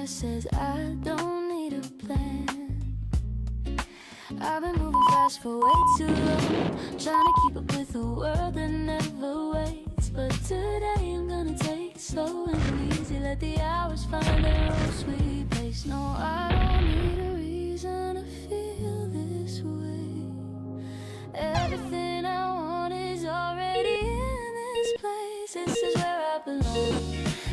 that says I don't need a plan. I've been moving fast for way too long, trying to keep up with the world that never waits. But today I'm gonna take it slow and easy, let the hours find their own sweet place. No, I don't need a reason to feel this way. Everything I want is already in this place. This is where I belong,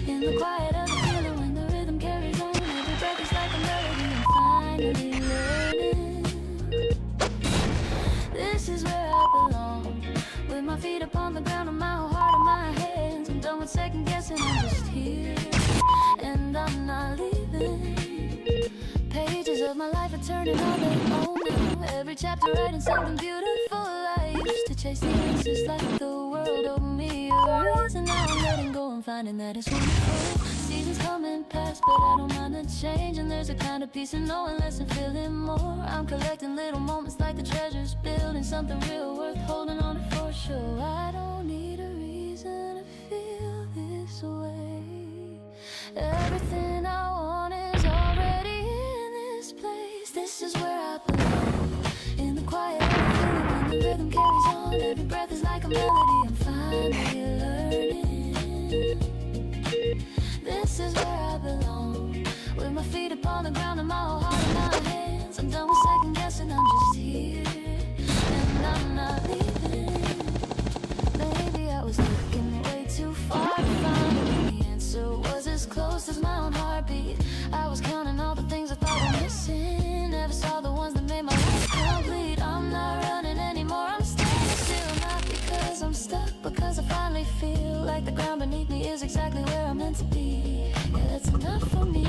in the quiet of the feeling when the rhythm carries on. Every breath is like a melody I'm finally learning. This is where I belong, with my feet upon the ground and my whole heart in my hands. I'm done with second guessing, I'm just here, and I'm not leaving. Pages of my life are turning on their own now. Every chapter writing something beautiful. I used to chase the answers like the world owed me a reason. Now I'm letting go and finding that it's wonderful. Seasons come and pass, but I don't mind the change. And there's a kind of peace in knowing less and feeling more. I'm collecting little moments like the treasures, building something real worth holding on to for sure. I don't need a reason to feel this way. Everything I want is already in this place. This is where I belong, in the quiet of the feeling when the rhythm carries on. Every breath is like a melody I'm finally learning. This is where I belong, with my feet upon the ground and my whole heart in my hands. I'm done with second guessing, I'm just here, and I'm not leaving. Maybe I was looking way too far to find it, when the answer was as close as my own heartbeat. I was counting all the things I thought were missing, never saw the ones that made my life complete. I'm not running anymore, I'm standing still, not because I'm stuck, because I finally feel like the ground beneath me is exactly where I'm meant to be. Yeah, that's enough for me.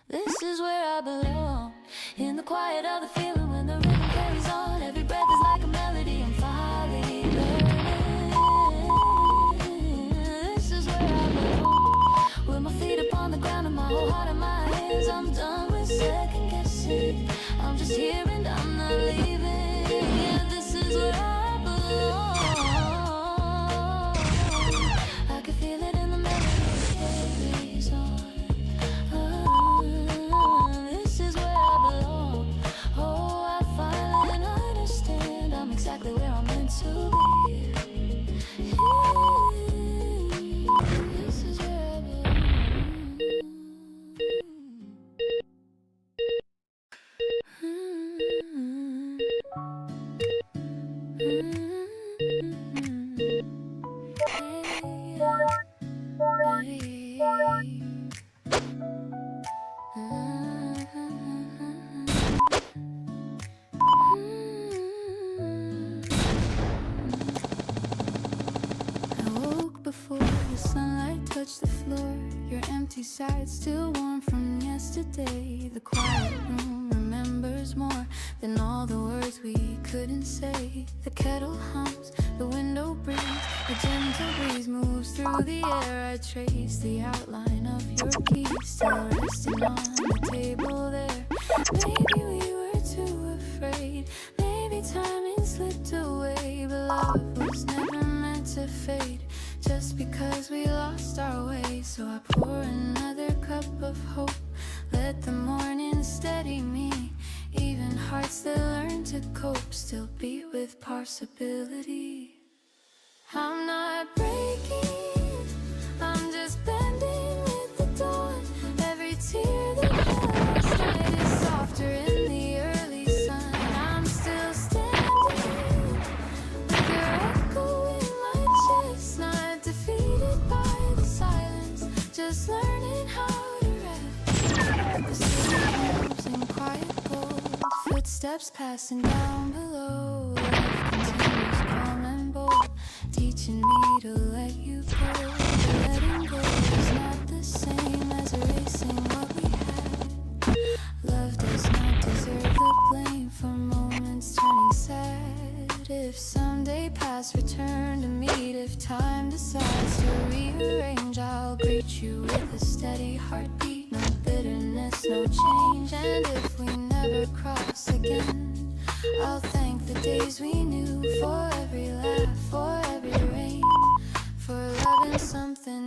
This is where I belong, in the quiet of the feeling when the rhythm carries on. Every breath is like a melody I'm finally learning. This is where I belong, with my feet upon the ground and my whole heart in my hands. I'm done with second guessing, I'm just here and I'm not leaving. Yeah, this is where I belong. I can feel it in the melody that carries on. This is where I belong. Oh, I finally understand, I'm exactly where I'm meant to be. This is where I belong. Before the sunlight touched the floor, your empty side still warm from yesterday. The quiet room remembers more than all the words we couldn't say. The kettle hums, the window breathes, a gentle breeze moves through the air. I trace the outline of your keys, still resting on the table there. Maybe we were too afraid, maybe timing slipped away, but love was never meant to fade just because we lost our way. So I pour another cup of hope, let the morning steady me. Even hearts that learn to cope still beat with possibility. I'm not breaking, I'm just bending with the dawn. Every tear that fell last night is softer in the early sun. I'm still standing with your echo in my chest, not defeated by the silence, just learning how to rest. The city moves in quiet gold, footsteps passing down below. Life continues calm and bold, teaching me to let you go. But letting go is not the same as erasing what we had. Love does not deserve the blame for moments turning sad. If someday past return to meet, if time decides to rearrange, I'll greet you with a steady heartbeat. No bitterness, no change. And if we never cross again, I'll thank the days we knew, for every laugh, for every rain, for loving something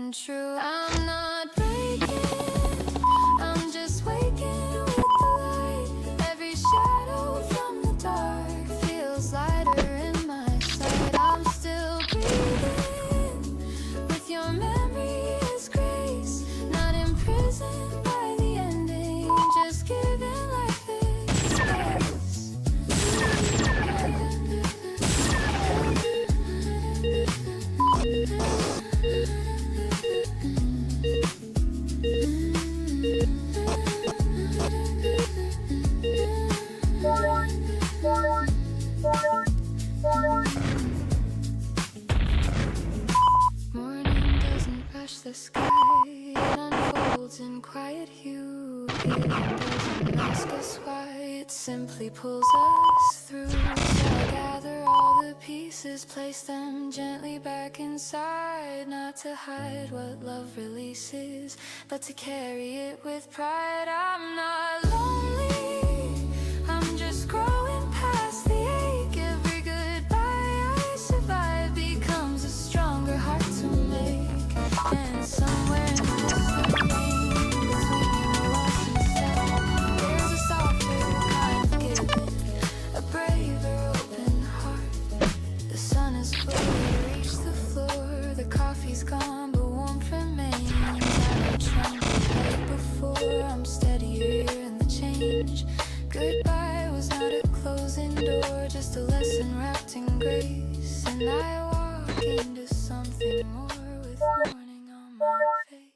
the sky. It unfolds in quiet hue. It doesn't ask us why. It simply pulls us through. So I gather all the pieces, place them gently back inside. Not to hide what love releases, but to carry it with pride. I'm not lonely, I'm just growing past the ache. Every goodbye I survive becomes a stronger heart to make. And somewhere in this rain, between the lost and sad, there's a softer kind of giving, a braver open heart. The sun has fully reached the floor. The coffee's gone, but warmth remains. I've trembled right before. I'm steadier in the change. Goodbye was not a closing door, just a lesson wrapped in grace. And I walk into something more with morning on my face.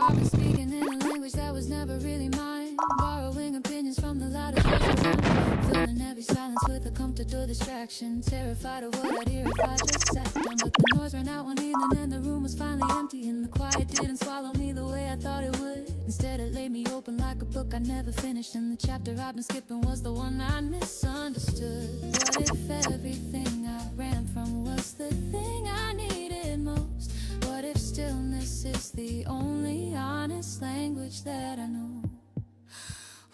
I've been speaking in a language that was never really mine, borrowing opinions from the loudest voice around, filling heavy silence with a comfortable distraction, terrified of what I'd hear if I just sat down. But the noise ran out one evening and the room was finally empty, and the quiet didn't swallow me the way I thought it would. Instead it laid me open like a book I never finished, and the chapter I've been skipping was the one I misunderstood. What if everything I ran from was the thing I needed most? What if stillness is the only honest language that I know?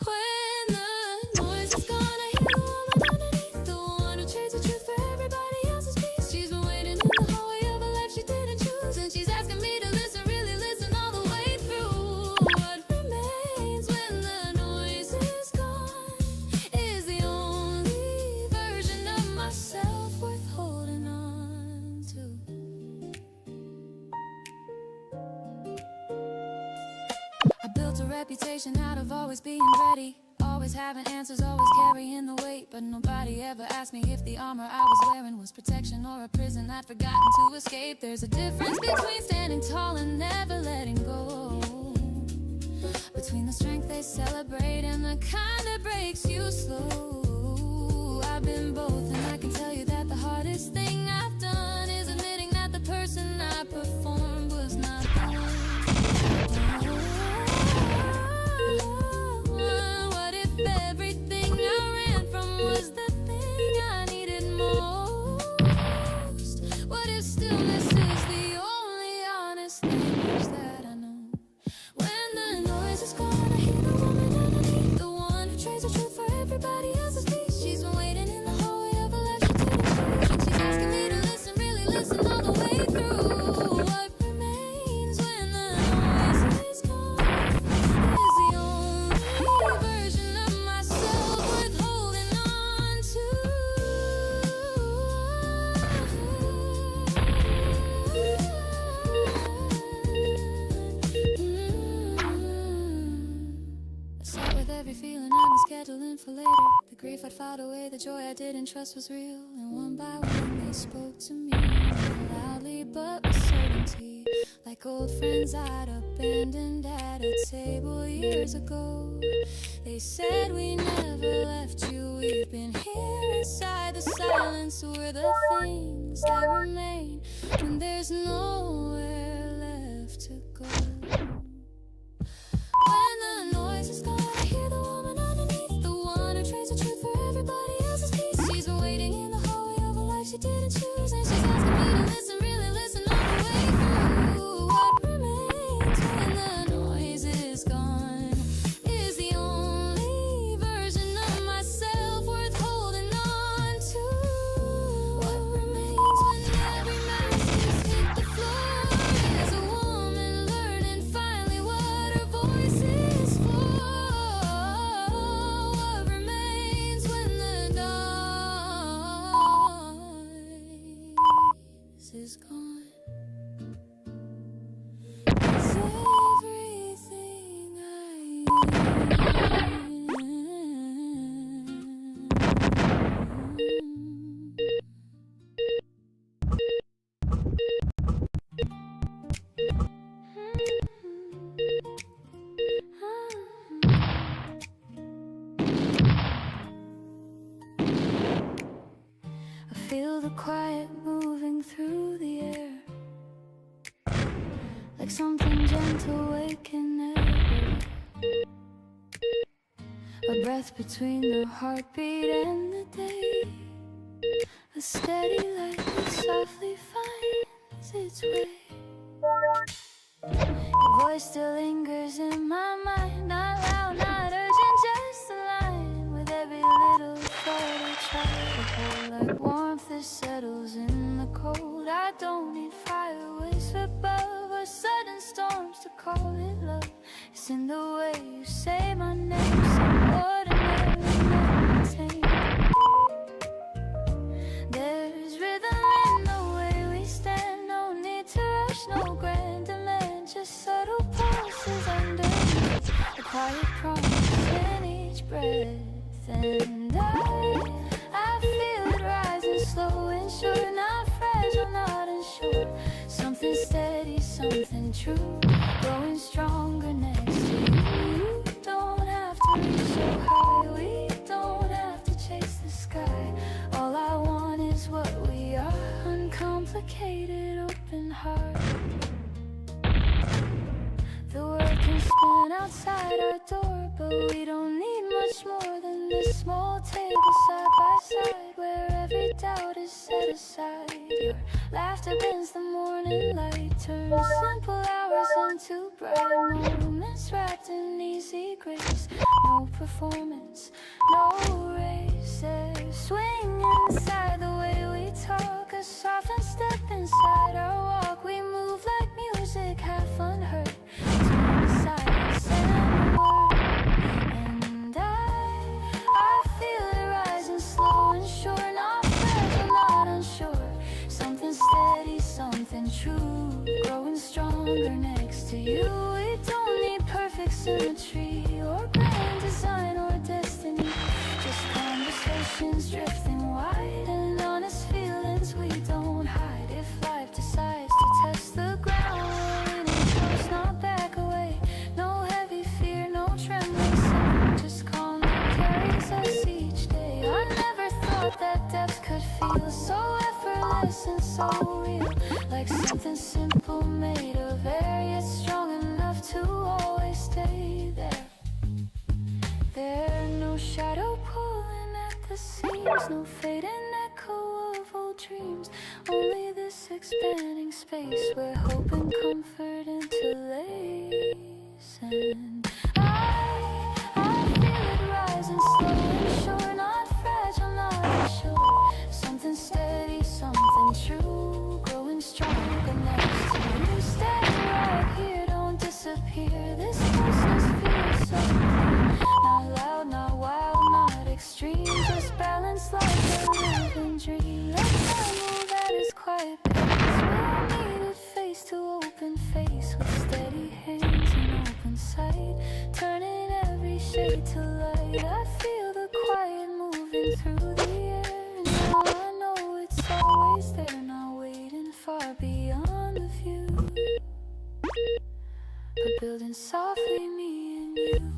When the noise is gone, I hear the woman underneath, the one who trades the truth for everybody else's peace. She's been waiting in the hallway of a life she didn't choose, and she's asking me to listen, really listen all the way through. What remains when the noise is gone is the only version of myself worth holding on to. I built a reputation out of always being ready, always having answers, always carrying the weight. But nobody ever asked me if the armor I was wearing was protection or a prison I'd forgotten to escape. There's a difference between standing tall and never letting go, between the strength they celebrate and the kind that breaks you slow. I've been both, and I can tell you that the hardest thing I've done is admitting that the person I performed was not the one. What if everything I ran from was the thing I needed most? What if stillness is the only honest language that I know? When the noise is gone, I hear the woman underneath, the one who trades the truth for everybody else's peace. She's been waiting in the hallway of a life she didn't choose, and she's asking me to listen, really listen all the way through. What remains when the noise is gone is the only version of myself worth holding on to. I sat with every feeling I've been scheduling for later. The grief I'd filed away, the joy I didn't trust was real. And one by one they spoke to me, loudly but with certainty, like old friends I'd abandoned at a table years ago. They said we never left you, we've been here inside the silence. We're the things that remain when there's nowhere left to go. When the noise is gone, I hear the woman underneath, the one who trades the truth for everybody else's peace. She's been waiting in the hallway of a life she didn't choose, and she's asking me to listen, really listen all the way through. What remains when the noise is gone is the only version of myself worth holding on to. What remains when every mask is hit the floor is a woman learning like something gentle waking every. A breath between the heartbeat and the day. A steady light that softly finds its way. Your voice still lingers in my mind. Not loud, not urgent, just a line. With every little thought I try to hold, like warmth that settles in the cold. I don't need fireworks above or sudden storms to call it love. It's in the way you say my name, so ordinary, not tame. There's rhythm in the way we stand. No need to rush, no grand demand, just subtle pulses underneath. A quiet promise in each breath. And I feel it rising slow and sure. Not fragile, not unsure. Something steady, something true. Growing stronger next to you. You don't have to reach so high. We don't have to chase the sky. All I want is what we are. Uncomplicated, open heart. The world can spin outside our door, but we don't need much more than this small table side by side, where every doubt is set aside. Your laughter bends the morning light, turns simple hours into bright moments wrapped in easy grace. No performance, no race. There's swing inside the way we talk, a softened step inside our walk. We move like music, half unheard. Silence and word. And I feel it rising slow and sure. Not fragile, not unsure. Something steady, something true. Growing stronger next to you. We don't need perfect symmetry or grand design or destiny. Just conversations drifting wide and honest feelings we don't hide. If life decides to test the ground, we're in it close, not back away. No heavy fear, no trembling sound, just calm that carries us each day. I never thought that depth could feel so effortless and so real, like something simple made of air, yet strong enough to always stay there. There, no shadow pulling at the seams, no fading echo of old dreams. Only this expanding space where hope and comfort interlace. And I feel it rising slow and sure. Not fragile, not unsure. Something steady, something true. Growing stronger next to you. Stay right here, don't disappear. This closeness feels so clear. Not loud, not wild, not extreme. Just balanced like a living dream. Let time move at its quiet pace. We'll need it face to open face, with steady hands and open sight, turning every shade to light. I feel the quiet moving through the air. Now I know it's always there, not waiting far beyond the view, but building softly me and you.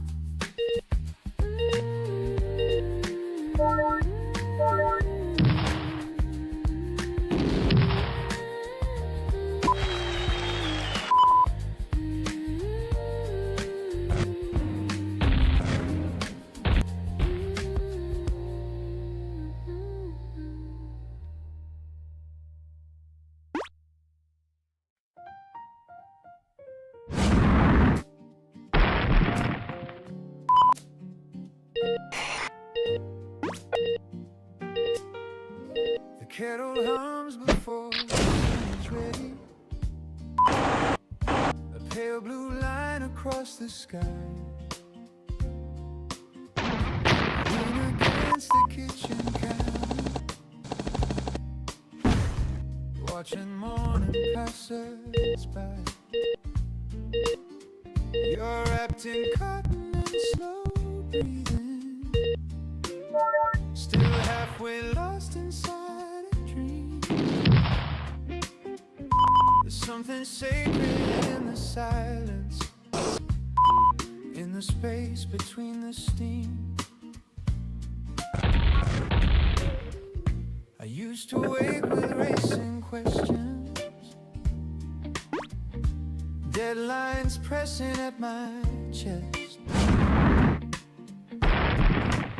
The kettle hums before it's ready. A pale blue line across the sky. Lean against the kitchen counter, watching morning pass us by. You're wrapped in cotton and slow breathing, still halfway lost inside a dream. There's something sacred in the silence, in the space between the steam. I used to wake with racing questions, Deadlines pressing at my chest.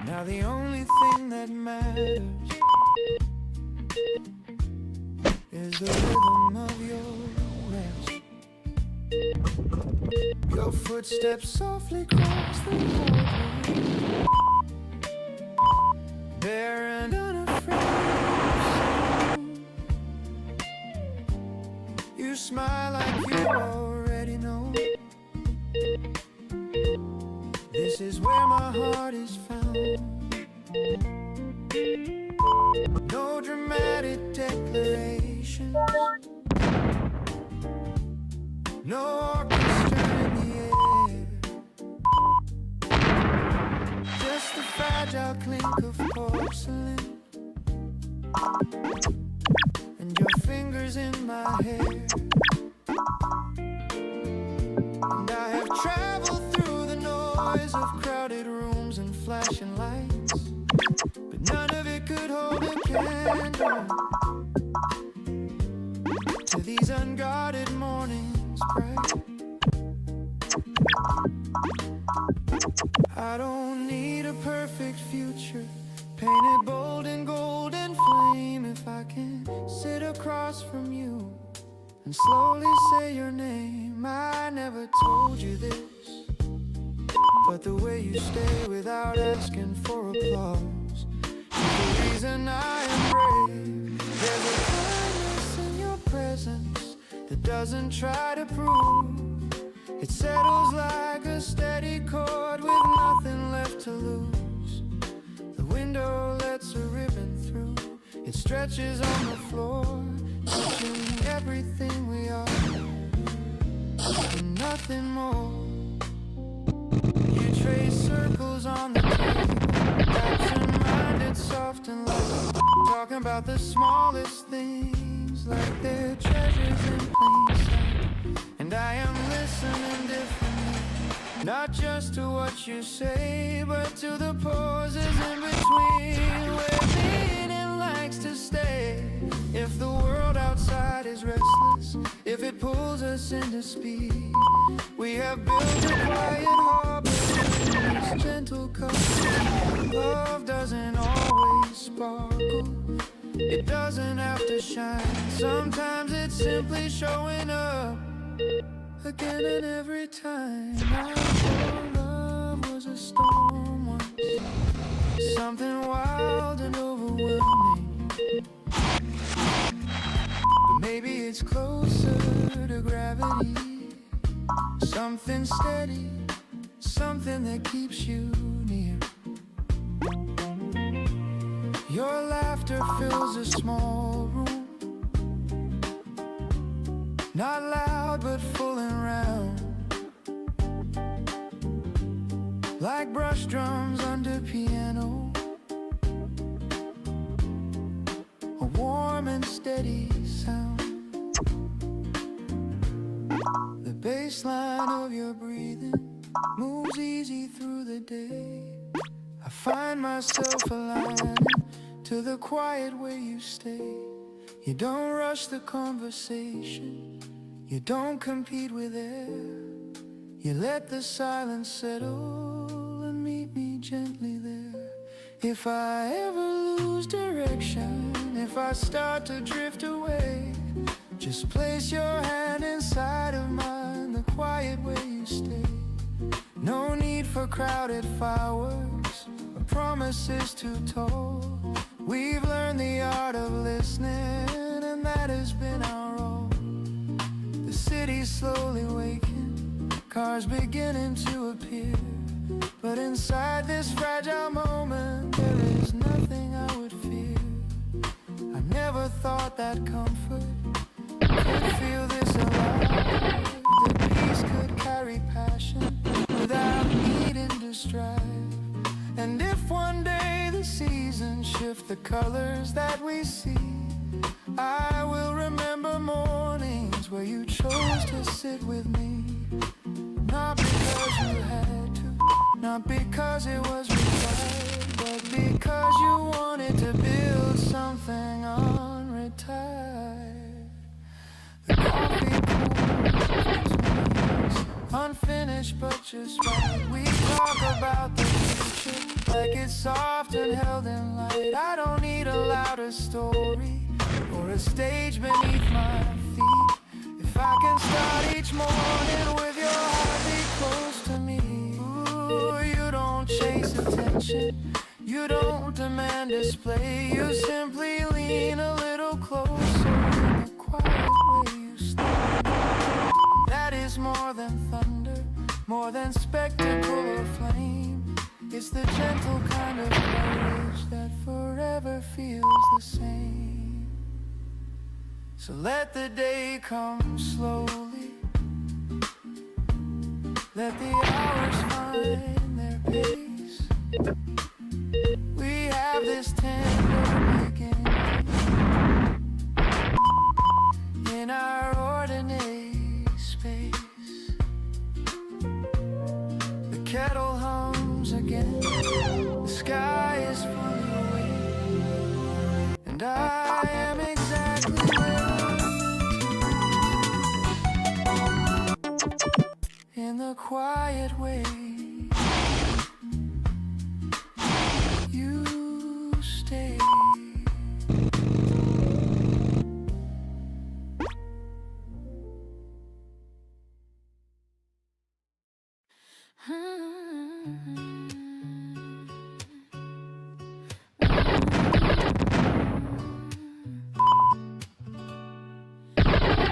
Now the only thing that matters is the rhythm of your rest. Your footsteps softly cross the hallway, bare and unafraid of sound. You smile like you already know. This is where my heart is found. No dramatic declarations, no orchestra in the air, just the fragile clink of porcelain and your fingers in my hair. And I have traveled through the noise of crowded rooms and flashing lights, but none of it could hold a candle to these unguarded mornings bright. I don't need a perfect future painted bold in golden flame. If I can sit across from you and slowly say your name. I never told you this, but the way you stay without asking for applause is the reason I am brave. There's a kindness in your presence that doesn't try to prove. It settles like a steady chord with nothing left to lose. The window lets a ribbon through. It stretches on the floor, touching everything we are and nothing more. You trace circles on the table, absent-minded, soft and light, talking about the smallest things like they're treasures in plain sight. And I am listening differently, not just to what you say, but to the pauses in between where meaning likes to stay. If the world outside is restless, if it pulls us into speed, we have built a quiet harbor in this gentle coast. Love doesn't always sparkle, it doesn't have to shine. Sometimes it's simply showing up again and every time. I thought love was a storm once, something wild and overwhelming. But maybe it's closer to gravity, something steady, something that keeps you near. Your laughter fills a small room, not loud but full and round, like brush drums under piano, a warm and steady sound. The bass line of your breathing moves easy through the day. I find myself aligning to the quiet way you stay. You don't rush the conversation, you don't compete with air. You let the silence settle and meet me gently there. If I ever lose direction, if I start to drift away, just place your hand inside of mine, the quiet way you stay. No need for crowded fireworks or promises too tall. We've learned the art of listening, and that has been our role. The city's slowly waking, cars beginning to appear, but inside this fragile moment there is nothing I would fear. I never thought that comfort could feel this alive, that peace could carry passion without needing to strive. And if one day the seasons shift the colors that we see, I will remember mornings where you chose to sit with me. Not because you had to, not because it was required, but because you wanted to build something unretired. The coffee pools between just right. We talk about the future like it's soft and held in light. I don't need a louder story or a stage beneath my feet. If I can start each morning with your heartbeat close to me. Ooh, you don't chase attention, you don't demand display. You simply lean a little closer in the quiet way you stay. That is more than thunder, more than spectacle or flame. It's the gentle kind of courage that forever feels the same. So let the day come slowly, let the hours find their pace. We have this tender beginning in our ordinary space. The kettle hums again, the sky is fully awake, and I am exactly where I'm meant to be. In the quiet way you stay.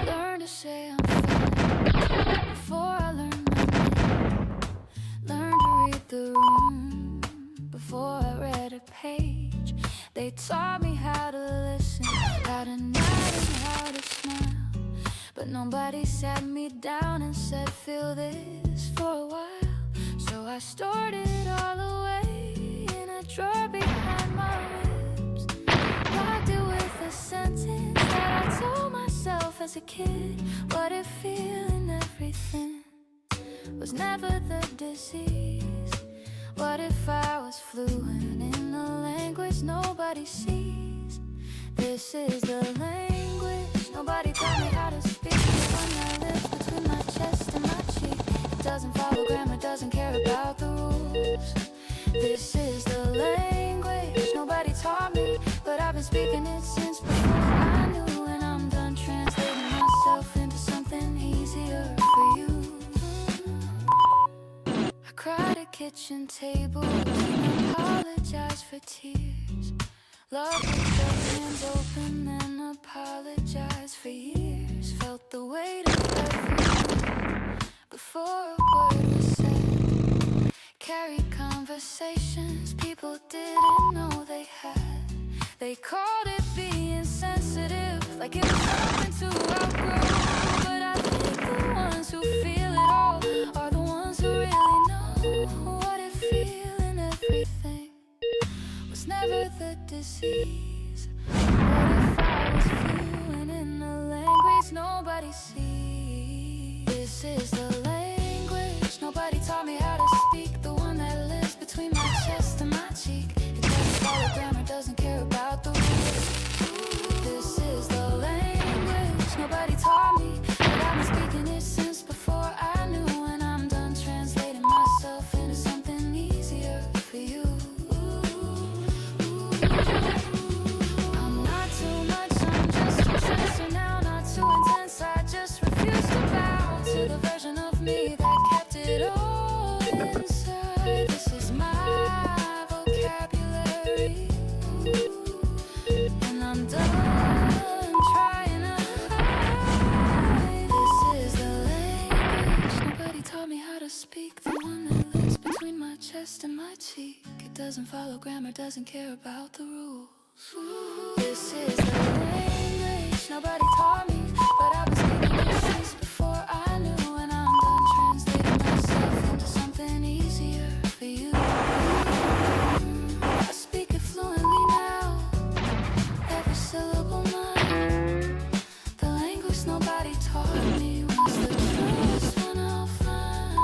Learn to say I'm fine before I learn my name. Learn to read the room before I read a page. They taught me how to listen, how to nod and how to smile, but nobody sat me down and said feel this for a while. So I stored it all away in a drawer behind my ribs. Locked it with a sentence that I told myself as a kid. What if feeling everything was never the disease? What if I was fluent in a language nobody sees? This is the language nobody taught me how to speak. The one that lives between my chest and my cheek. It doesn't follow grammar, doesn't care about the rules. This is the language nobody taught me, but I've been speaking it since before I knew. And I'm done translating myself into something easier for you. I cried at kitchen table and apologized for tears. Love with both hands open and apologized for years. Felt the weight of everything before a word was said. Carried conversations people didn't know they had. They called it being sensitive, like it was something to outgrow. But I think the ones who feel it all are the ones who really know. What if feeling everything was never the disease? What if I was fluent in a language nobody sees? This is the language nobody taught me how to speak. The one that lives between my chest and my cheek. It doesn't follow grammar, doesn't care about the rules. This is the language nobody taught me, but I've been speaking it since before I knew. And I'm done translating myself into something easier for you. I'm not too much, I'm just obsessed for now. Not too intense, I just refuse to bow to the version of me that kept it all inside. This is my vocabulary, and I'm done trying to hide. This is the language nobody taught me how to speak. The one that lives between my chest and my cheek. It doesn't follow grammar, doesn't care about the rules. This is the language nobody taught me, but I've been speaking it since before I knew. And I'm done translating myself into something easier for you. I speak it fluently now, every syllable mine. The language nobody taught me was the truest one I'll find.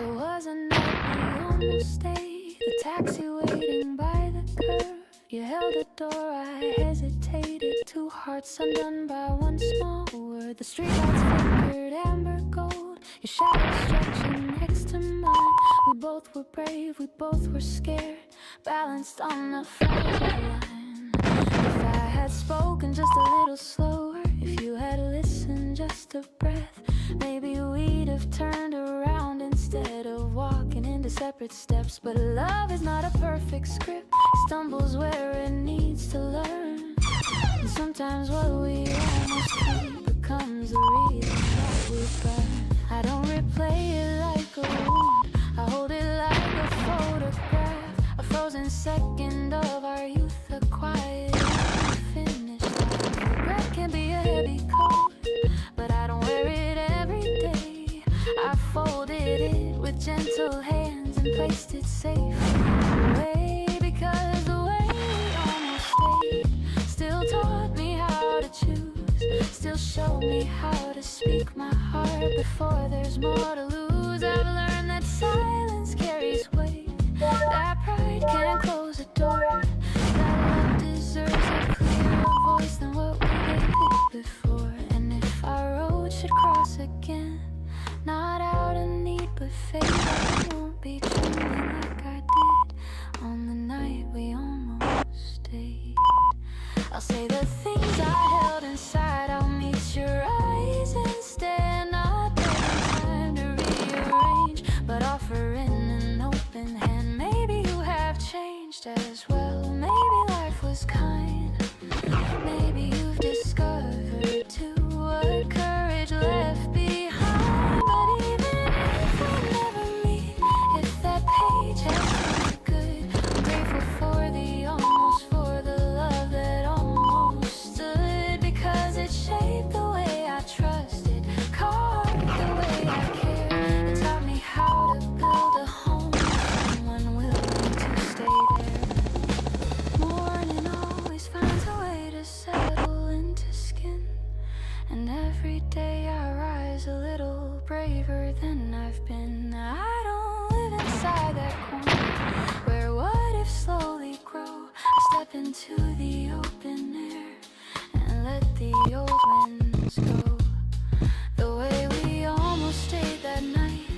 There was a night we almost stayed, the taxi waiting by the curb. You held the door, I hesitated. Two hearts undone by one small word. The streetlights flickered amber gold, your shadow stretching next to mine. We both were brave, we both were scared, balanced on the fragile line. If I had spoken just a little slower, if you had listened just a breath, maybe we'd have turned around instead of walking into separate steps. But love is not a perfect script, it stumbles where it needs to learn. And sometimes what we almost keep becomes the reason that we burn. I don't replay it like a wound, I hold it like a photograph, a frozen second of our youth, a quiet finish. Regret can be a heavy coat, but I don't wear it every day. I folded it with gentle hands and placed it safe away, because the way we almost stayed still taught me how to choose, still showed me how to speak my heart before there's more to lose. I've learned that silence carries weight, that pride can't close a door, that love deserves a clearer voice than what we did before. And if our road should cross again, not out of need but fate, I won't be trembling like I did on the night we almost stayed. I'll say the things I held inside, I'll meet your eyes instead, not taking time to rearrange, but offering an open hand. Maybe you have changed as well, maybe life was kind, maybe you've discovered too what courage left behind. But even if we never meet, if that page has been good, I'm grateful for the almost, for the love that almost stood, because it shaped the way I trusted, carved the way I cared. It taught me how to build a home, someone willing to stay there. Morning always finds a way to settle into skin, and every day I rise a little braver than I've been. I don't live inside that corner where what if slowly grow. I step into the open air and let the old winds go. The way we almost stayed that night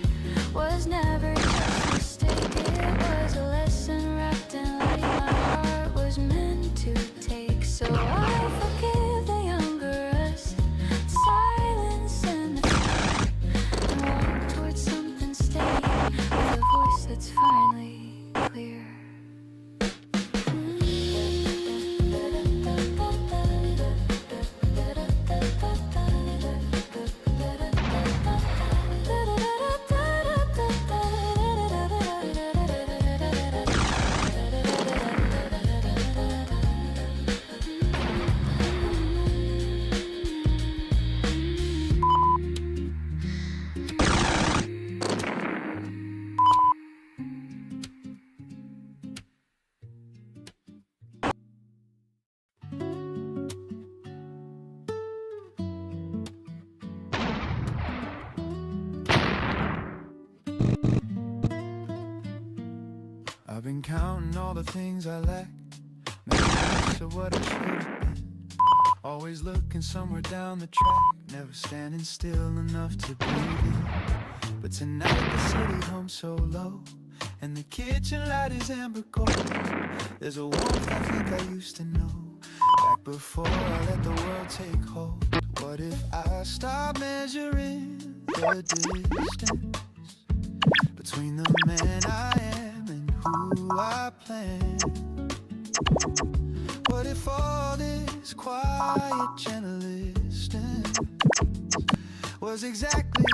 was never just a mistake, it was a lesson wrapped in light my heart was meant to take. So I forgive the younger us, silence and the fear, and walk towards something steady with a voice that's finally clear. I've been counting all the things I lack, making lists of what I should have been. Always looking somewhere down the track, never standing still enough to breathe in. But tonight the city hum so low, and the kitchen light is amber gold. There's a warmth I think I used to know, back before I let the world take hold. What if I stop measuring the distance between the man I am and who I plan? What if all this quiet, gentle distance was exactly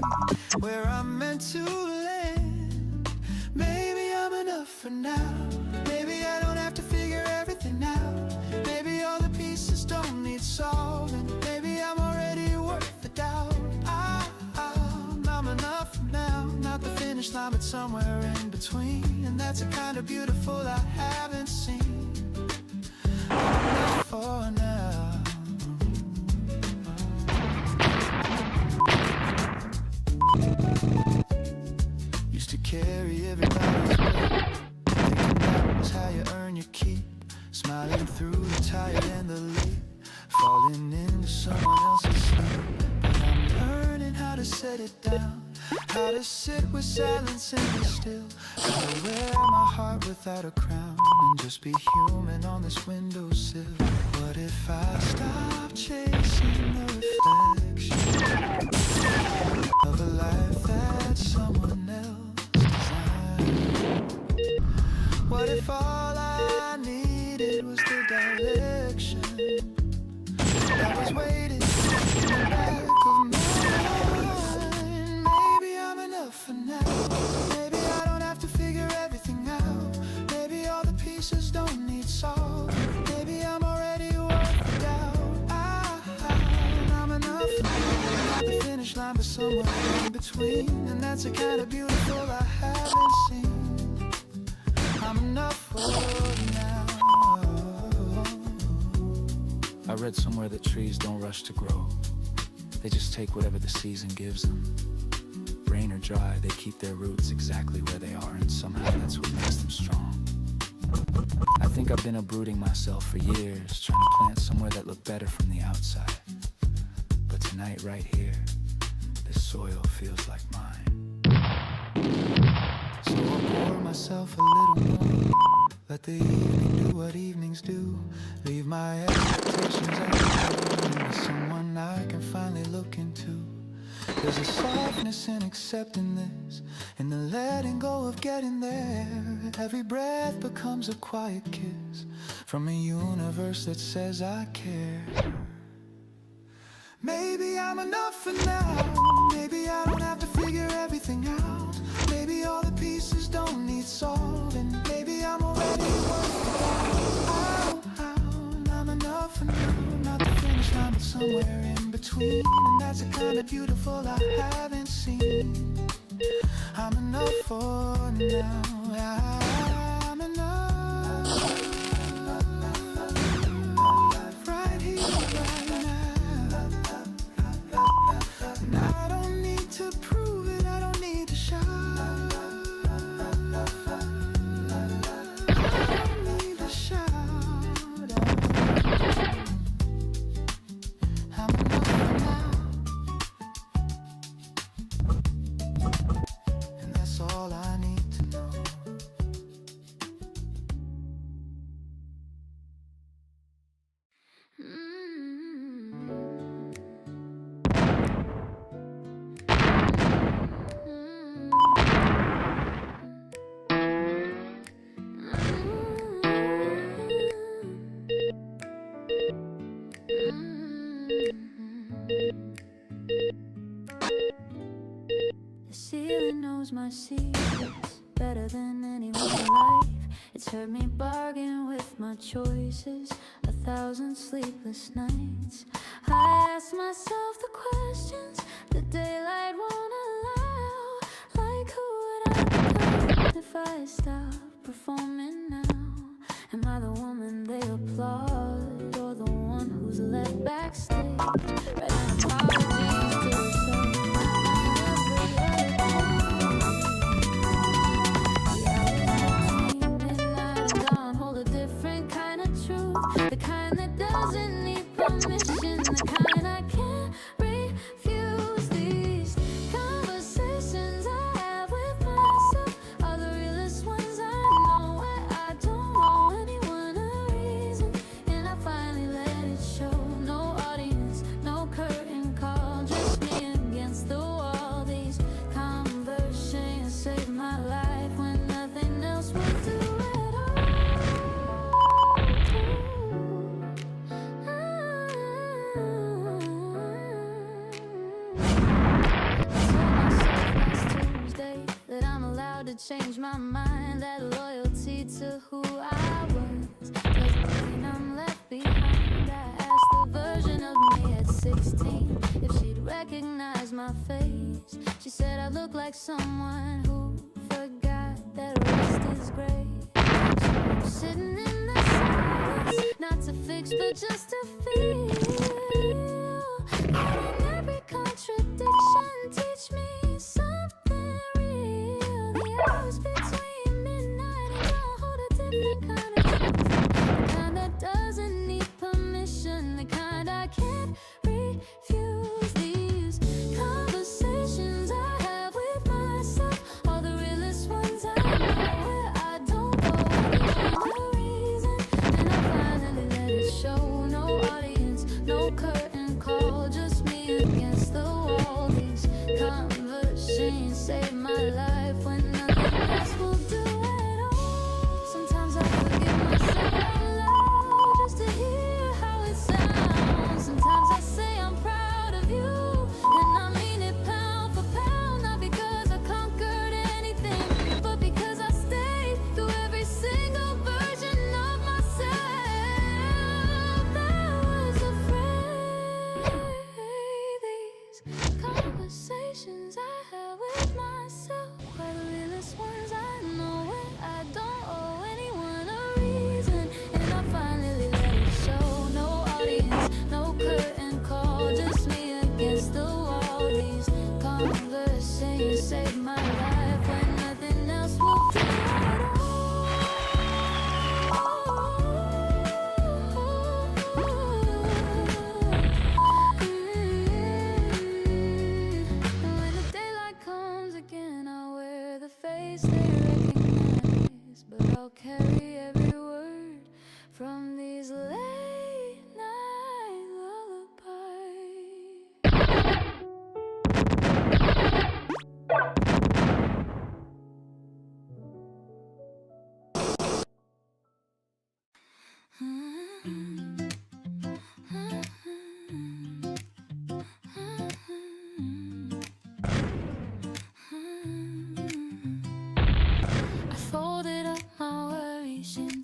where I'm meant to land? Maybe I'm enough for now. Maybe I don't have to figure everything out. Maybe all the pieces don't need solving. Maybe I'm already worth the doubt. I'm enough for now. Not the finish line, but somewhere in between. And that's a kind of beautiful I haven't seen. I'm enough for now. Used to carry everybody's weight. Thinking that was how you earn your keep. Smiling through the tired and the late. Falling into someone else's sleep. But I'm learning how to set it down. How to sit with silence and be still. How to wear my heart without a crown. And just be human on this windowsill. What if I stop chasing the reflection of a life that someone else designed? What if all I needed was the direction that was waiting in the back of my mind? Maybe I'm enough for now. Maybe I don't have to figure everything out. Maybe all the pieces don't need solved. Maybe I'm already worth the doubt. I'm enough for now. Not the finish line, but somewhere in between. And that's the kind of beautiful I haven't seen. I'm enough for now. I read somewhere that trees don't rush to grow. They just take whatever the season gives them. Rain or dry, they keep their roots exactly where they are, and somehow that's what makes them strong. I think I've been uprooting myself for years, trying to plant somewhere that looked better from the outside. But tonight, right here, this soil feels like mine. So I'll pour myself a little more. Let the evening do what evenings do. Leave my expectations and be someone I can finally look into. There's a softness in accepting this, in the letting go of getting there. Every breath becomes a quiet kiss from a universe that says I care. Maybe I'm enough for now. Maybe I don't have to figure everything out. Maybe all the pieces don't need solving. Maybe I'm already worth it out. I'm enough for now. Not the finish line, but somewhere in between. And that's the kind of beautiful I haven't seen. I'm enough for now. I'm enough. Right here, right now. And I don't need to prove it, I don't need to shout. I don't need to shout. I'm enough for now. And that's all I need to know. The ceiling knows my secrets better than anyone alive. It's heard me bargain with my choices 1,000 sleepless nights. I ask myself the questions the daylight won't allow. Like who would I become if I stop performing now? Am I the woman they applaud, or the one who's left backstage? Writing apologies to herself. The kind that doesn't need permission, the kind I can't refuse. These conversations I have with myself are the realest ones I know. Where I don't owe anyone a reason, and I finally let it show. No audience, no curtain call, just me against the wall. These conversations saved my life when nothing else would do at all. That I'm allowed to change my mind, that loyalty to who I was doesn't mean I'm left behind. I asked the version of me at 16 if she'd recognize my face. She said I look like someone who forgot that rest is great. So I'm sitting in the silence, not to fix but just to feel. Letting every contradiction teach me something real. The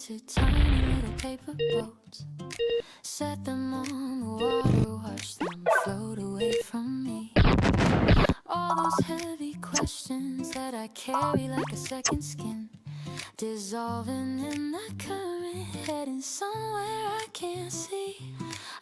into tiny little paper boats. Set them on the water, watch them float away from me. All those heavy questions that I carry like a second skin, dissolving in the current, heading somewhere I can't see.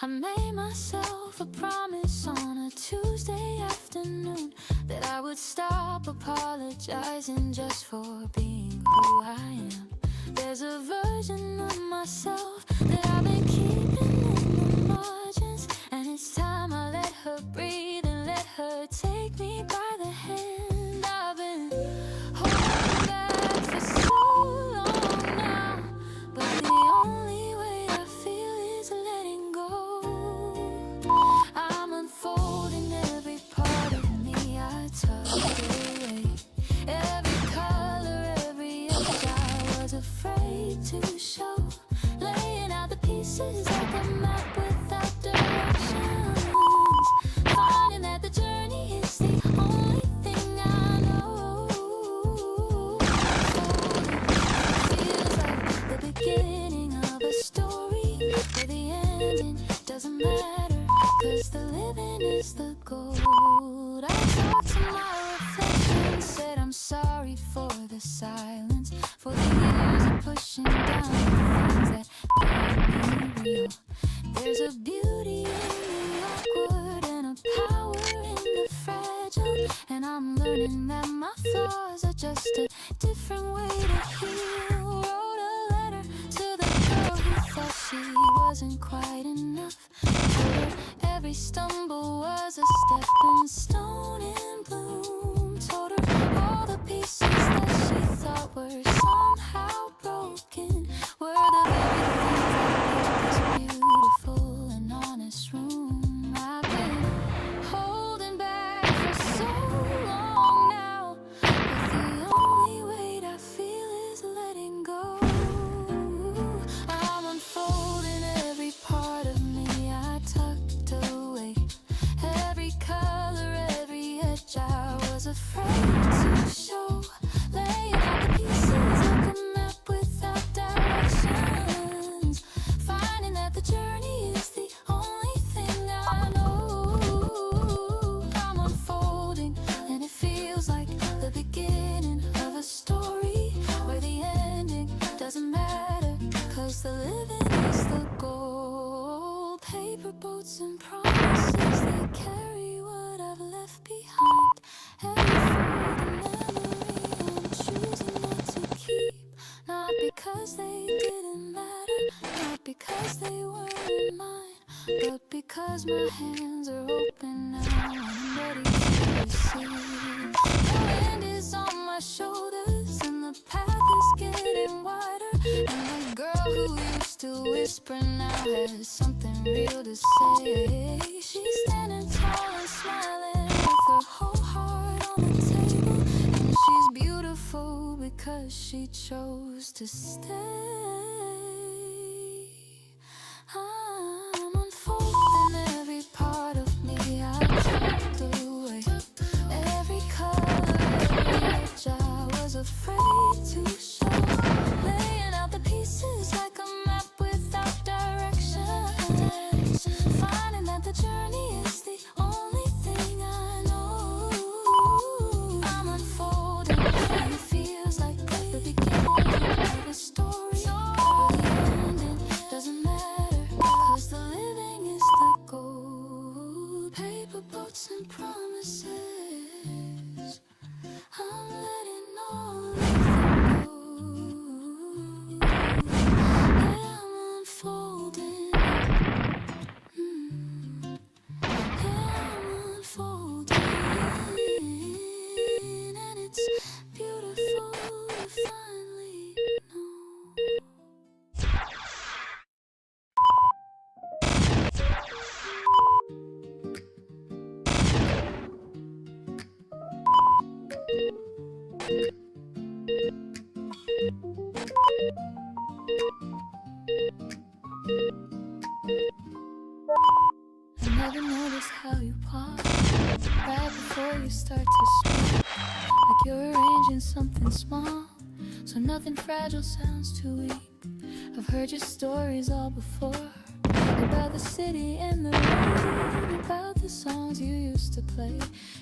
I made myself a promise on a Tuesday afternoon that I would stop apologizing just for being who I am. There's a version of myself that I've been keeping in the margins, and it's time I let her breathe and let her take me by the hand. I've been holding back for so long now, but the only way I feel is letting go. I'm unfolding every part of me I tucked away. Every color, every edge I was afraid to show. Laying out the pieces like a map without directions. Finding that the journey is the only thing I know. It feels like the beginning of a story where the ending doesn't matter, 'cause the living is the gold. I talked to my reflection, said I'm sorry for the silence, for the years of pushing down the things that made me real. There's a beauty in the awkward and a power in the fragile, and I'm learning that my flaws are just a different way to heal. Wrote a letter to the girl who thought she wasn't quite enough. Told her every stumble was a stepping stone in bloom. Told her all the pieces that she thought were somehow broken were the very things that made this beautiful and honest room. I've been holding back for so long now, but the only weight I feel is letting go. I'm unfolding every part of me I tucked away. Every color, every edge I was afraid to show. Laying out the pieces like a map without directions. Finding that the journey is the only thing I know. I'm unfolding, and it feels like the beginning of a story where the ending doesn't matter, 'cause the living is the goal. Paper boats and promises, they carry what I've left behind. Every folded memory I'm choosing not to keep, not because they didn't matter, not because they weren't mine, but because my hands are open now and I'm ready to receive. The wind is on my shoulders and the path is getting wider, and the girl who used to whisper now has something real to say. She's standing tall and smiling with her whole heart on the table, and she's beautiful because she chose to stay. I'm unfolding every part of me I tucked away. Every color, every edge I was afraid to show. Laying out the pieces like a map without directions. Finding that the journey is the only thing I know. I'm unfolding, and it feels like the beginning of a story where the ending doesn't matter, 'cause the living is the gold. Paper boats and promises, I'm letting all of them go. Yeah, I'm unfolding. Yeah, I'm unfolding, and it's beautiful to finally know. I never noticed how you pause right before you start to speak, like you're arranging something small, so nothing fragile sounds too weak. I've heard your stories all before, about the city and the rain, about the songs you used to play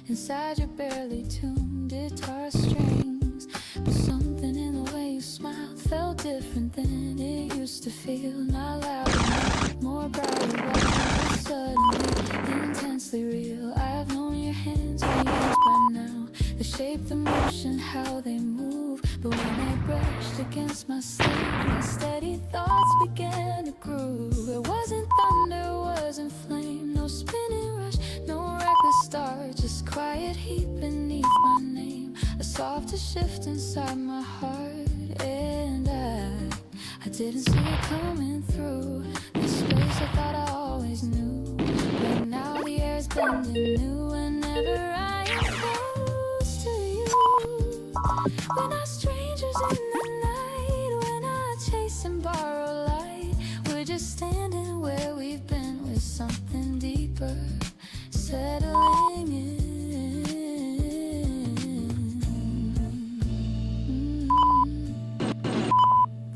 inside your barely tuned guitar strings. But something in the way you smiled felt different than it used to feel. Not loud, more bright, but suddenly intensely real. I've known your hands for years by now, the shape, the motion, how they move. But when they brushed against my sleeve, my steady thoughts began to groove. It wasn't thunder, wasn't flame, no spinning rush, no reckless start, just quiet heat beneath my name, a softer shift inside my heart. And I didn't see it coming through the space I thought I always knew. But now the air's bending new whenever I am close to you. We're not strangers in the night, we're not chasing borrowed light. We're just standing where we've been with something deeper, settling in.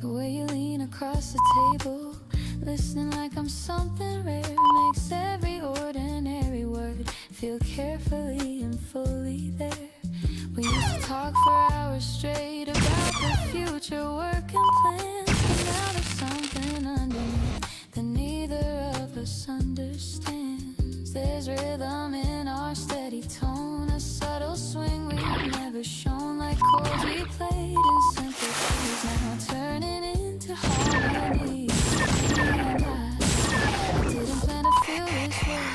The way you lean across the table, listening like I'm something rare, makes every ordinary word feel carefully and fully there. We used to talk for hours straight about the future, work and plans, but now there's something underneath that neither of us understands. There's rhythm in our steady tone, a subtle swing we've never shown, like chords we played in simple keys, now turning into harmony. And I didn't plan to feel this way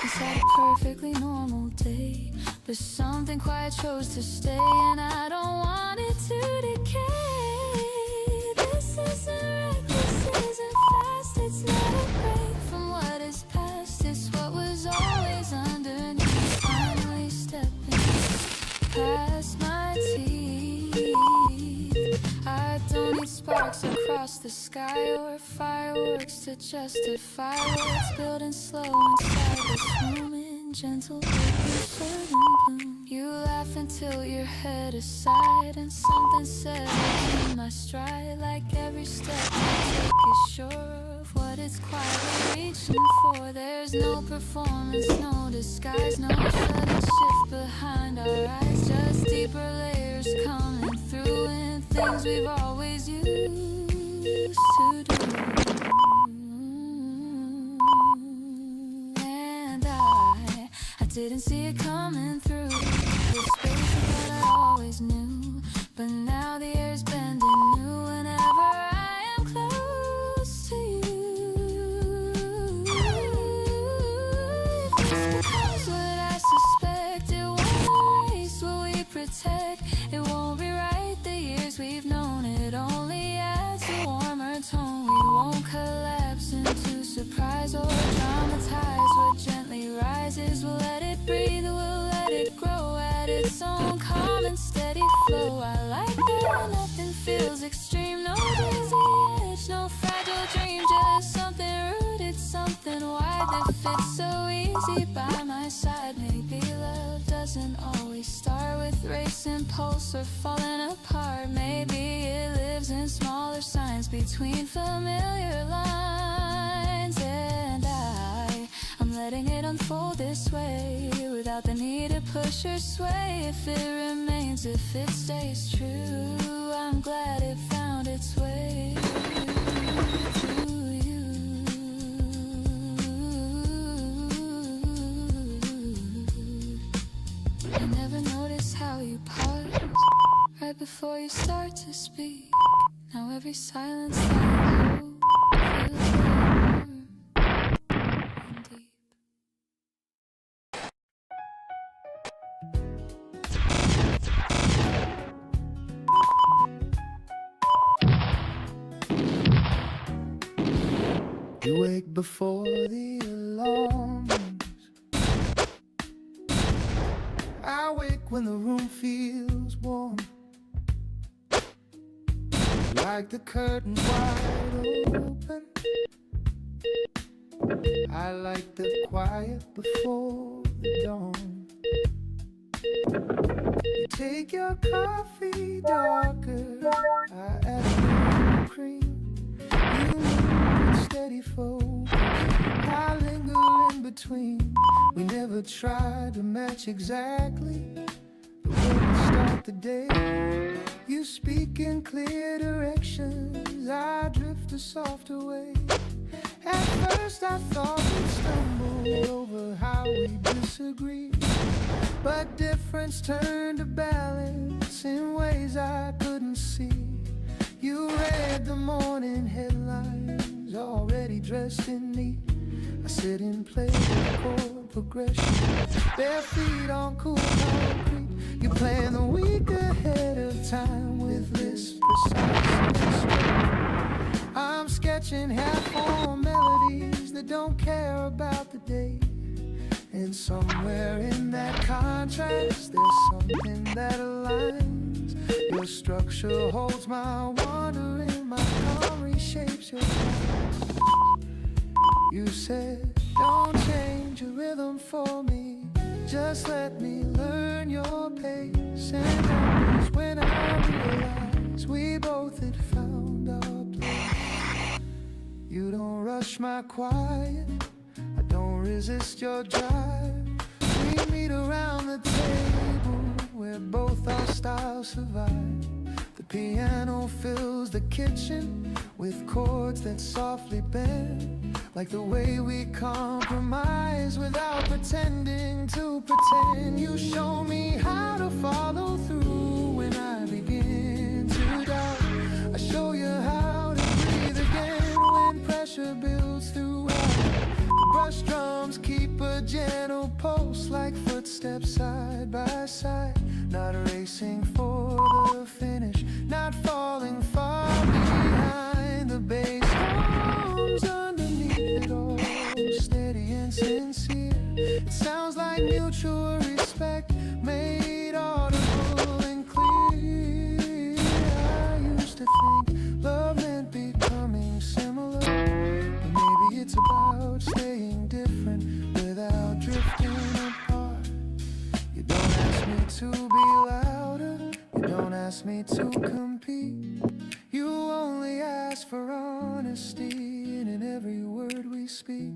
inside a perfectly normal day, but something quiet chose to stay, and I don't want it to decay. This isn't reckless, isn't fast, it's not a break from what is past, it's what was always underneath, finally stepping past my teeth. I don't need sparks across the sky or fireworks to justify what's building slow inside this moment, gentle baby bloom. You laugh until your head aside, and something settles in my stride, like every step I take is sure of what it's quietly reaching for. There's no performance, no disguise, no sudden shift behind our eyes, just deeper layers coming through in things we've always used to do. And I didn't see it coming through the space that I always knew, but now the air's bending new whenever I am close to you. If this becomes what I suspect, it won't erase what we protect, it won't rewrite the years we've known, it only adds a warmer tone. We won't collapse into surprise or dramatize what gently rises. We'll let it breathe, we'll let it grow at its own calm and steady flow. I like that nothing feels extreme, no dizzy edge, no fragile dream, just something rooted, something wide that fits so easy by my side. Maybe love doesn't always start with racing pulse or falling apart. Maybe it lives in smaller signs between familiar lines, and I'm letting it unfold this way without the need to push or sway. If it remains, if it stays true, I'm glad it found its way to you. I never notice how you pause right before you start to speak. Now every silence that I hold feels warm and deep. You wake before the alarm rings. I wake when the room feels warm, like the curtains wide open. I like the quiet before the dawn. You take your coffee darker, I add a little cream. steady focus. I linger in between. We never tried to match exactly, but when we start the day, you speak in clear directions, I drift a softer way. At first I thought we'd stumble over how we disagree, but difference turned to balance in ways I couldn't see. You read the morning headlines, already dressed in neat. I sit and play the chord progression, bare feet on cool concrete. You plan the week ahead of time with lists precise and straight. I'm sketching half-formed melodies that don't care about the day. And somewhere in that contrast, there's something that aligns. Your structure holds my wandering, my calm reshapes your plans. You said, don't change your rhythm for me, just let me learn your pace. And that was when I realized we both had found our place. You don't rush my quiet, I don't resist your drive. We meet around the table where both our styles survive. The piano fills the kitchen with chords that softly bend, like the way we compromise without pretending to pretend. You show me how to follow through when I begin to doubt. I show you how to breathe again when pressure builds throughout. The brush drums keep a gentle pulse, like footsteps side by side. Not racing for the finish, not falling far behind. The bass hums underneath it all, steady and sincere. It sounds like mutual respect, made audible and clear. I used to think love meant becoming similar, but maybe it's about staying different without drifting apart. You don't ask me to be louder, you don't ask me to compete. You only ask for honesty in every word we speak.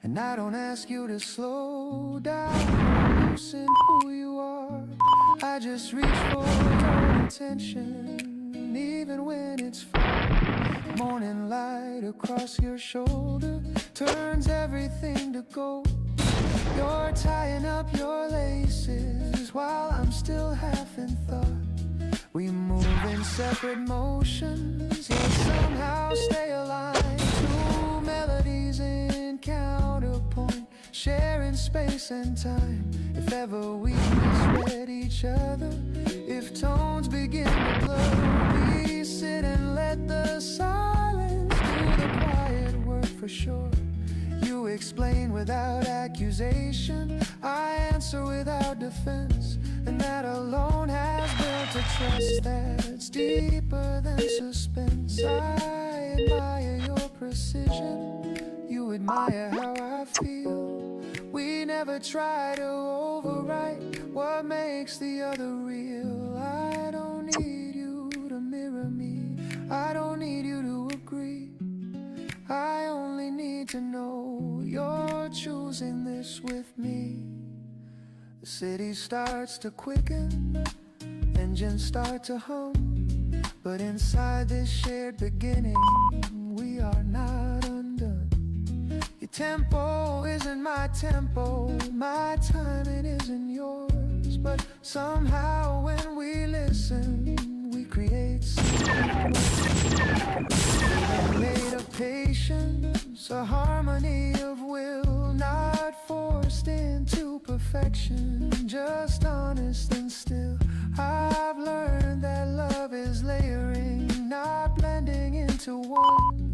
And I don't ask you to slow down, loosen who you are. I just reach for your attention, even when it's far. Morning light across your shoulder turns everything to gold. You're tying up your laces while I'm still half in thought. We move in separate motions, yet somehow stay aligned. Two melodies in counterpoint, sharing space and time. If ever we misread each other, if tones begin to blur, we sit and let the silence do the quiet work for sure. You explain without accusation, I answer without defense, and that alone has built a trust that's deeper than suspense. I admire your precision, you admire how I feel. We never try to overwrite what makes the other real. I don't need you to mirror me, I don't need you to agree. I only need to know you're choosing this with me. The city starts to quicken, engines start to hum, but inside this shared beginning, we are not undone. Your tempo isn't my tempo, my timing isn't yours, but somehow when we listen, we create something made of patience, a harmony of will, not forced into perfection, just honest and still. I've learned that love is layering, not blending into one.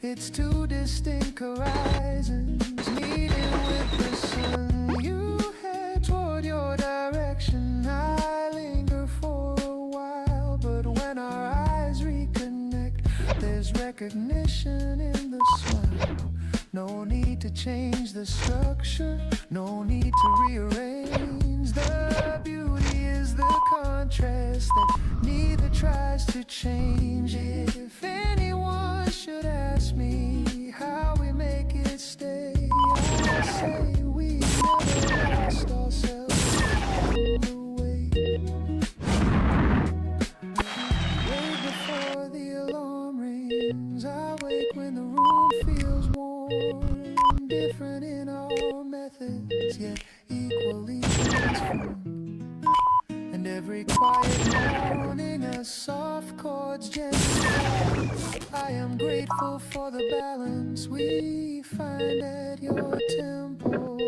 It's two distinct horizons meeting with the sun. You head toward your direction, I linger for a while, but when our eyes reconnect, there's recognition in the smile. No need to change the structure, no need to rearrange. The beauty is the contrast that neither tries to change. If anyone should ask me how grateful for the balance we find at your tempo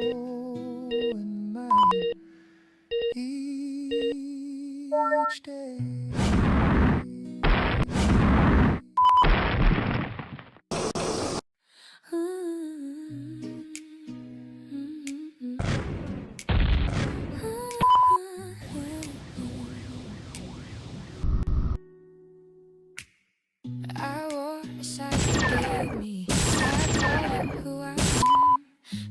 and mine each day. I wore a size you gave me. I called it who I am.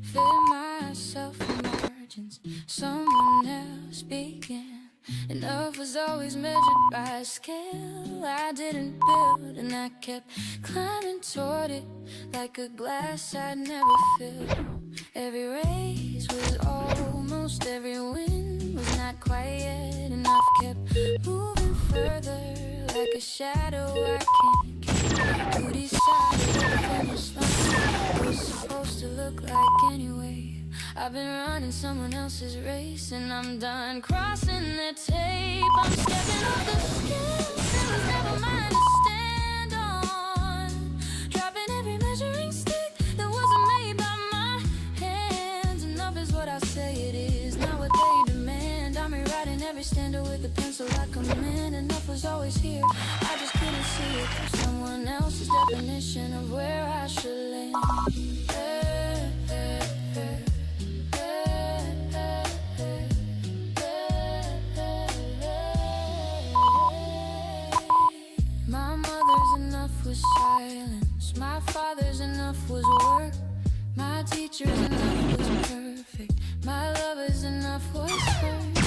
Fit myself in margins someone else began. Enough was always measured by a scale I didn't build, and I kept climbing toward it like a glass I'd never filled. Every race was almost, every win was not quite yet enough. Kept moving further like a shadow I can't catch. Who decided what the finish line was supposed to look like anyway? I've been running someone else's race, and I'm done crossing the tape. I'm stepping off the scale that was never mine to stand on, dropping every measuring stick that wasn't made by my hands. Enough is what I say it is, not what they demand. I'm rewriting every stanza with a pencil I command. Enough was always here, I just couldn't see it through someone else's definition of where I should land. My mother's enough was silence, my father's enough was work, my teacher's enough was perfect, my lover's enough was hurt.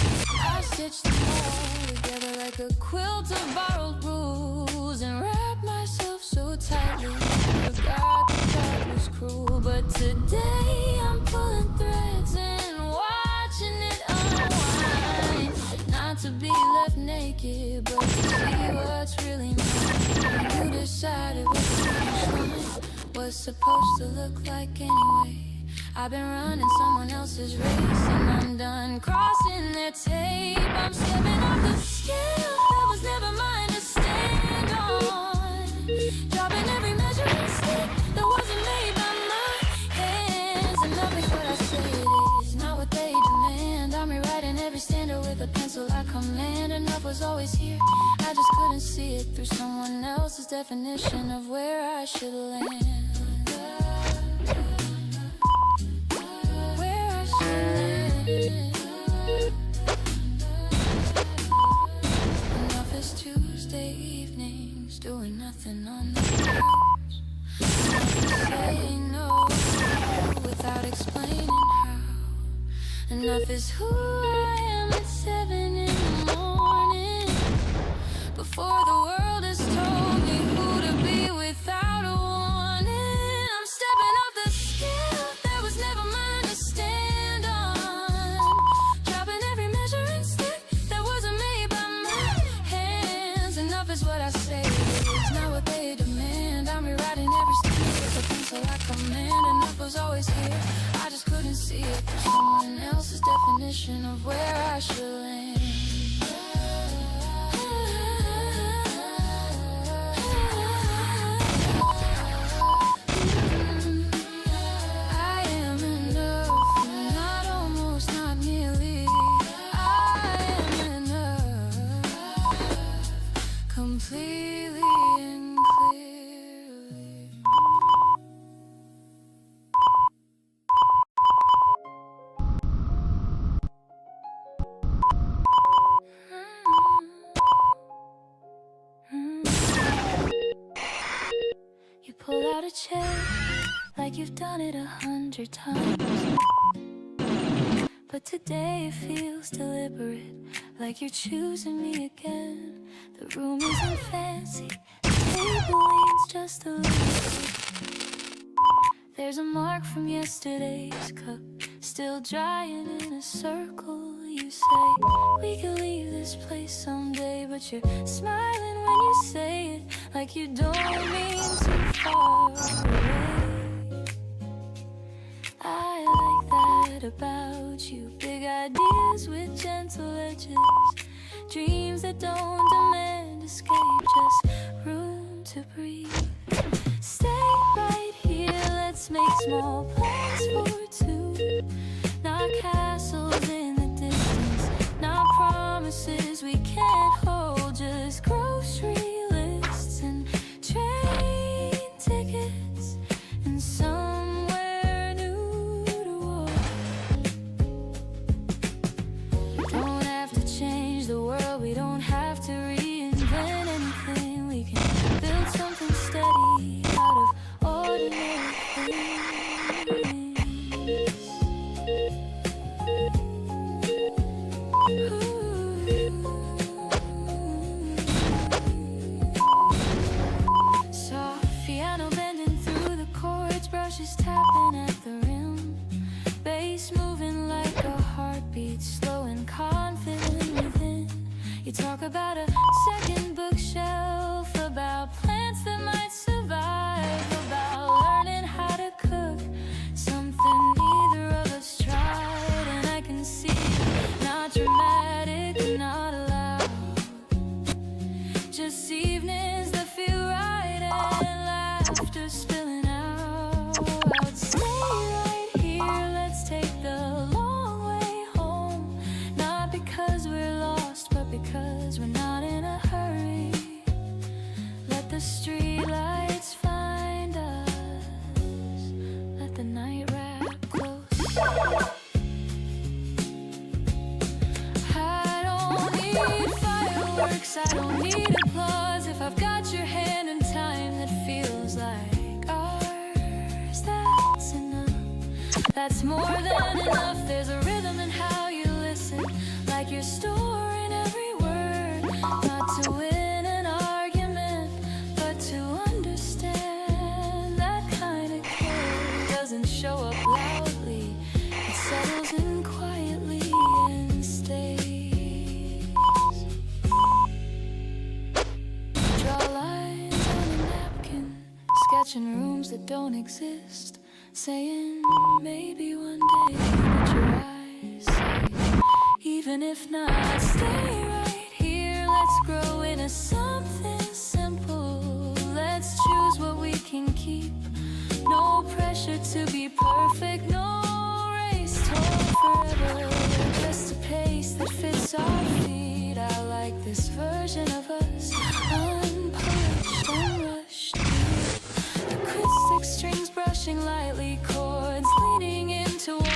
I stitched them all together like a quilt of borrowed rules, and wrapped myself so tightly I forgot the thought was cruel. But today I'm pulling threads and watching it unwind, not to be left naked, but to see what's really mine. You decided what the finish line was supposed to look like anyway. I've been running someone else's race, and I'm done crossing their tape. I'm stepping off the scale that was never mine to stand on, dropping every measuring stick that wasn't made by my hands. Enough is what I say it is, not what they demand. I'm rewriting every stanza with a pencil I command. Enough was always here, I just couldn't see it through someone else's definition of where I should land. Enough is Tuesday evenings doing nothing on the couch. Enough is saying no without explaining how. Enough is who I am at 7 in the morning, before the world has told me who to be without a warning. I'm stepping off the scale that was never mine to stand on, dropping every measuring stick that wasn't made by my hands. Enough is what I say it's not what they demand. I'm rewriting every stanza with a pencil I command. Enough was always here, I just couldn't see it through someone else's definition of where I should land. I am enough, not almost, not nearly. I am enough, completely and clearly. You pull out a chair like you've done it 100 times, but today it feels deliberate, like you're choosing me again. The room isn't fancy, the table leans just a little. There's a mark from yesterday's cup, still drying in a circle. You say we could leave this place someday, but you're smiling when you say it, like you don't mean too far away. I like that about you, big ideas with gentle edges, dreams that don't demand escape, just room to breathe. small plans for two. Not castles in the distance, not promises we can't hold, just grocery lists and train tickets and somewhere new to walk. We don't have to change the world, we don't have to reinvent anything. We can build something steady out of ordinary things. Soft piano bending through the chords, brushes tapping at the rim, bass moving like a heartbeat, slow and confident within. You talk about a second bookshelf, about plants that might survive, about learning how to cook something neither of us tried. And I can see not dramatic, not loud, just evenings that feel right and laughter spilling out. Stay right here, let's take the long way home, not because we're lost, but because we're not in a hurry. Let the street lights find us, let the night wrap close. I don't need fireworks, I don't need applause. If I've got your hand in time that feels like ours, that's enough. That's more than enough. There's a rhythm in how you listen, like you're storing every word, not to win an argument, but to understand. That kind of care doesn't show up loudly, it settles in quietly and stays. Draw lines on a napkin, sketching rooms that don't exist, saying maybe one day, but your eyes say even if not. Stay right here, let's grow into something simple. Let's choose what we can keep, no pressure to be perfect, no race torn forever, just a pace that fits our feet. I like this version of us, unpolished and rushed. Acoustic strings brushing lightly, chords leaning into one.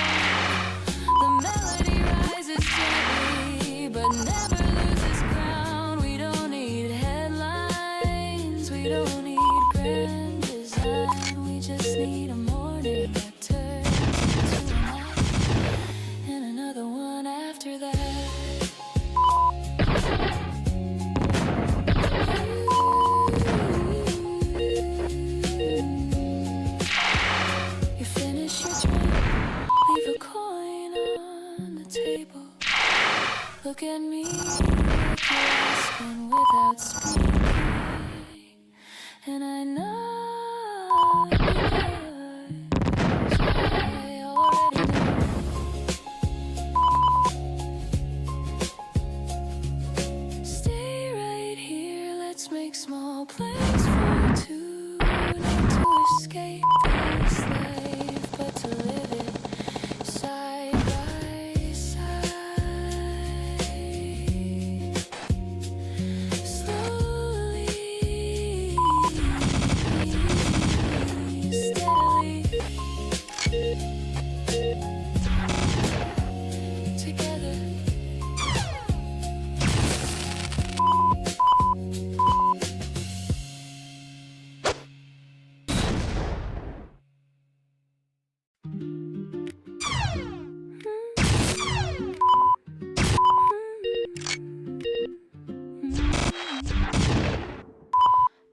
The melody rises gently, but never loses ground. We don't need headlines, we don't need grand design. We just need a morning that turns into a night, and another one after that. You finish your drink, leave a coin on the table. Look at me, like you're asking without speaking, and I know because I already know. Stay right here, let's make small plans for two, not to escape this life, but to live it side by side. Slowly, steadily, together.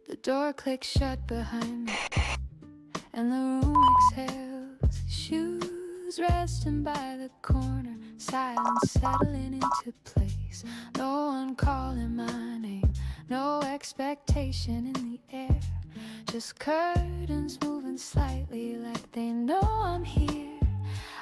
The door clicks shut behind me, and the room exhales. Shoes resting by the corner, silence settling into place. No one calling my name, no expectation in the air. Just curtains moving slightly like they know I'm here.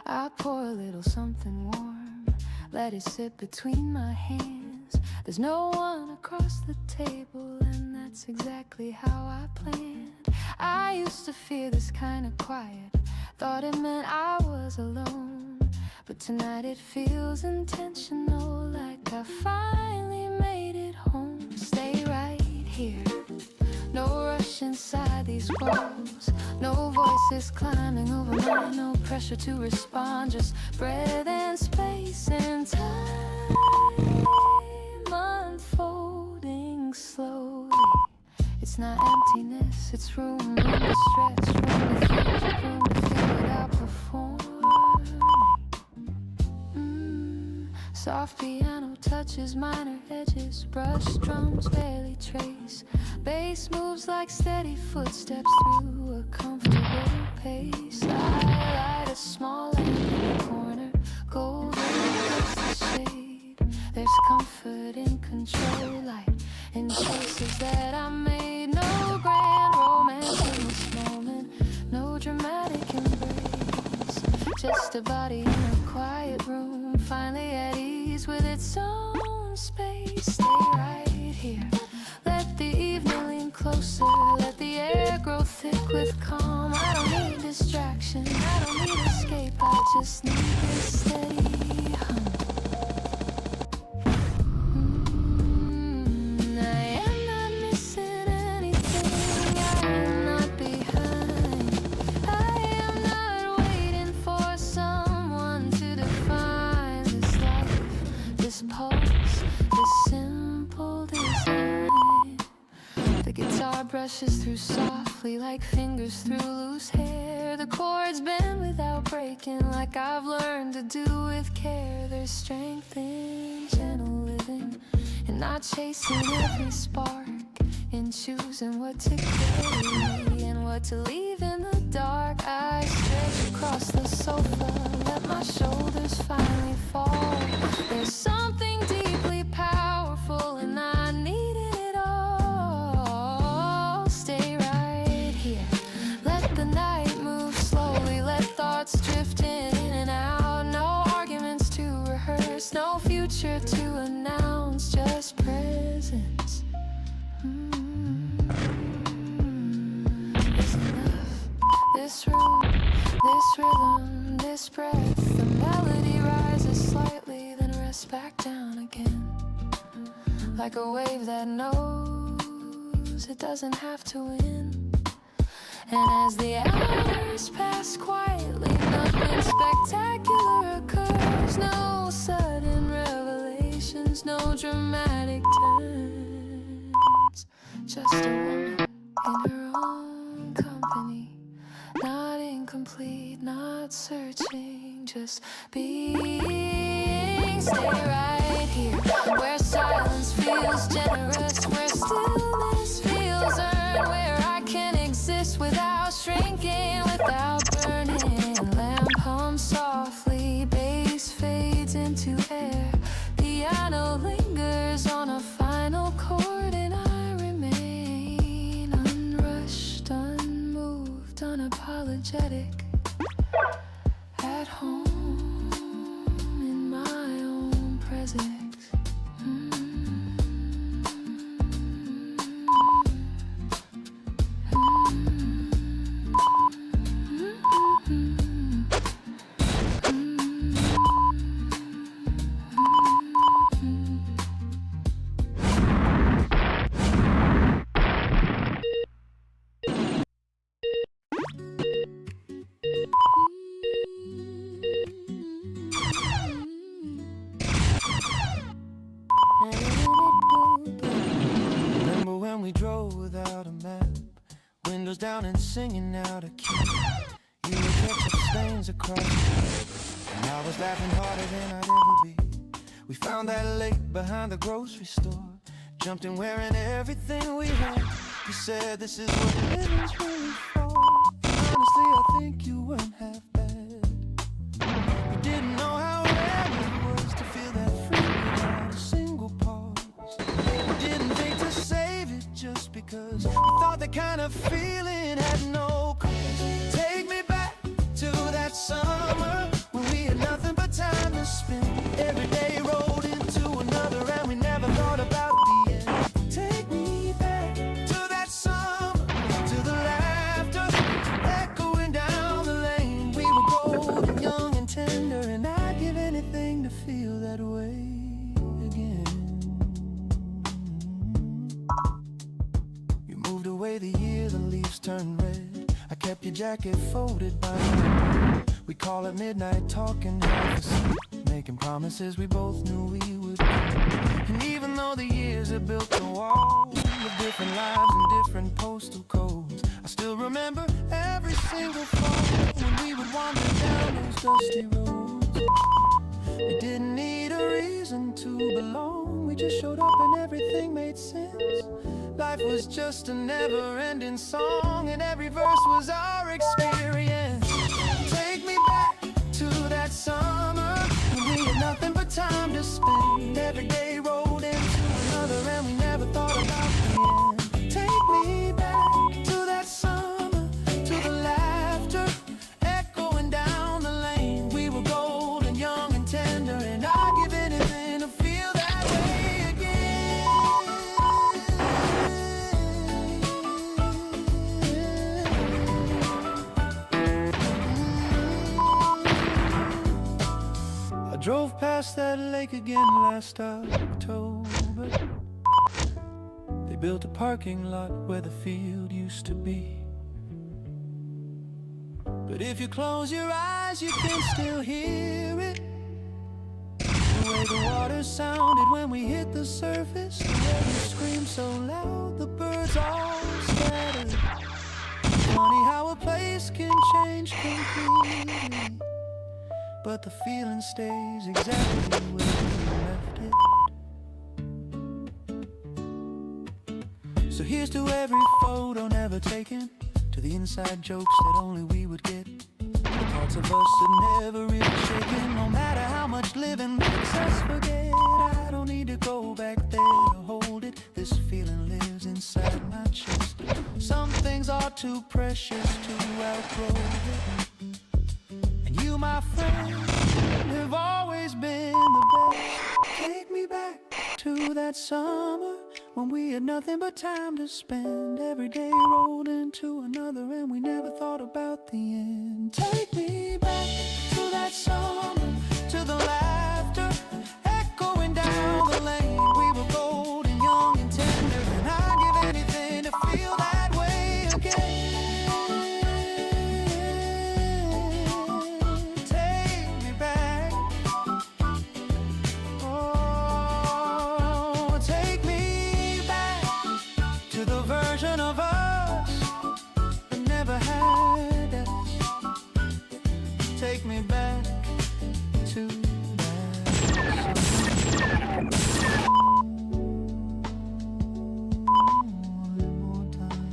I pour a little something warm, let it sit between my hands. There's no one across the table, and that's exactly how I planned. I used to fear this kind of quiet, Thought it meant I was alone, but tonight it feels intentional, like I finally made it home. Stay right here, no rush inside these walls, no voices climbing over mine, no pressure to respond, just breath and space and time unfolding slowly. It's not emptiness, it's room to stretch, room to feel without performing. Soft piano touches minor edges, brush drums barely trace, bass moves like steady footsteps through a comfortable pace. I light a small lamp in the corner, golden against the shade. There's comfort in control, light in choices that I made. No grand romance in this moment, no dramatic embrace, just a body in a quiet room, finally at ease with its own space. Stay right here, let the evening lean closer, let the air grow thick with calm. I don't need distraction, I don't need escape, I just need this steady hum. I am not missing anything, I am not behind, I am not waiting for someone to define this life, this pulse, this simple design. The guitar brushes through softly like fingers through loose hair. The chords bend without breaking, like I've learned to do with care. There's strength in gentle living, and not chasing every spark, in choosing what to carry and what to leave in the dark. I stretch across the sofa, let my shoulders finally fall. There's something deeply powerful, and I needed it all. Stay right here, let the night move slowly, let thoughts drift in and out. No arguments to rehearse, no future to announce, just presence. Is enough. This room, this rhythm, this breath. The melody rises slightly, then rests back down again, like a wave that knows it doesn't have to win. And as the hours pass quietly, nothing spectacular occurs, no sudden revelations, no dramatic turns, just a woman in her own company, not incomplete, not searching, just being. Stay right here, where silence feels generous, where stillness feels earned, where I can exist without shrinking, without burning. Lamp hums softly, bass fades into air, piano lingers on a final chord, and I remain unrushed, unmoved, unapologetic, at home in my own presence. Remember when we drove without a map, windows down and singing out of key. You would catch up stains across the street, and I was laughing harder than I'd ever be. We found that lake behind the grocery store, jumped in wearing everything we had. You said this is what living's really for. Honestly, I think you weren't half bad. You didn't know how rare it was to feel that free without a single pause. You didn't think to save it just because you thought that kind of feeling had no cost. Take me back to that summer when we had nothing but time to spend. Every day rolled into another, and we never thought about the end. Take me back to that summer, to the laughter echoing down the lane. day the year the leaves turn red, I kept your jacket folded by me. We call it midnight talking, half asleep, making promises we both knew we would keep. And even though the years have built a wall of different lives and different postal codes, I still remember every single fall when we would wander down those dusty roads. We didn't need a reason to belong, we just showed up and everything made sense. Life was just a never-ending song, and every verse was our experience. Take me back to that summer when we had nothing but time to spend. Every day rolled into another and we never thought about the end. Take me back to that summer, to the laughter echoing down the lane. We were golden, young and tender, and I'd give anything to feel that way again. I drove past that lake again last October. They built a parking lot where the field used to be. But if you close your eyes, you can still hear it. The way the water sounded when we hit the surface, the way you screamed so loud, the birds all scattered. Funny how a place can change completely, but the feeling stays exactly where you left it. So here's to every photo never taken, to the inside jokes that only we would get, the parts of us that never really shaken. No matter how much living makes us forget, I don't need to go back there to hold it. This feeling lives inside my chest. Some things are too precious to outgrow it. And you, my friend, have always been the best. Take me back to that summer when we had nothing but time to spend. Every day rolled into another and we never thought about the end. Take me back to that summer, to the laughter echoing down the lane. We were golden, young and tender, and I'd give anything to feel that way again. Take me back. Oh, take me back to the version of us that never had us. Take me back to that summer. One more time.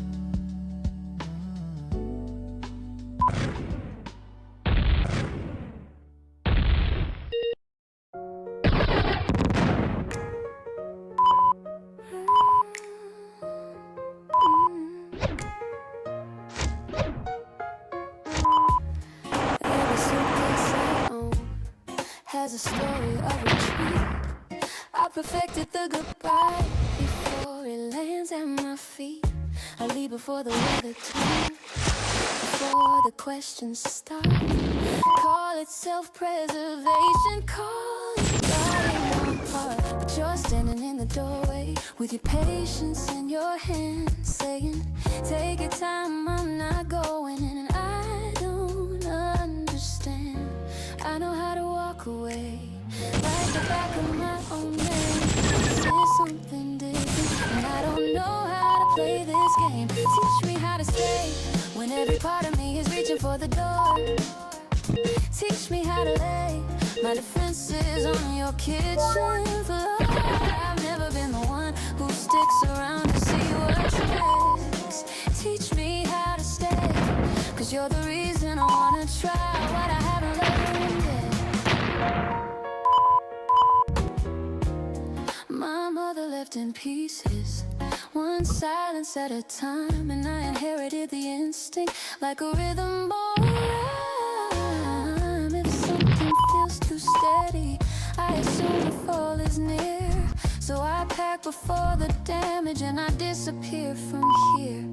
Every suitcase I own has a story of retreat. I perfected the goodbye before it lands at my feet. I leave before the weather turns, before the questions start. Call it self-preservation, call it guarding my heart. But you're standing in the doorway with your patience in your hand, saying, take your time, I'm not going in. And I don't understand. I know how to walk away like the back of my own name. This is something different, and I don't know how to play this game. Teach me how to stay when every part of me is reaching for the door. Teach me how to lay my defenses on your kitchen floor. I've never been the one who sticks around to see what's next. Teach me how to stay, 'cause you're the reason I wanna try what I haven't learned yet. My mother left in pieces, one silence at a time, and I inherited the instinct like a rhythm or a rhyme. If something feels too steady, I assume the fall is near. So I pack before the damage and I disappear from here.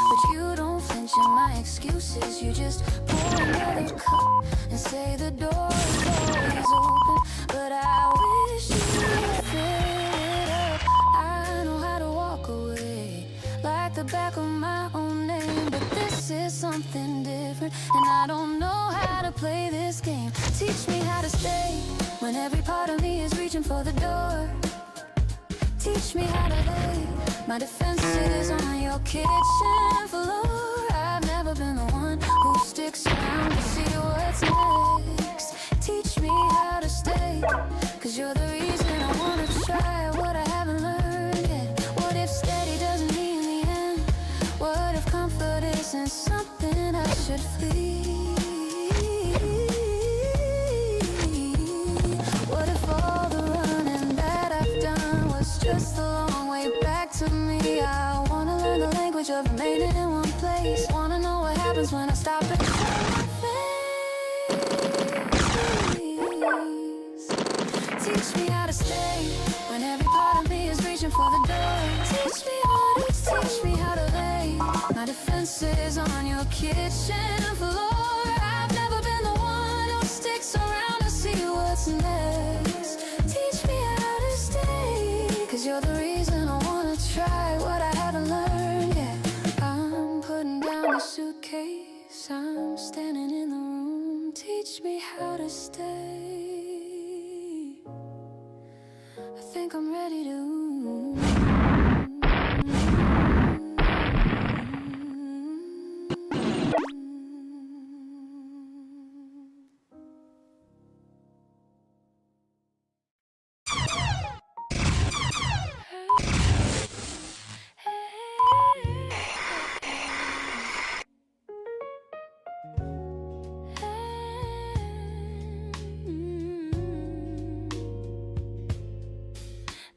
But you don't flinch at my excuses, you just pour another cup and say the door is always open. But I wish you would fill it up. I know how to walk away like the the back of my own name. But this is something different, and I don't know how to play this game. Teach me how to stay when every part of me is reaching for the door. Teach me how to lay my defenses on your kitchen floor. I've never been the one who sticks around to see what's next. Teach me how to stay, 'cause you're the reason I wanna try what I haven't learned yet. What if steady doesn't mean the end? What if comfort isn't something I should flee? What if all the running that I've done was just a long way back to me? I wanna learn the language of remaining in one place. Wanna know what happens when I stop and show my face. Teach me how to stay when every part of me is reaching for the door. Teach me how to lay my defenses on your kitchen floor. I've never been the one who sticks around to see what's next. Teach me how to stay, 'cause you're the reason I wanna try what I haven't learned yet. I'm putting down the suitcase, I'm standing in the room. Teach me how to stay. I think I'm ready to.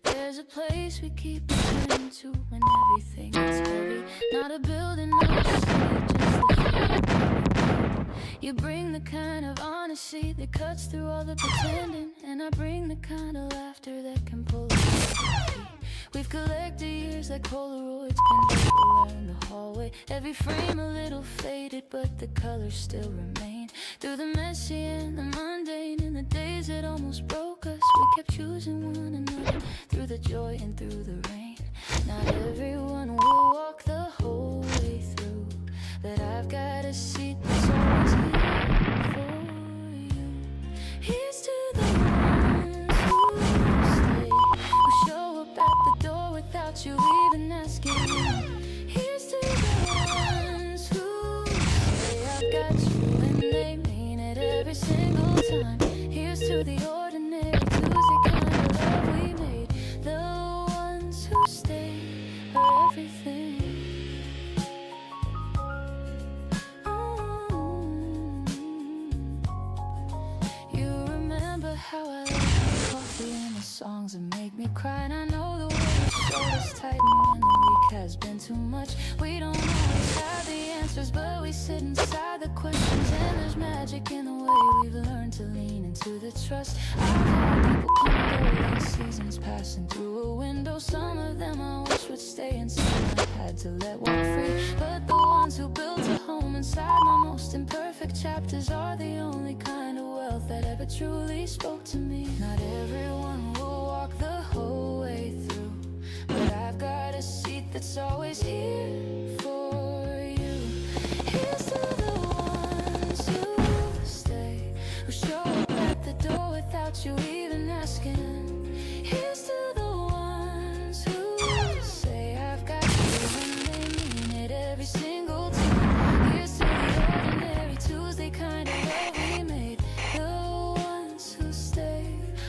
There's a place we keep returning to when everything is heavy. Not a building, not a city, just a feeling. You bring the kind of honesty that cuts through all the pretending, and I bring the kind of laughter that can pull us off our feet. We've collected years like Polaroids pinned up around the hallway. Every frame a little faded, but the colors still remain. Through the messy and the mundane, and the days that almost broke us, we kept choosing one another, through the joy and through the rain. Not everyone will walk the whole way through, but I've got a seat that's always here for you. Here's to the ones who stay, who show up at the door without you even asking. Here's to the ones who say I've got you, and they mean it every single time. Here's to the ordinary Tuesday kind of love we made. The ones who stay are everything. You remember how I like coffee and the songs that make me cry, and I know the way you showed us tight when the week has been too much. We don't always have the answers, but we sit inside the questions, and there's magic in the way we've learned to lean into the trust. I've had people come and go like seasons passing through a window. Some of them I wish would stay, and some I had to let walk free. But the ones who built a home inside my most imperfect chapters are the only kind of wealth that ever truly spoke to me. Not everyone will walk the whole way through, but I've got a seat that's always here for you. Here's to the ones who stay, who show up at the door without you even asking. Here's to the ones who say I've got you, and they mean it every single time. Here's to the ordinary Tuesday kind of love we made. The ones who stay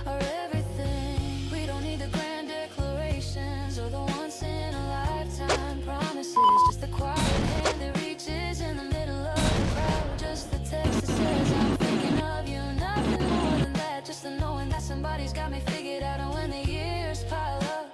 are everything. We don't need the grand declarations or the once in a lifetime promises. Just the quiet hand that reaches in the middle of the crowd. Just the text that says I'm thinking of you. Nothing more than that. Just the knowing that somebody's got me figured out. And when the years pile up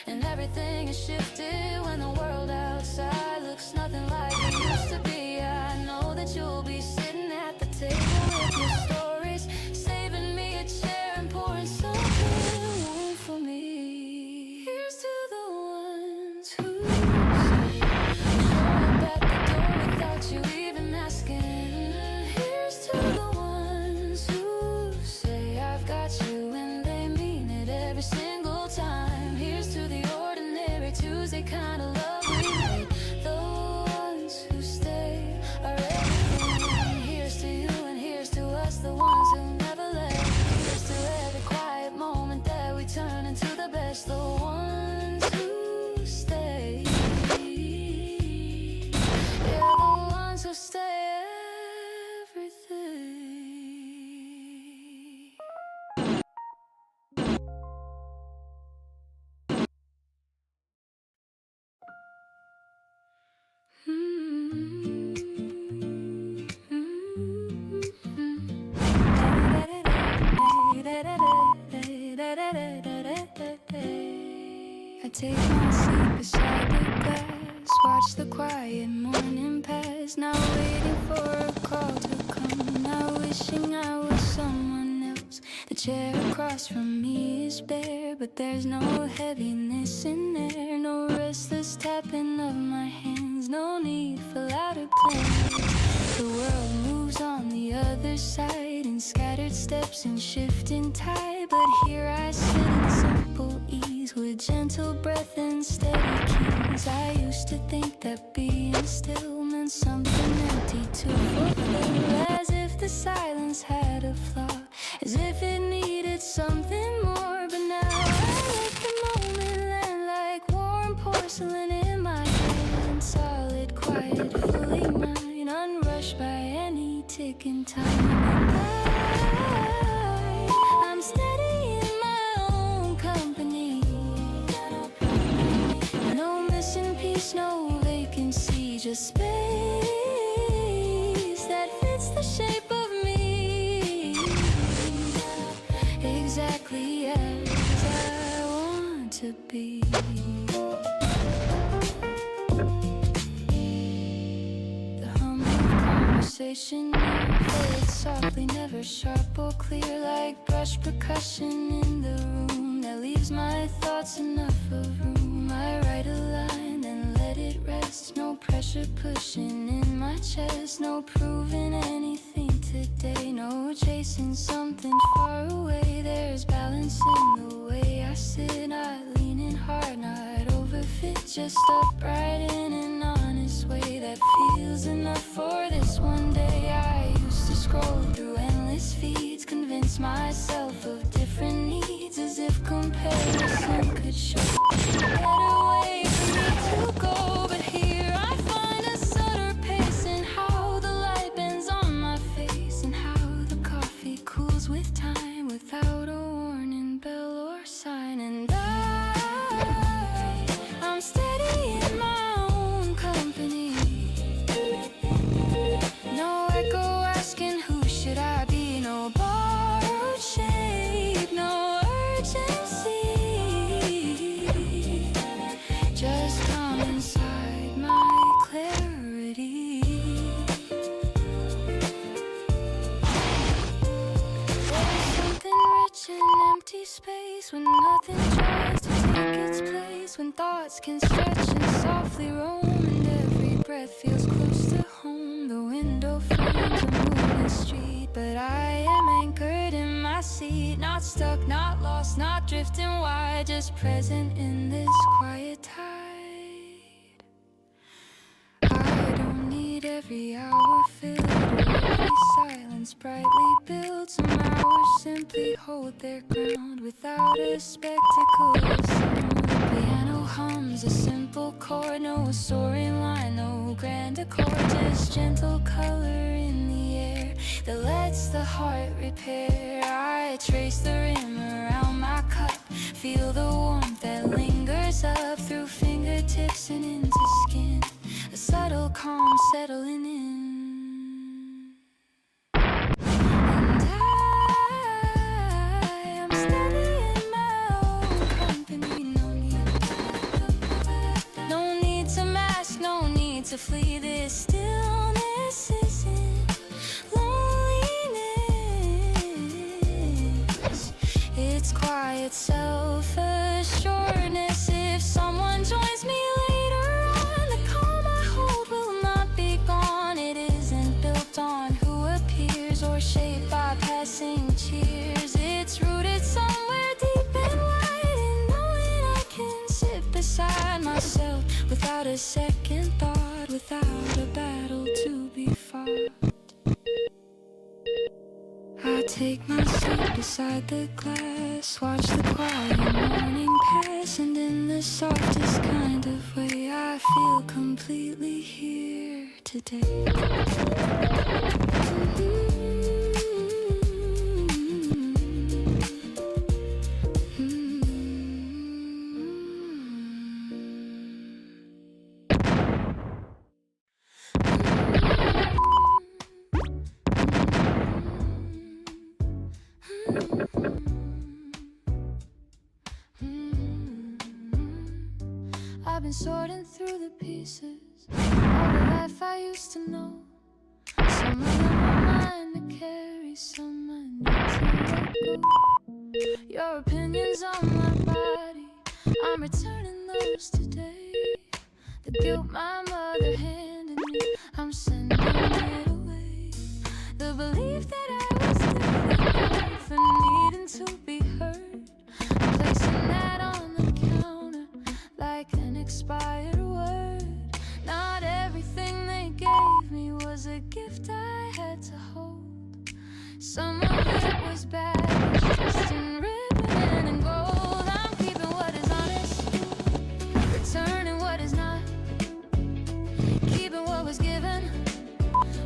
and everything is shifted, when the world outside looks nothing like it used to be, I know that you'll be sitting at the table with your stories, saving me a chair and pouring something warm for me. Here's to the ones who show up at the door without you even asking. Here's to the ones who say I've got you, and they mean it every single time. Here's to the ordinary Tuesday take my seat beside the glass, watch the quiet morning pass. Now waiting for a call to come, now wishing I was someone else. The chair across from me is bare, but there's no heaviness in there, no restless tapping of my hands, no need for louder plans. The world moves on the other side in scattered steps and shifting tide, but here I sit in simple ease with gentle breath and steady keys. I used to think that being still meant something empty to fulfill, as if the silence had a flaw, as if it needed something more. But now I let the moment land like warm porcelain in my hand, solid, quiet, fully mine, unrushed by any ticking time. I'm steady in my own company, no missing piece, no vacancy, just space that fits the shape of me, exactly as I want to be. The hum of conversation fades softly, never sharp or clear, like brush percussion in the room that leaves my thoughts enough of room. I write a line, then let it rest, no pressure pushing in my chest, no proving anything today, no chasing something far away. There's balance in the way I sit, not leaning hard, not overfit, just upright in an honest way that feels enough for this one day. I used to scroll through endless feeds, convince myself of different needs, as if comparison could show a better way for me to go. But here I find a subtle pace in how the light bends on my face, and how the coffee cools with time without a warning bell or sign. And I'm steady in my own company, no echo asking who should I be, no borrowed shape, no urgency, just come inside my clarity. There's something rich in empty space, when nothing tries to take its place, when thoughts can stretch and softly roam, and every breath feels close to home. The window frames a moving street, but I am anchored in my seat, not stuck, not lost, not drifting wide, just present in this quiet tide. I don't need every hour filled, or every silence brightly built. Some hours simply hold their ground without a spectacle of sound. The piano hums a simple chord, no soaring line, no grand accord, just gentle color in the air that lets the heart repair. I trace the rim around my cup, feel the warmth that lingers up through fingertips and into skin, a subtle calm settling in. And I am steady in my own company, no need to mask, no need to flee. This stillness isn't loneliness, it's quiet self-assuredness. If someone joins me later on, the calm I hold will not be gone. It isn't built on who appears or shaped by passing cheers. It's rooted somewhere deep and wide in knowing I can sit beside myself without a second thought, without a battle to be fought. I take my seat beside the glass, watch the quiet morning pass, and in the softest kind of way I feel completely here today. been sorting through the pieces of the life I used to know. Some of them are mine to carry, some I need to let go. Your opinions on my body, I'm returning those today. The guilt my mother handed me, I'm sending it away. The belief that I was different for needing to be heard, I'm placing that on the counter like an expired word. Not everything they gave me was a gift I had to hold. Some of it was bad, just in ribbon and gold. I'm keeping what is honest, returning what is not, keeping what was given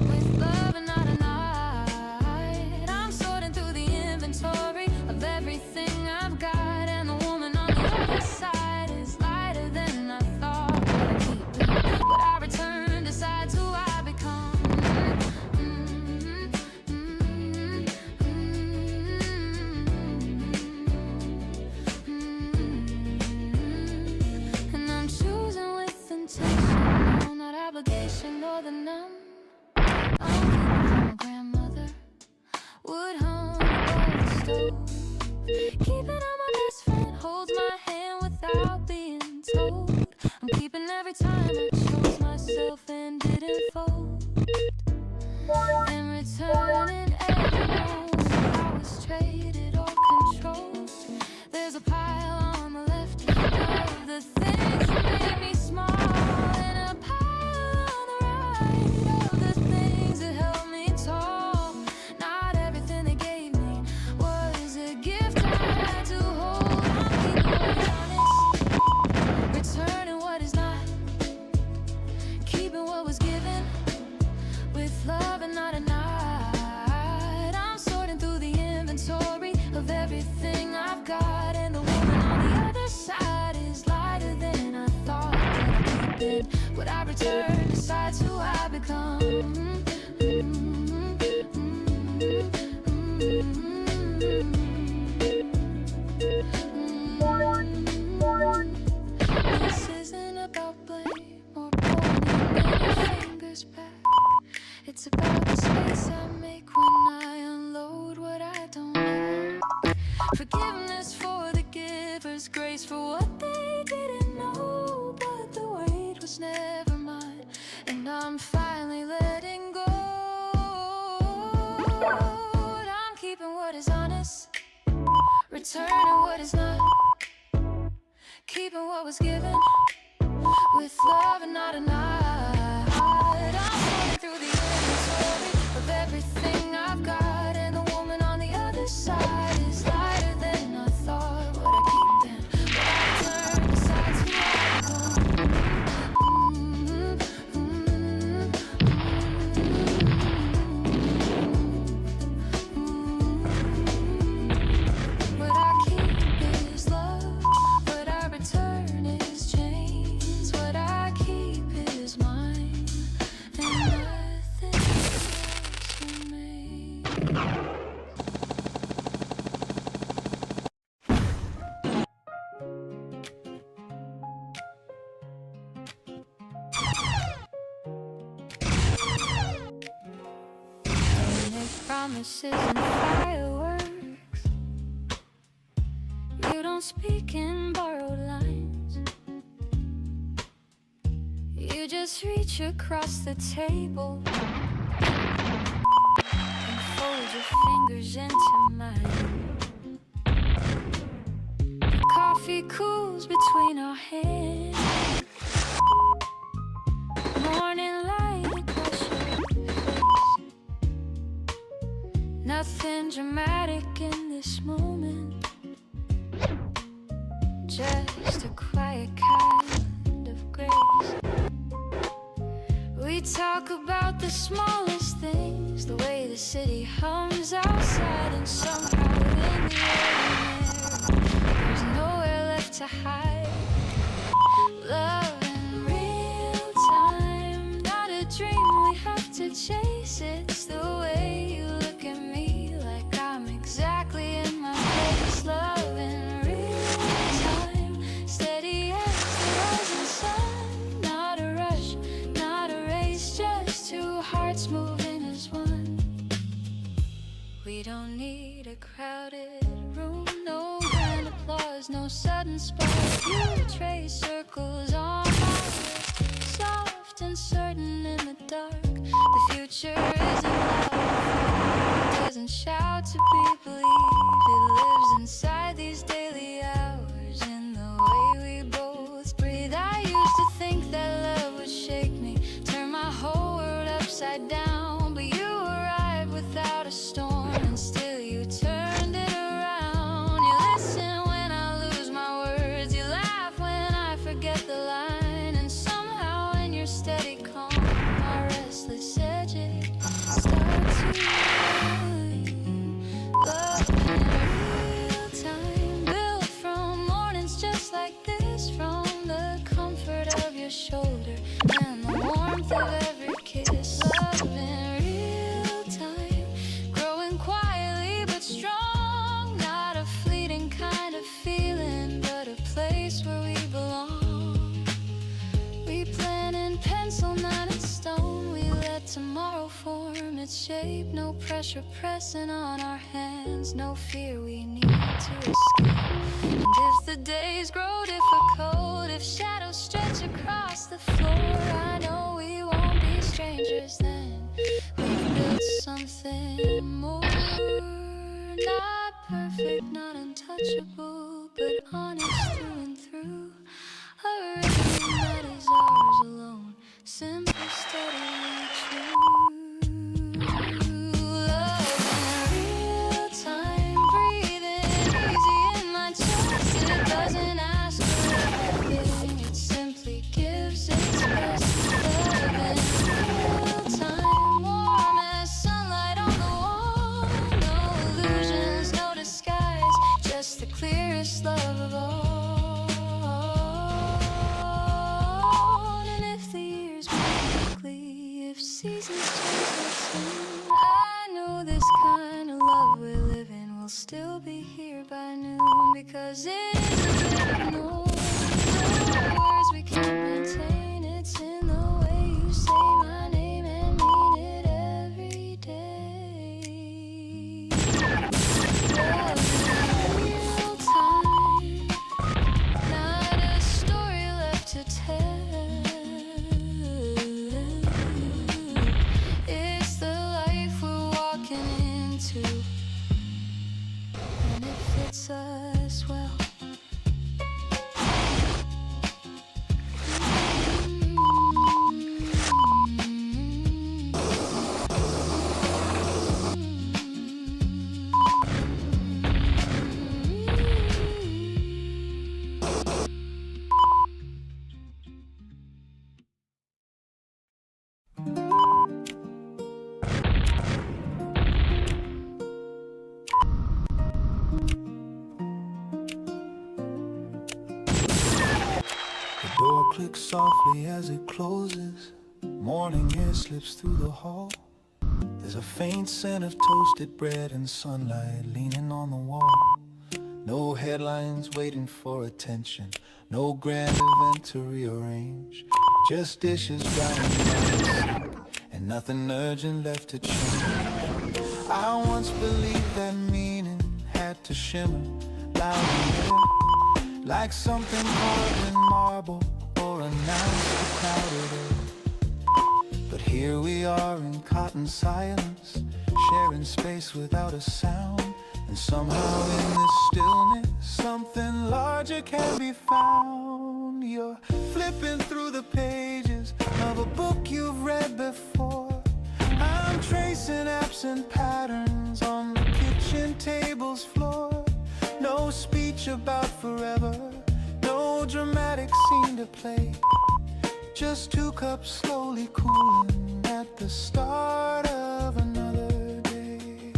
with love and not a night. I'm sorting through the inventory of everything I've got, and the woman on the other side is lighter than I thought. But I keep it, but I return, decides who I become. And I'm choosing with intention, no, not obligation or the numb. I'm keeping my grandmother would hum above the stove. Keeping on my best friend holds my hand without being told. I'm keeping every time I chose myself and didn't fold. And returning every moment I was traded or controlled. There's a pile on the left of the things that made me small, and a pile on the right of the things that held me tall. Not everything they gave me was a gift I had to hold. I'm keeping what is honest, returning what is not, keeping what was given with love and not a night. I'm sorting through the inventory of everything I've got, and the woman on the other side is lighter than I thought. But I keep it, what I return decides who I become. This isn't about blame or pointing any fingers back. It's about the space I make when I unload what I don't like. Forgiveness for the givers, grace for what they didn't know. But the weight was never mine, and I'm finally letting go. I'm keeping what is honest, returning what is not, keeping what was given with love and not a night. I'm sorting through the inventory of everything I've got, and the woman on the other side is lighter than I thought. What I keep then, what I return decides who I become. What I keep is love, what I return is chains. What I keep is mine, and nothing else remains. Don't make promises and fireworks. You don't speak in borrowed lines. You just reach across the table and fold your fingers into mine. The coffee cools between our hands. Morning light across your face. Nothing dramatic in this moment, just a quiet kind of grace. We talk about the smallest things, the way the city hums outside, and somehow in the ordinary there's nowhere left to hide. Love in real time, not a dream we have to chase. It's the way you look at me, like I'm exactly in my place. Love in real time, steady as the rising sun. hearts moving as one. We don't need a crowded room, no grand applause, no sudden spark. You trace circles on my lips, soft and certain in the dark. The future isn't loud, it doesn't shout to be believed. It lives inside these daily hours, in the way we both breathe. I used to think that love would shake me, turn my whole world upside down, but you arrived without a storm, and still you turned it around. You listen when I lose my words, you laugh when I forget the line, and somehow in your steady calm, my restless edges start to line. Love in real time, built from mornings just like this, from the comfort of your shoulder and the warmth of every kiss. Love in real time, growing quietly but strong, not a fleeting kind of feeling, but a place where we belong. We plan in pencil, not in stone. We let tomorrow form its shape. No pressure pressing on our hands, no fear we need to escape. And if the days grow difficult, if shadows stretch across the floor, I know we won't be strangers then. We've built something more, not perfect, not untouchable, but honest through and through. A rhythm that is ours alone, simple, steady, true. Love in real time, breathing easy in my chest. It doesn't ask for anything, it simply gives its best. Love in real time, warm as sunlight on the wall. No illusions, no disguise, just the clearest love of all. And if the years move quickly, if seasons change soon, I know this kind of love we're living will still be here by noon, because it isn't known. No words we can't maintain, it's in the way you say my name and mean it every day. Love in real time, not a story left to tell. It's the life we're walking into, and it fits us well. The door clicks softly as it closes. Morning air slips through the hall. There's a faint scent of toasted bread and sunlight leaning on the wall. No headlines waiting for attention, no grand event to rearrange. Just dishes drying by the sink, and nothing urgent left to change. I once believed that meaning had to shimmer loud in the air, like something carved in marble or announced a crowded air. But here we are in cotton silence, sharing space without a sound. And somehow in this stillness, something larger can be found. You're flipping through the pages of a book you've read before. I'm tracing absent patterns on the kitchen table's floor. No speech about forever, no dramatic scene to play. Just two cups slowly cooling at the start of another day.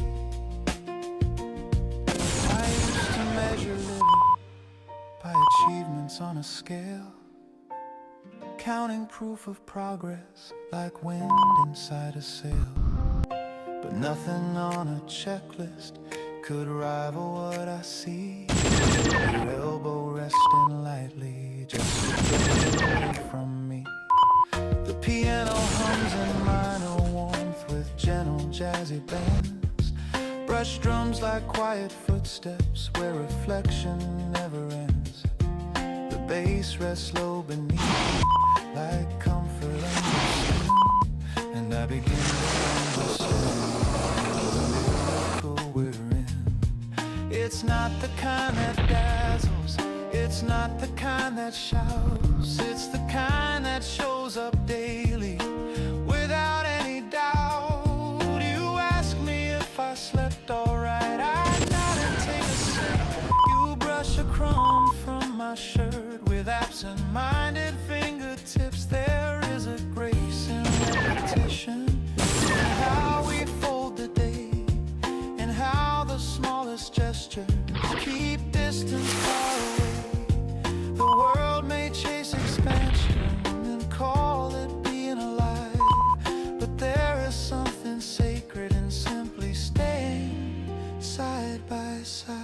I used to measure living by achievements on a scale, counting proof of progress like wind inside a sail. But nothing on a checklist could rival what I see. Your elbow resting lightly just a bit away from me. The piano hums in minor warmth jazzy bands, brush drums like quiet footsteps where reflection never ends. The bass rests low beneath like comfort under skin, and I begin to understand the miracle we're in. It's not the kind that dazzles, it's not the kind that shouts, it's the kind that shows up daily without any doubt. You ask me if I slept alright, I nod and take a sip. You brush a crumb from my shirt with absent-minded fingertips. There is a grace in repetition, in how we fold the day, and how the smallest gestures keep distance far away. The world may chase expansion and call it being alive, but there is something sacred in simply staying side by side.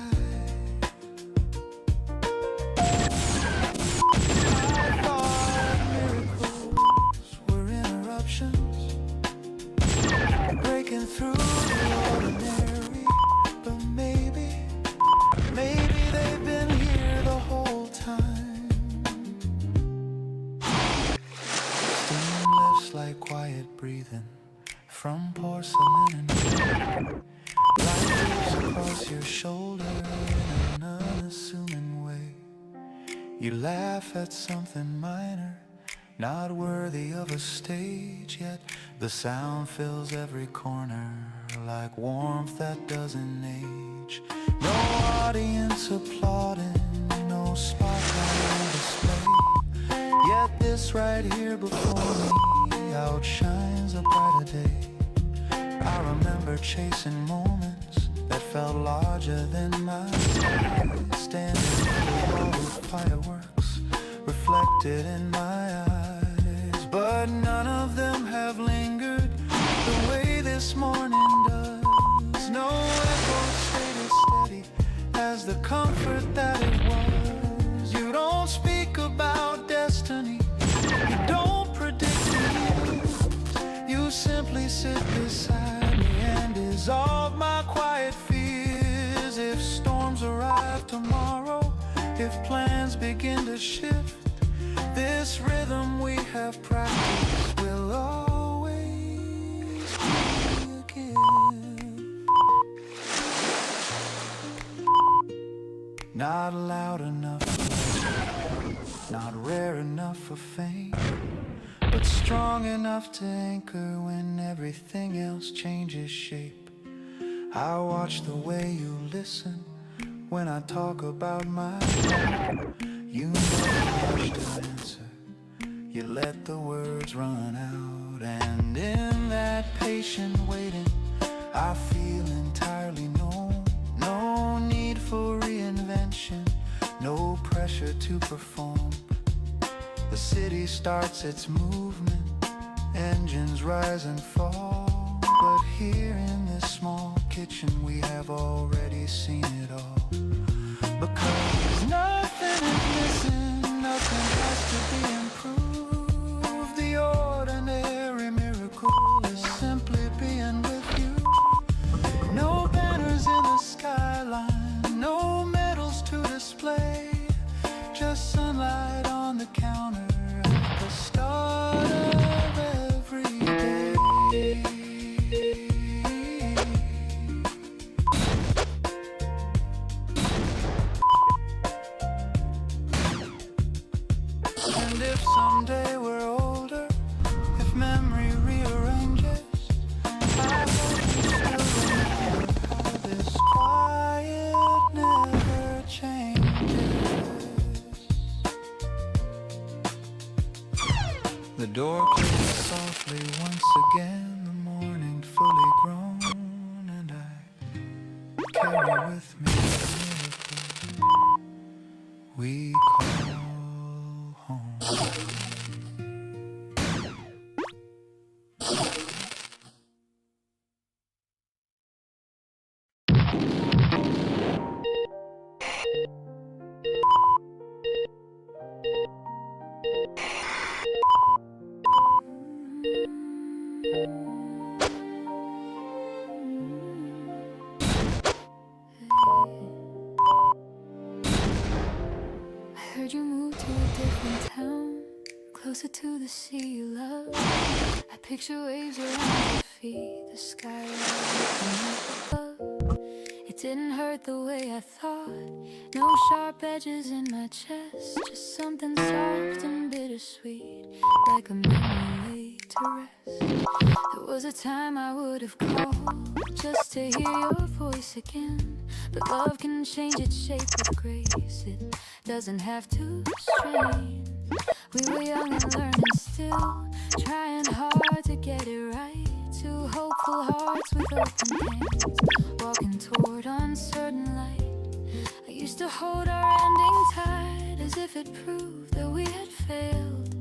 I thought miracles were interruptions, breaking through the ordinary, but maybe they've been here the whole time. Steam lifts like quiet breathing from porcelain and light drifts across your shoulder in an unassuming way. You laugh at something minor, not worthy of a stage, yet the sound fills every corner like warmth that doesn't age. No audience applauding, no spotlight on display, yet this right here before me outshines a brighter day. I remember chasing moments that felt larger than my size, standing in the wall of fireworks reflected in my eyes, but none of them have lingered the way this morning does. No echo stayed as steady as the comfort that it was. You don't speak about destiny, you don't predict the years, you simply sit beside me and dissolve my quiet fears. If storms arrive tomorrow, if plans begin to shift, this rhythm we have practiced will always be a gift. Not loud enough for not rare enough for fame, but strong enough to anchor when everything else changes shape. I watch the way you listen when I talk about my life. You never rush to answer, you let the words run out, and in that patient waiting I feel entirely known. No need for reinvention, no pressure to perform. The city starts its movement, engines rise and fall, but here in this small kitchen we have already seen it all. Because nothing is missing, nothing has to be improved. The ordinary miracle is simply being with you. No banners in the skyline, no medals to display, just sunlight on the counter at the start of every day. And if someday we're older, if memory rearranges, I hope you still remember how this quiet never changes. The door closes softly once again, the morning fully grown, and I carry with me the miracle we call home. closer to the sea you love. I picture waves around your feet, the sky above. It didn't hurt the way I thought. No sharp edges in my chest, just something soft and bittersweet, like a memory laid to rest. There was a time I would have called just to hear your voice again, but love can change its shape with grace. It doesn't have to strain. We were young and learning still, trying hard to get it right. Two hopeful hearts with open hands, walking toward uncertain light. I used to hold our ending tight, as if it proved that we had failed.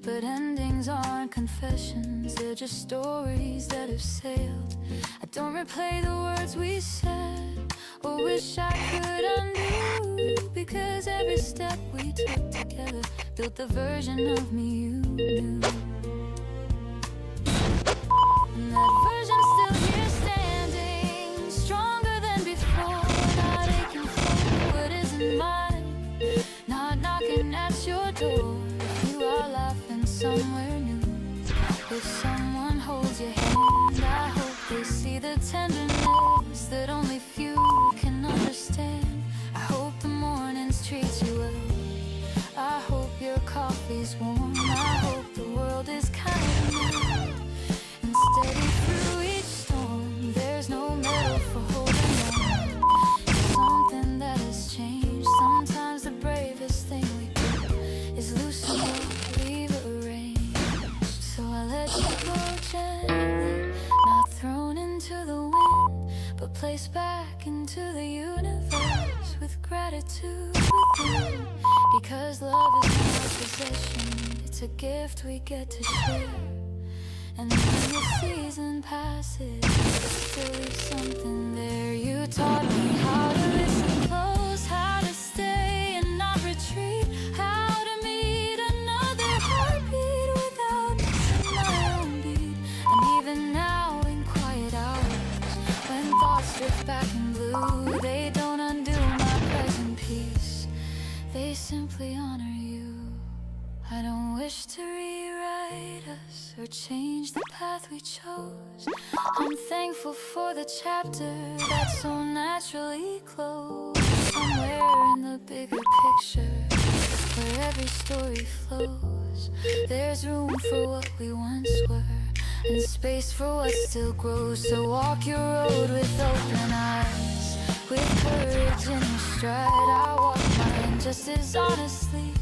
But endings aren't confessions, they're just stories that have sailed. I don't replay the words we said, or wish I could undo, because every step we took together built the version of me you knew. And that version's still here standing, stronger than before, not aching for what isn't mine, not knocking at your door. If you are laughing somewhere new, if someone holds your hand, I hope they see the tenderness that only few can understand. I hope the mornings treat you well, I hope your coffee's warm, I hope the world is kind now and steady through each storm. There's no medal for holding on to something that has changed. Sometimes the bravest thing we do is loosen what we've arranged. So I let you go gently, not thrown into the wind, but placed back into the universe with gratitude within. Because love is not a possession, it's a gift we get to share. And when the season passes, still leaves something there. You taught me how to listen close, how to stay and not retreat, how to meet another heartbeat without missing my own beat. And even now in quiet hours, when thoughts drift back in blue, they don't undo my present peace, they simply honor you. I don't wish to rewrite us or change the path we chose. I'm thankful for the chapter that's so naturally closed. Somewhere in the bigger picture, where every story flows, there's room for what we once were, and space for what still grows. So walk your road with open eyes, with courage in your stride. I walk mine just as honestly,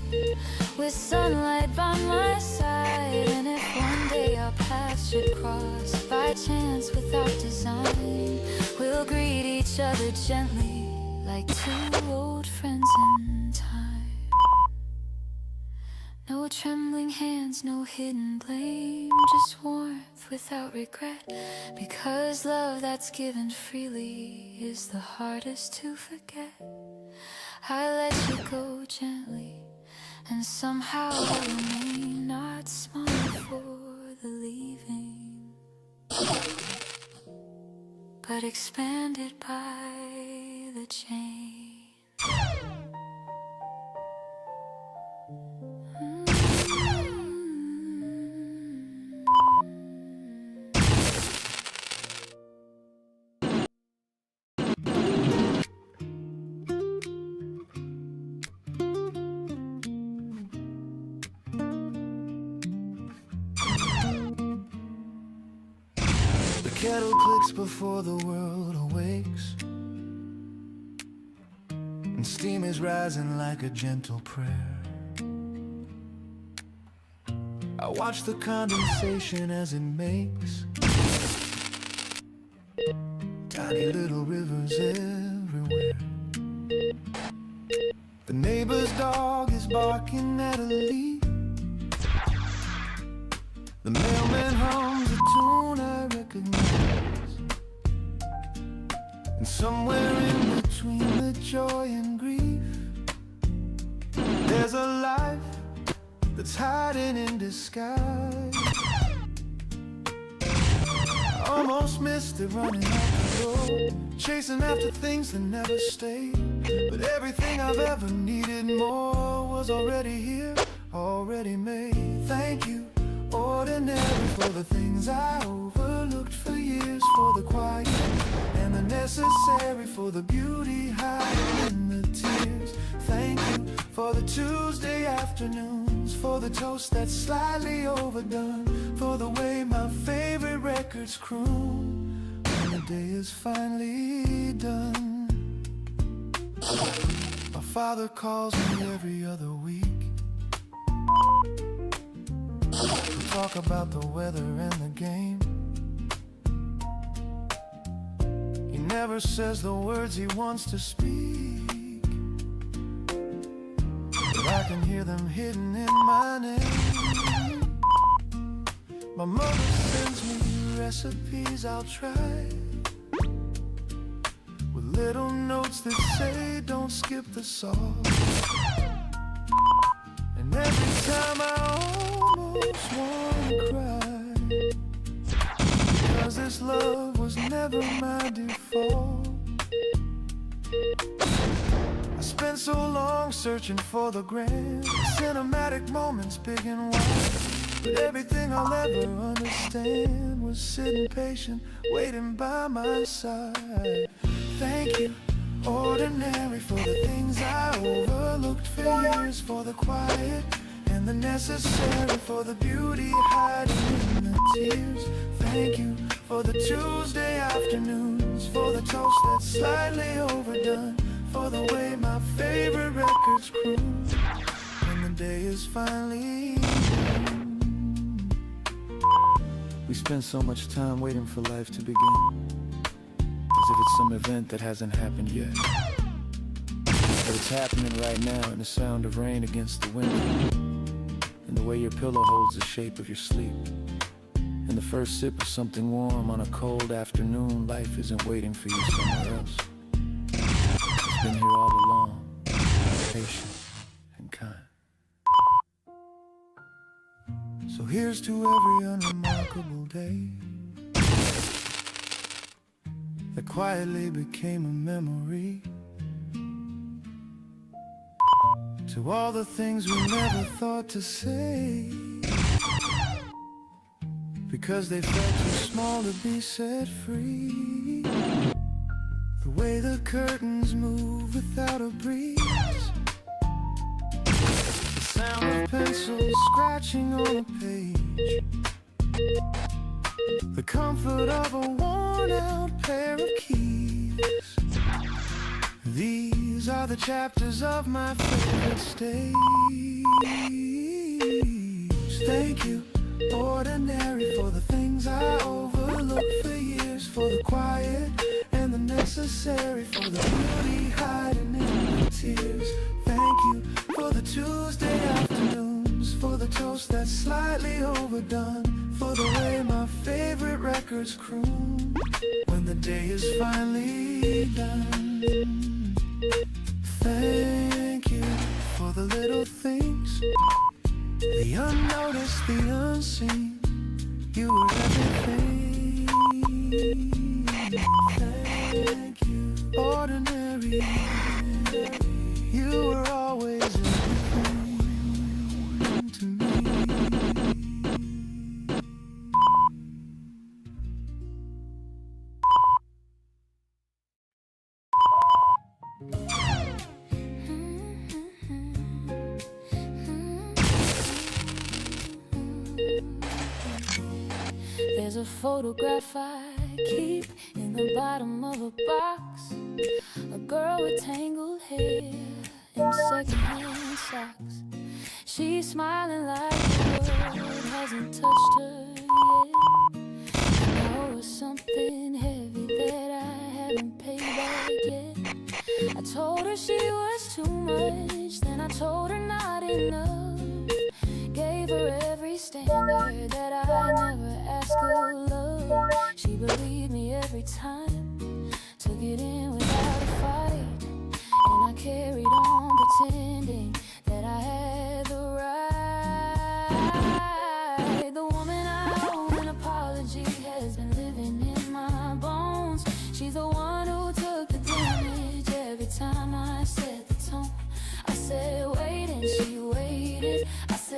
with sunlight by my side. And if one day our paths should cross by chance without design, we'll greet each other gently like two old friends in time. No trembling hands, no hidden blame, just warmth without regret, because love that's given freely is the hardest to forget. I let you go gently, and somehow I remain not small for the leaving, but expanded by the change. The kettle clicks before the world awakes, and steam is rising like a gentle prayer. I watch the condensation as it makes tiny little rivers everywhere. The neighbor's dog is barking at a leaf, the mailman hums a tune I recognize, and somewhere in between the joy and grief, there's a life that's hiding in disguise. I almost missed it running out the door, chasing after things that never stayed. But everything I've ever needed more was already here, already made. Thank you, ordinary, for the things I overlooked for years, for the quiet and the necessary, for the beauty hiding in the tears. Thank you for the Tuesday afternoons, for the toast that's slightly overdone, for the way my favorite records croon when the day is finally done. My father calls me every other week. We talk about the weather and the game. He never says the words he wants to speak, but I can hear them hidden in my name. My mother sends me recipes I'll try, with little notes that say don't skip the salt. And every time I almost wanna cry, because this love was never my default. I spent so long searching for the grand cinematic moments, big and wide, but everything I'll ever understand was sitting patient, waiting by my side. Thank you, ordinary, for the things I overlooked for years, for the quiet and the necessary, for the beauty hiding in the tears. Thank you for the Tuesday afternoons, for the toast that's slightly overdone, for the way my favorite records croon when the day is finally done. We spend so much time waiting for life to begin, as if it's some event that hasn't happened yet. But it's happening right now in the sound of rain against the window, and the way your pillow holds the shape of your sleep, and the first sip of something warm on a cold afternoon. Life isn't waiting for you somewhere else. It's been here all along, patient and kind. So here's to every unremarkable day that quietly became a memory, to all the things we never thought to say, because they felt too small to be set free. The way the curtains move without a breeze, the sound of pencils scratching on a page, the comfort of a worn-out pair of keys. These are the chapters of my favorite stage. Thank you, ordinary, for the things I overlooked for years, for the quiet and the necessary, for the beauty hiding in the tears. Thank you for the Tuesday afternoons, for the toast that's slightly overdone, for the way my favorite records croon when the day is finally done. Thank you for the little things, the unnoticed, the unseen. You were everything. Thank you, ordinary. You were always everything to me. There's a photograph I keep in the bottom of a box, a girl with tangled hair and secondhand socks. She's smiling like the world hasn't touched her yet. I owe her something heavy that I haven't paid back yet. I told her she was too much, then I told her not enough. Gave her every standard that I never asked her love. She believed me every time, took it in without a fight, and I carried on pretending that I had the right. The woman I owe an apology has been living in my bones. She's the one who took the damage every time I set the tone. I said wait and she waited. I said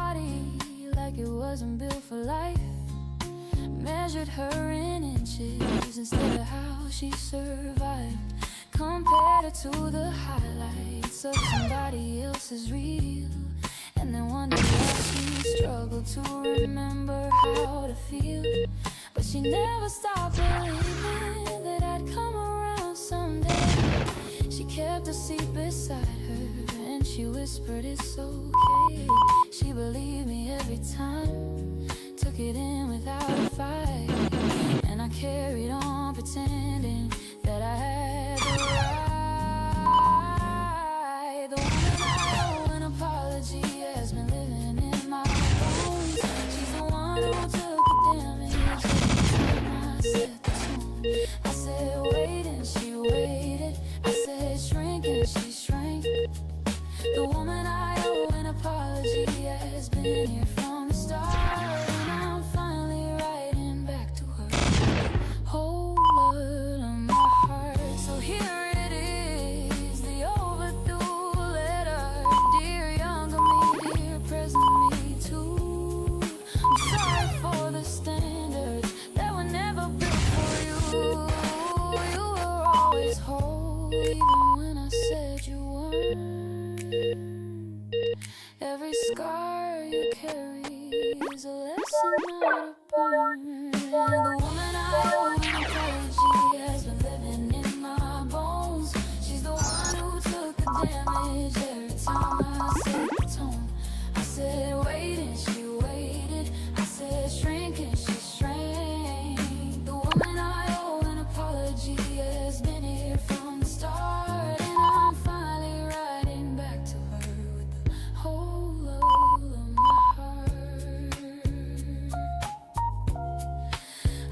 body like it wasn't built for life. Measured her in inches instead of how she survived. Compared her to the highlights of somebody else's reel, and then wondered why she struggled to remember how to feel. But she never stopped believing that I'd come around someday. She kept a seat beside her and she whispered it's okay. She believed me every time, took it in without a fight, and I carried on pretending that I had the right. The woman I owe an apology has been living in my bones. She's the one who took the damage every time I set the tone. I said wait and she waited, I said shrink and she shrank. The woman I owe an apology has been here from the start, and I'm finally writing back to her whole lot of my heart. So here it is, the overdue letter. Dear younger me, dear present me too. I'm sorry for the standards that were never built for you. You were always whole, even when I said you weren't. Every scar you carry is a lesson not to burn. The woman I owe an apology has been living in my bones. She's the one who took the damage every time I set the tone. I said wait and she waited, I said shrink and she shrank. The woman I owe an apology has been here from the start, and I'm finally writing back to her with the whole load of my heart.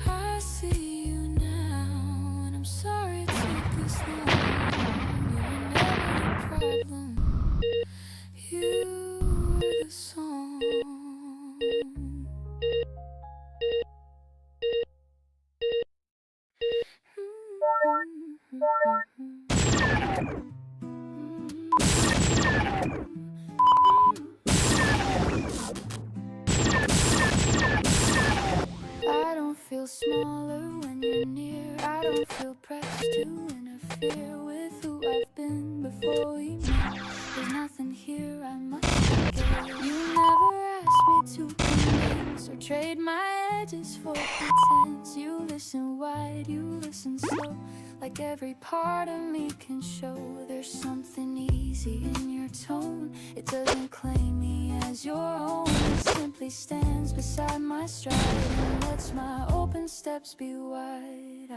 I see you now, and I'm sorry it took this long. You were never the problem, you were the song. I don't feel smaller when you're near. I don't feel pressed to interfere with who I've been before we met. There's nothing here I must forget. You never asked me to convince or trade my edges for pretense. You listen wide, you listen slow, like every part of me can show. There's something easy in your tone. It doesn't claim me as your own. It simply stands beside my stride and lets my open steps be wide.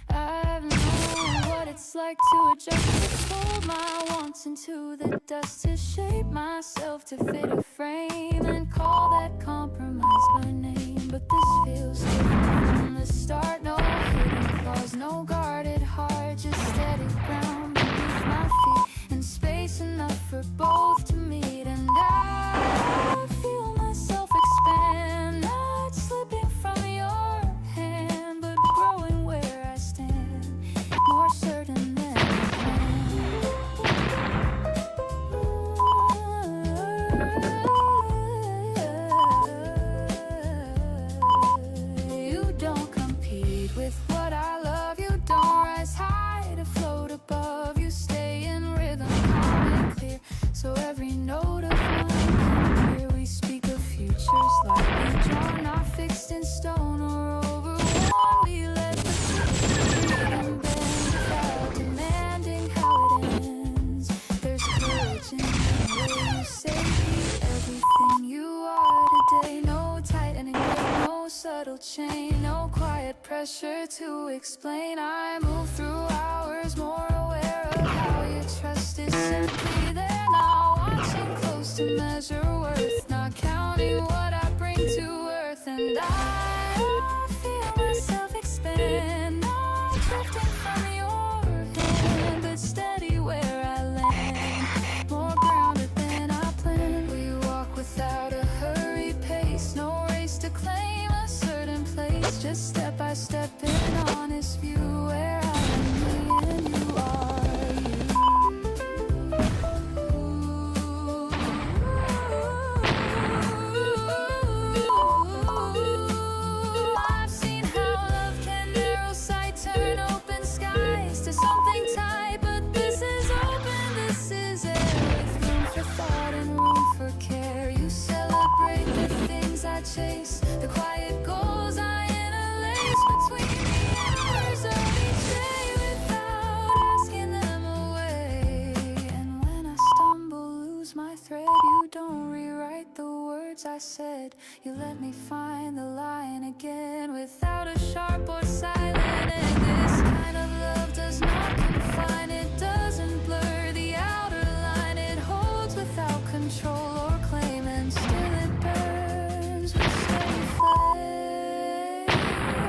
I've known what it's like to adjust, to fold my wants into the dust, to shape myself to fit a frame and call that compromise by name. But this feels different from the start. No hidden claws, no guarded heart, just steady ground beneath my feet, and space enough for both to meet. And I feel myself expand, not slipping from your hand, but growing where I stand, more certain than I planned. You don't compete with what I love. You don't rise high to float above. You stay in rhythm, calm and clear, so every note of mine can hear. We speak of futures lightly drawn, not fixed in stone or overworn. We let the future breathe and bend without demanding how it ends. There's courage in the way you say everything you are today. No tightening grip, no subtle chain, no quiet pressure to explain. I move through hours more aware of how your trust is simply there. Not watching close to measure worth, not counting what I bring to earth. And I feel myself expand, not drifting from your hand, but steady where I land, more grounded than I planned. We walk without a hurried pace, no race to claim a certain place, just step by step in honest view, where I am me and you are you. celebrate the things I chase, the quiet goals I interlace between the hours of each day without asking them away. And when I stumble, lose my thread, you don't rewrite the words I said. You let me find the line again without a sharp or silent end. This kind of love does not confine, it doesn't blur the outer line. It holds without control or claim, and still it burns with steady flame.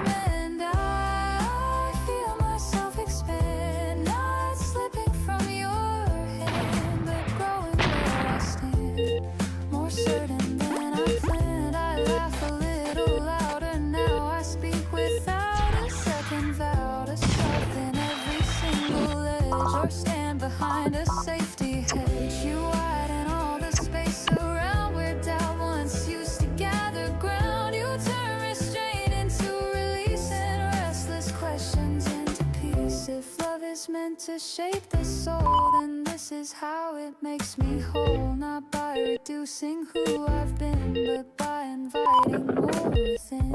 And I feel myself expand, not slipping from your hand, but growing where I stand, more certain than I planned. I laugh a little louder now, I speak without a second vow to soften every single edge or stand behind a safety hedge. You widen all the space around where doubt once used to gather ground. You turn restraint into release and restless questions into peace. If love is meant to shape the soul, then this is how it makes me whole. Not by reducing who I've been, but by inviting more within.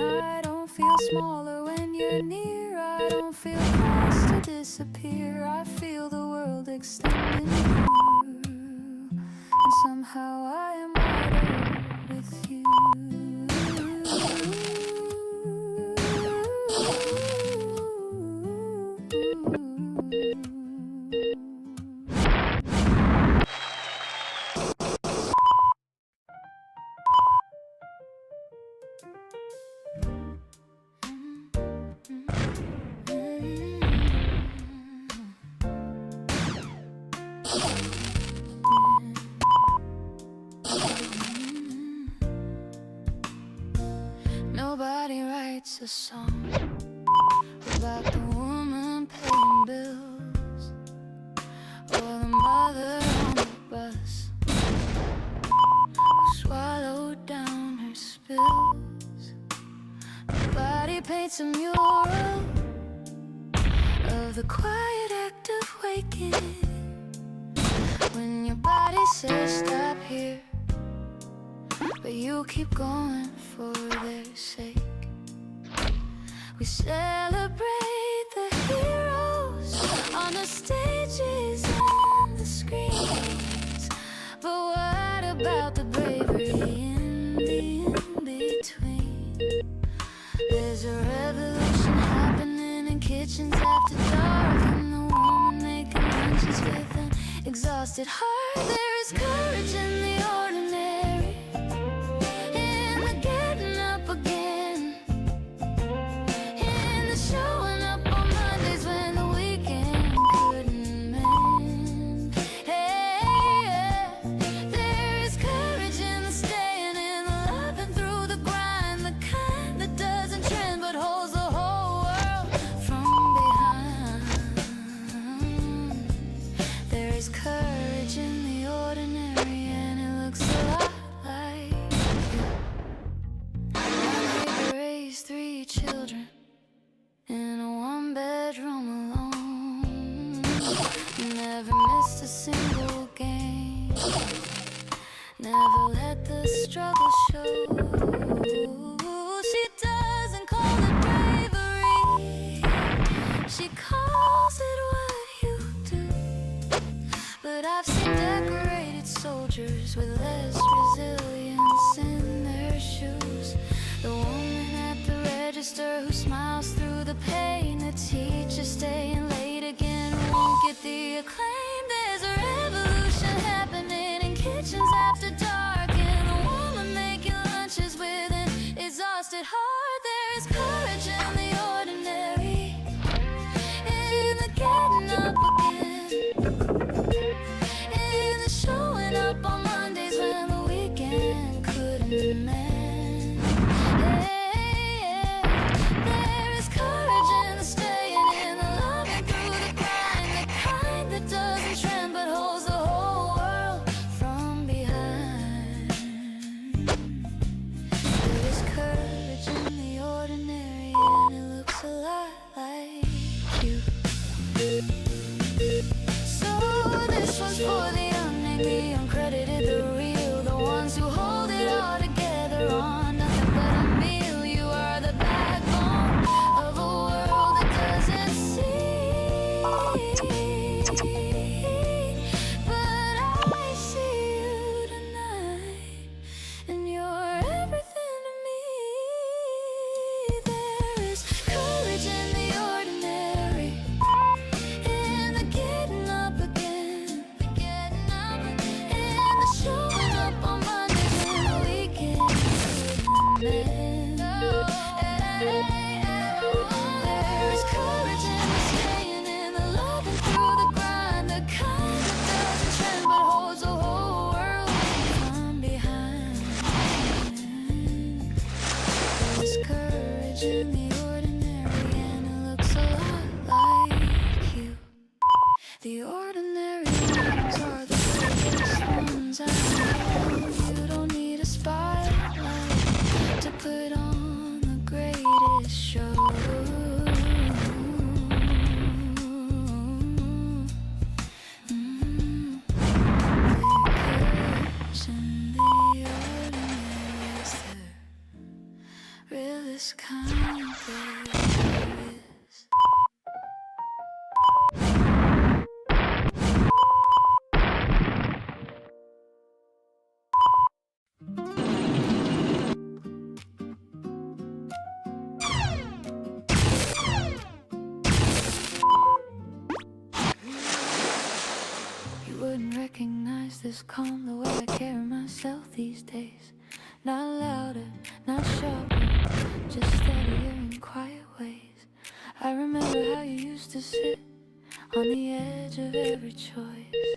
I don't feel smaller when you're near, I don't feel forced to disappear. I feel the world extending through, and somehow I am wider with you. Nobody writes a song about the woman paying bills, or the mother on the bus who swallowed down her spills. Nobody paints a mural of the quiet act of waking when your body says stop here, but you keep going for their sake. We celebrate the heroes on the stages and the screens, but what about the bravery in the in-between? There's a revolution happening in kitchens after dark, and the woman making lunches with an exhausted heart. There is courage in the ordinary, in the getting up again, in the showing up on Mondays when the weekend couldn't mend. Hey, there is courage in the staying, in the loving through the grind, the kind that doesn't trend but holds the whole world from behind. There is courage in the ordinary, and it looks a lot like you. My neighbor raised 3 children in a 1-bedroom alone. Never missed a single game, never let the struggle show. She doesn't call it bravery, she calls it what you do. But I've seen decorated soldiers with less resilience in their shoes. The woman at the register who smiles through the pain, the teacher staying late again who won't get the acclaim. There's a revolution happening in kitchens after dark, and the woman making lunches with an exhausted heart. There is courage in the ordinary, in the getting up again, in the showing up on Mondays when the this kind of days. You wouldn't recognize this calm the way I carry myself these days. Not louder, not sharper, just steadier in quiet ways. I remember how you used to sit on the edge of every choice,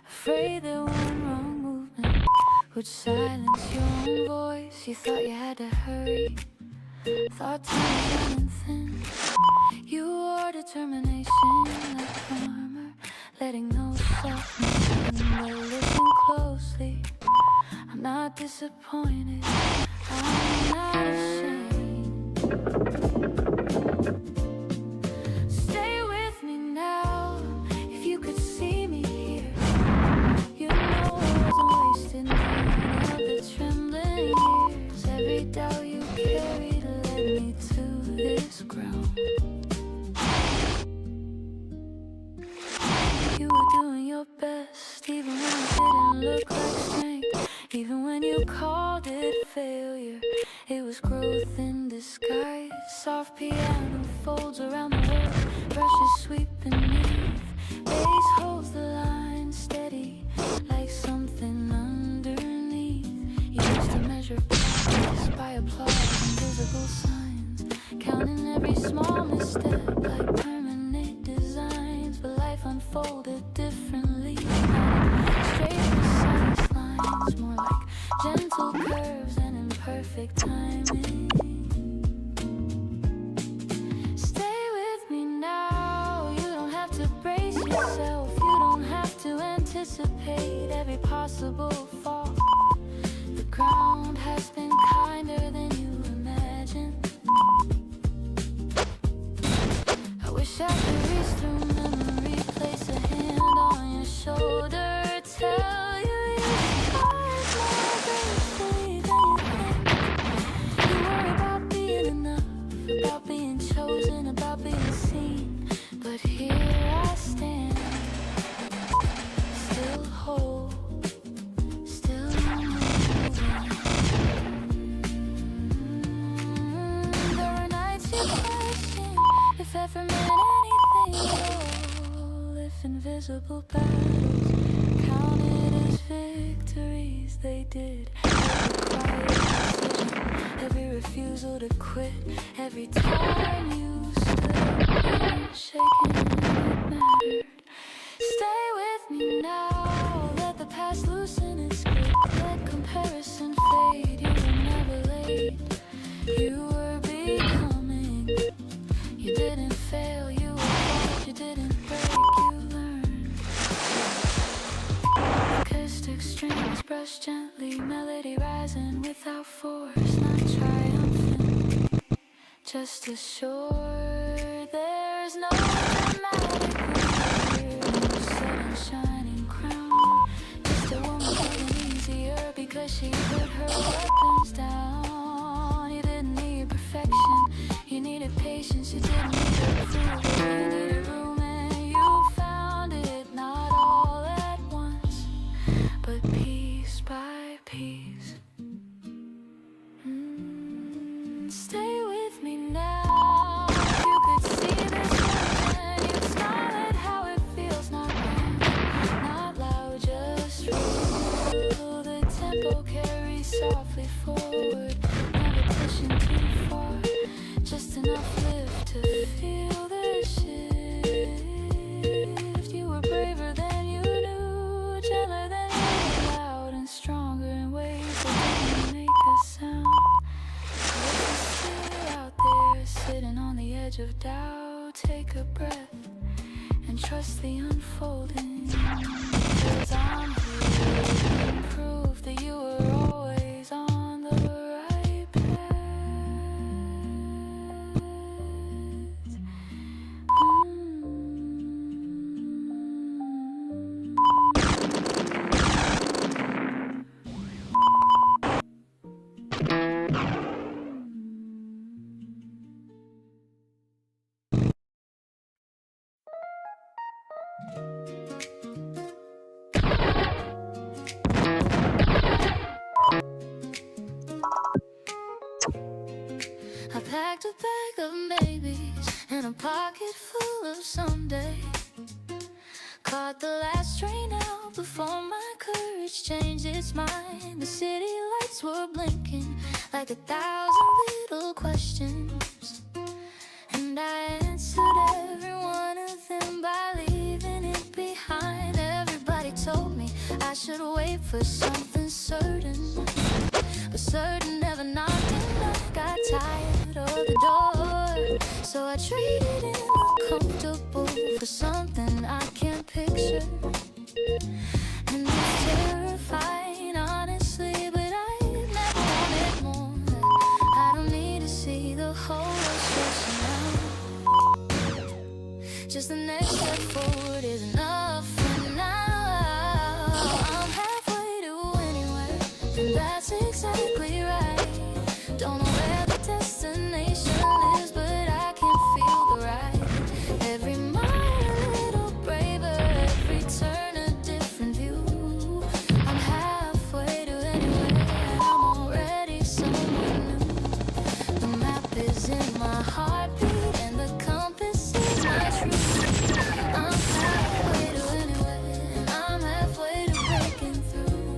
afraid that one wrong movement would silence your own voice. You thought you had to hurry, thought time was running thin. You wore determination like armor, letting no softness in. But listen closely, I'm not disappointed, I'm not ashamed. Stay with me now, if you could see me here. You know I wasn't wasting none of the trembling years. Every doubt you carried led me to this ground. You were doing your best, even when it didn't look like strength. Even when you called it failure, it was growth in disguise. Soft piano folds around the world, brushes sweep beneath. Bass holds the line steady, like something underneath. You used to measure progress by applause and visible signs, counting every small misstep like permanent designs. But life unfolded differently, straight precise lines, more like gentle curves and imperfect timing. Stay with me now, you don't have to brace yourself, you don't have to anticipate every possible fall. The ground has been kinder than you imagined. I wish I could reach through memory, place a hand on your shoulder, tell you survived more gracefully than you think. You worry about being enough, about being chosen, about being seen. But here I stand, still whole, still moving. There were nights you questioned if ever meant anything at all. If invisible battles counted as victories, they did. Every quiet decision, every refusal to quit, every time you stood up, shaking, it mattered. Stay with me now, let the past loosen its grip, let comparison fade. You were never late, you were becoming. You didn't fail, you evolved, you didn't break, you learned. Acoustic strings brush gently, melody rising without force, not triumphant, just assured. There's no dramatic rear, no sudden shining crown, just a woman living easier because she put her weapons down. You didn't need perfection, you needed patience, you didn't need approval, you needed room and you found it. Not all at once, but piece by piece. Stay with me now, if you could see this vision, you'd smile at how it feels. Not grand, not loud, just real. The tempo carries softly forward, never pushing too far, just enough lift to feel the shift. You were braver than you knew, gentler than you allowed, and stronger in ways that didn't make a sound. So if you're still out there, sitting on the edge of doubt, take a breath and trust the unfolding. 'Cause I'm here to prove that you were always on the right path. packed a bag of maybes and a pocket full of someday. Caught the last train out before my courage changed its mind. The city lights were blinking like 1,000 little questions, and I answered every one of them by leaving it behind. Everybody told me I should wait for something certain, but certain never knocked, and I got tired of the door. So I traded in uncomfortable for something I can't picture. And it's terrifying, honestly, but I've never wanted more. I don't need to see the whole world stretching out. Just the next step forward is enough for now. I'm halfway to anywhere, and that's exactly right. Don't know where the destination is, but I can feel the ride. Every mile a little braver, every turn a different view. I'm halfway to anywhere, and I'm already someone new. The map is in my heartbeat, and the compass is my truth. I'm halfway to anywhere, and I'm halfway to breaking through.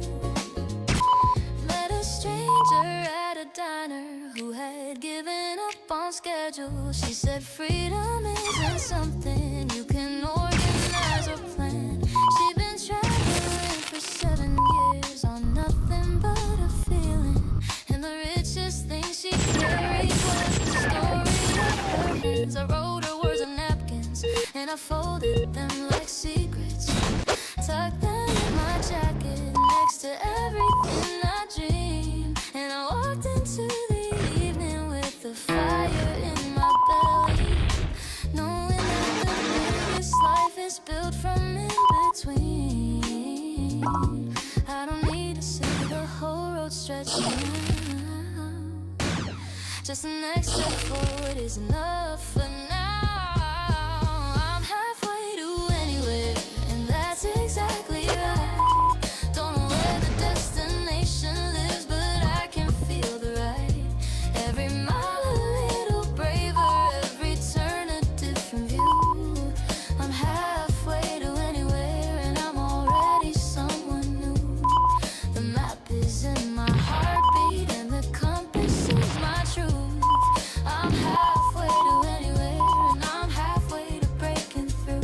Met a stranger at a diner who had given up on schedule. She said freedom isn't something you can organize or plan. She'd been traveling for 7 years on nothing but a feeling, and the richest thing she carried was the story of her hands. I wrote her words on napkins, and I folded them like secrets, tucked them in my jacket next to everything I dreamed. And I walked into the evening with the fire in my belly, knowing that the biggest life is built from in between. I don't need to see the whole road stretching out. Just the next step forward is enough for now. I'm halfway to anywhere, and that's exactly right. Don't know where the destination lives, but I can feel the ride. Every mile a little braver, every turn a different view. I'm halfway to anywhere, and I'm already someone new. The map is in my heartbeat, and the compass is my truth. I'm halfway to anywhere, and I'm halfway to breaking through.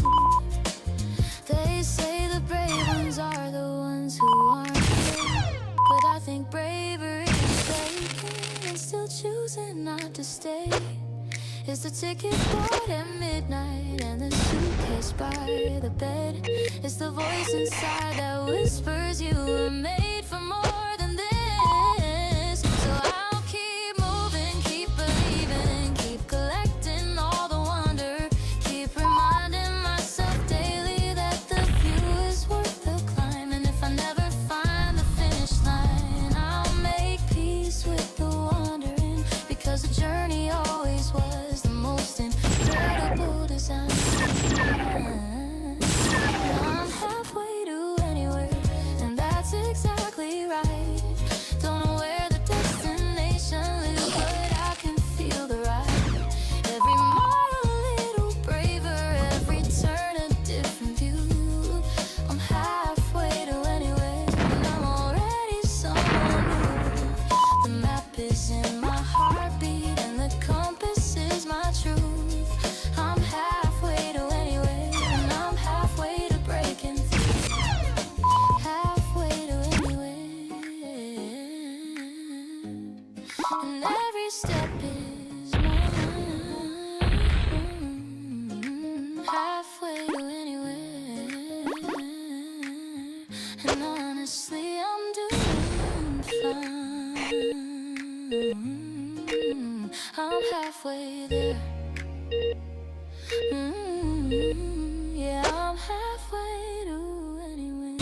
They say the brave ones are the ones who aren't afraid, but I think bravery is shaking and still choosing not to stay. It's the ticket bought at midnight and the suitcase by the bed. It's the voice inside that whispers you were made for more than this. So I'll keep moving, keep believing, keep collecting all the wonder, keep reminding myself daily that the view is worth the climb. And if I never find the finish line, I'll make peace with the wandering, because the journey always was the most incredible design. I'm halfway to anywhere, and that's exactly right. Don't know where the destination lives, but I can feel the ride. Every mile a little braver, every turn a different view. I'm halfway to anywhere, and I'm already someone new. The map is in my heartbeat, and the compass is my truth. I'm halfway to anywhere, and I'm halfway to breaking through. Halfway to anywhere, and every step is mine. Halfway to anywhere, and honestly I'm doing fine. I'm halfway there. Yeah, I'm halfway to anywhere.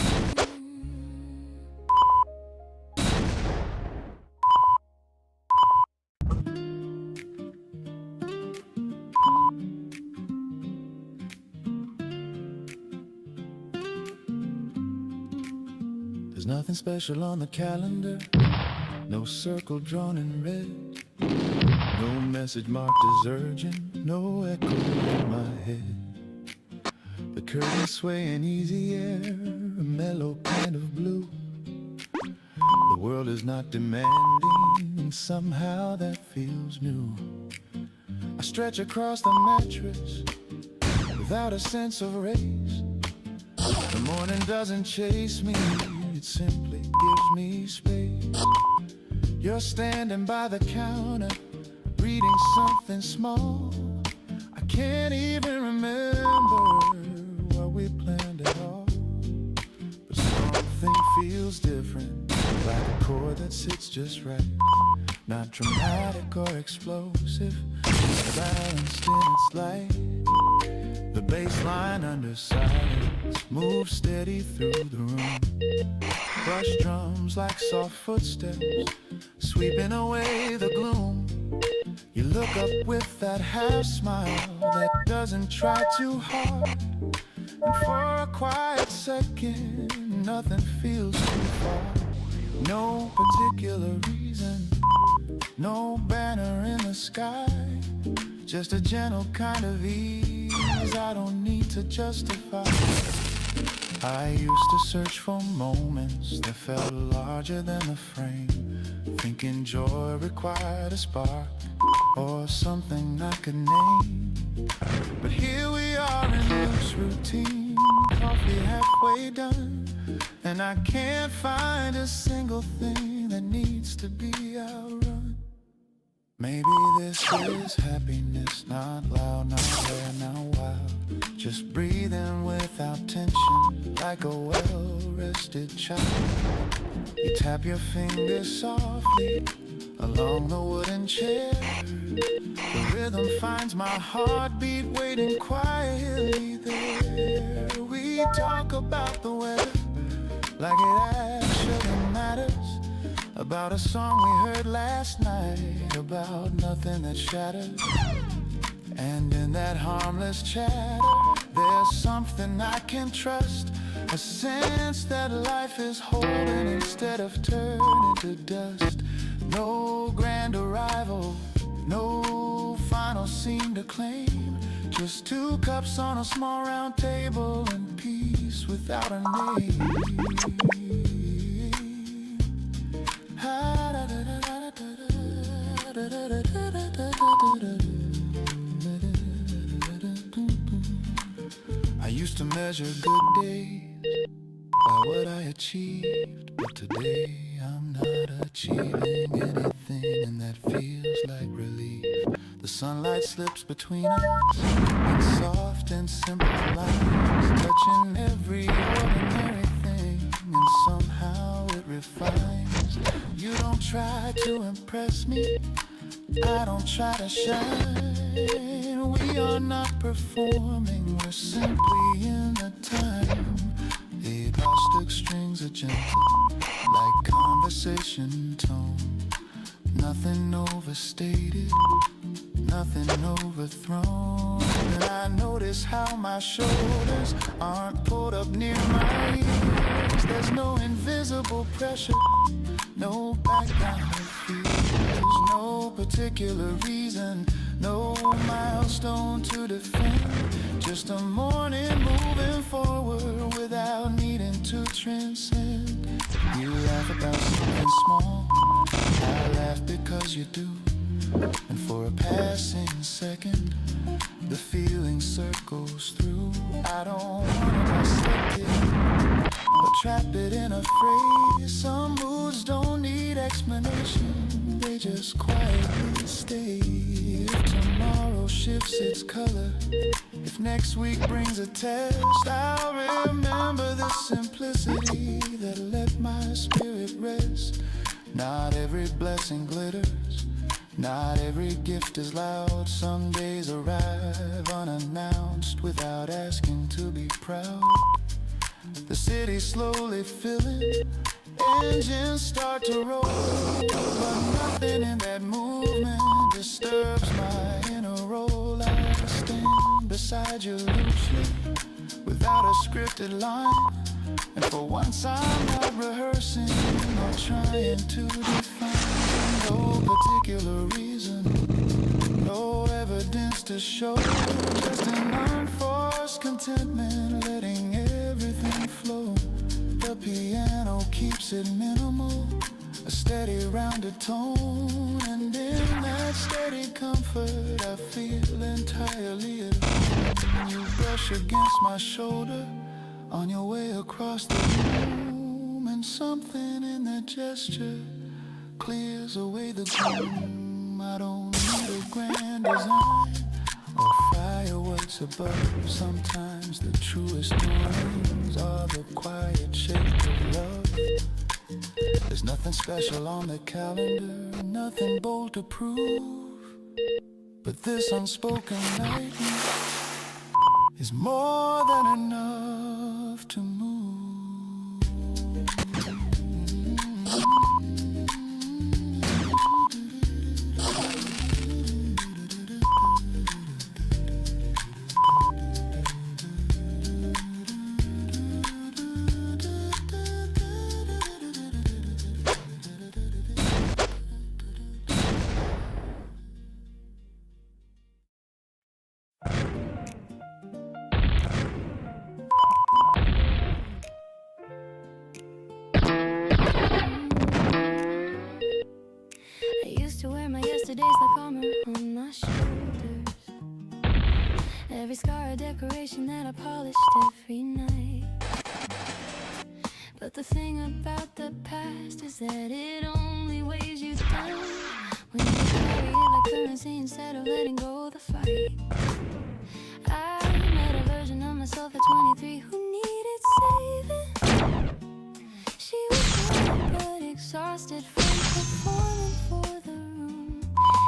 There's nothing special on the calendar, no circle drawn in red. No message marked as urgent, no echo in my head. The curtains sway in easy air, a mellow kind of blue. The world is not demanding, and somehow that feels new. I stretch across the mattress without a sense of race. The morning doesn't chase me, it simply gives me space. You're standing by the counter, reading something small. I can't even remember what we planned at all. But something feels different, like a chord that sits just right. Not dramatic or explosive, just balanced in its light. The bass line under silence moves steady through the room. Brush drums like soft footsteps, sweeping away the gloom. You look up with that half smile that doesn't try too hard. And for a quiet second, nothing feels too far. No particular reason, no banner in the sky, just a gentle kind of ease I don't need to justify. I used to search for moments that felt larger than the frame, thinking joy required a spark or something I could name. But here we are in loose routine, coffee halfway done, and I can't find a single thing that needs to be outrun. Maybe this is happiness, not loud, not rare, not wild. Just breathing without tension, like a well-rested child. You tap your fingers softly along the wooden chair. The rhythm finds my heartbeat waiting quietly there. We talk about the weather like it actually matters, about a song we heard last night, about nothing that shatters. And in that harmless chatter, there's something I can trust, a sense that life is holding instead of turning to dust. No grand arrival, no final scene to claim, just two cups on a small round table and peace without a name. I used to measure good days by what I achieved, but today I'm not achieving anything, and that feels like relief. The sunlight slips between us in soft and simple lines, touching every ordinary thing, and somehow it refines. You don't try to impress me, I don't try to shine. We are not performing, we're simply in the time. The acoustic strings are gentle, like conversation tone. Nothing overstated, nothing overthrown. And I notice how my shoulders aren't pulled up near my ears. There's no invisible pressure, no background fears, no particular reason, no milestone to defend. Just a morning moving forward without needing to transcend. You laugh about something small, I laugh because you do. And for a passing second, the feeling circles through. I don't wanna dissect it or trap it in a phrase. Some moods don't need explanation, they just quietly stay. If tomorrow shifts its color, if next week brings a test, I'll remember the simplicity that let my spirit rest. Not every blessing glitters, not every gift is loud. Some days arrive unannounced without asking to be proud. The city's slowly filling, engines start to roll, but nothing in that movement disturbs my inner role. I stand beside you loosely, without a scripted line, and for once I'm not rehearsing or trying to define. No particular reason, to show, just an unforced contentment, letting everything flow. The piano keeps it minimal, a steady rounded tone, and in that steady comfort I feel entirely at home. You brush against my shoulder on your way across the room, and something in that gesture clears away the gloom. I don't need a grand design or fireworks above. Sometimes the truest tones are the quiet shape of love. There's nothing special on the calendar, nothing bold to prove, but this unspoken lightness is more than enough to move. Like armor on my shoulders. Every scar a decoration that I polished every night. But the thing about the past is that it only weighs you down when you carry it like currency instead of letting go of the fight. I met a version of myself at 23 who needed saving. She was young but exhausted from performing for the room.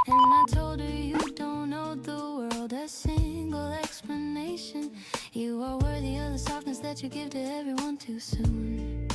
And I told her, you don't know the world, a single explanation. You are worthy of the softness that you give to everyone too soon.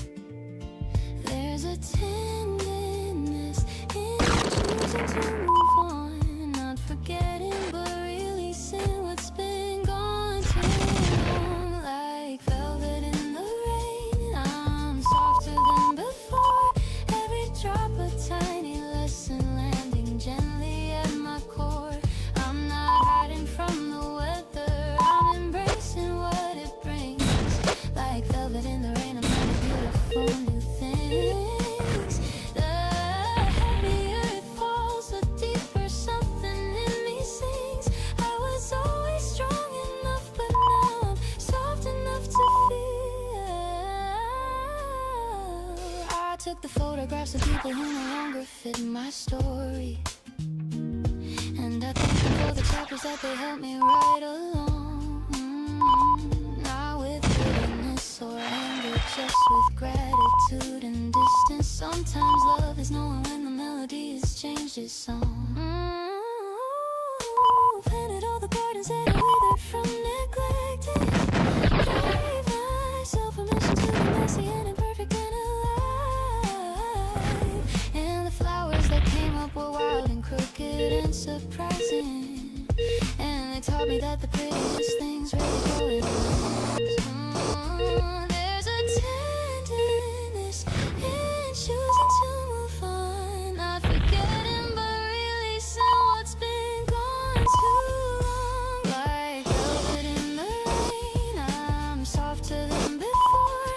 There's a tenderness in choosing to move on, not forgetting but releasing what's been gone too long. Like velvet in the rain, I'm softer than before. Every drop a tiny lesson landing gently at my core. I'm not hiding from the weather, I'm embracing what it brings. Like velvet in the rain, I'm learning beautiful new things. The heavier it falls, the deeper something in me sings. I was always strong enough, but now I'm soft enough to feel. I took the photographs of people who no longer fit my story, and I thank them for the chapters that they helped me write along. Not with bitterness or anger, just with gratitude and distance. Sometimes love is knowing when the melody has changed its song. Planted all the gardens that I withered from neglecting. Gave myself permission to be messy and imperfect and alive. And the flowers that came up were wild and crooked and surprising. And they taught me that the prettiest things really go in lines. There's a tenderness in choosing to move on, not forgetting but releasing what's been gone too long. Like velvet in the rain, I'm softer than before.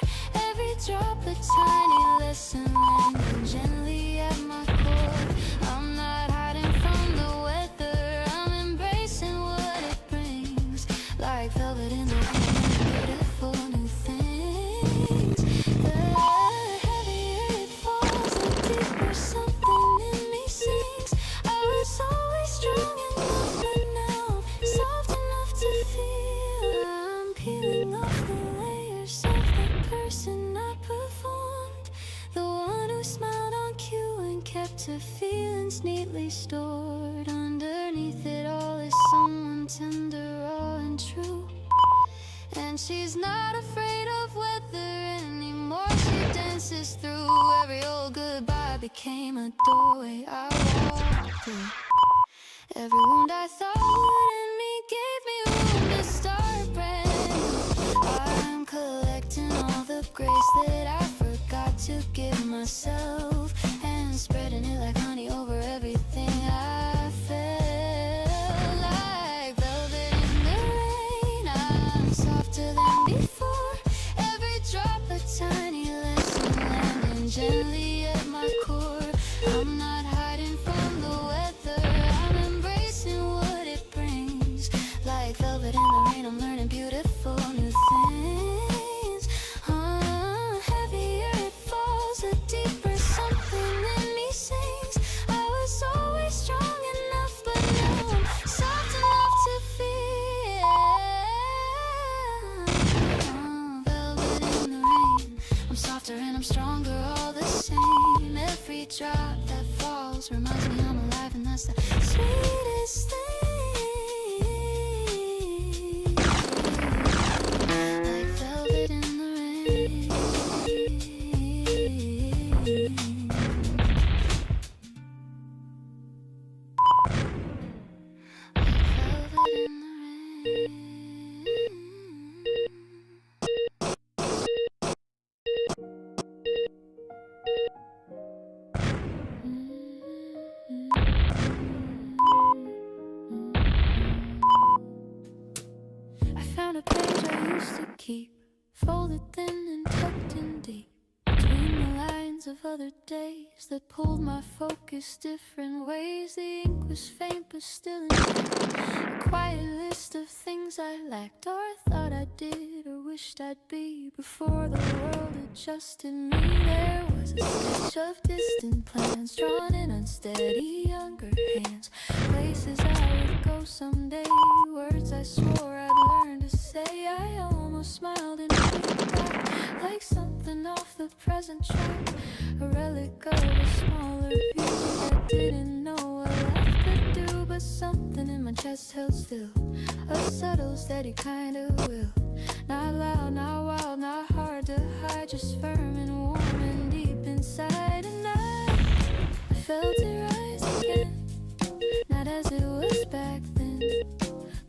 Every drop a tiny lesson landing gently at my core. I'm not hiding from the weather, I'm embracing what it brings. Like velvet in the rain, beautiful new things. The heavier it falls, the deeper something in me sings. I was always strong enough, but now I'm soft enough to feel. I'm peeling off the layers of the person I performed, the one who smiled on cue and kept her feelings neatly stored. Underneath it all is someone tender, raw and true. And she's not afraid of weather anymore. She dances through every old goodbye became a doorway I walked through. Every wound I thought would end me gave me room to start brand new. I'm collecting all the grace that I forgot to give myself, and spreading it like honey over everything I felt. Like dance reminds me I'm alive, and that's the sweetest thing. Like velvet in the rain. I found a page I used to keep, folded thin and tucked in deep, between the lines of other days that pulled my focus different ways. The ink was faint but still intact, a quiet list of things I lacked, or thought I did, or wished I'd be, before the world adjusted me. There was a sketch of distant plans, drawn in unsteady younger hands, places I would go someday, words I swore I'd learn to say. I almost smiled and looked back, like something off the present track, a relic of a smaller view that didn't know what life could do. But something in my chest held still, a subtle, steady kind of will, not loud, not wild, not hard to hide, just firm and warm and deep inside. And I felt it rise again, not as it was back then,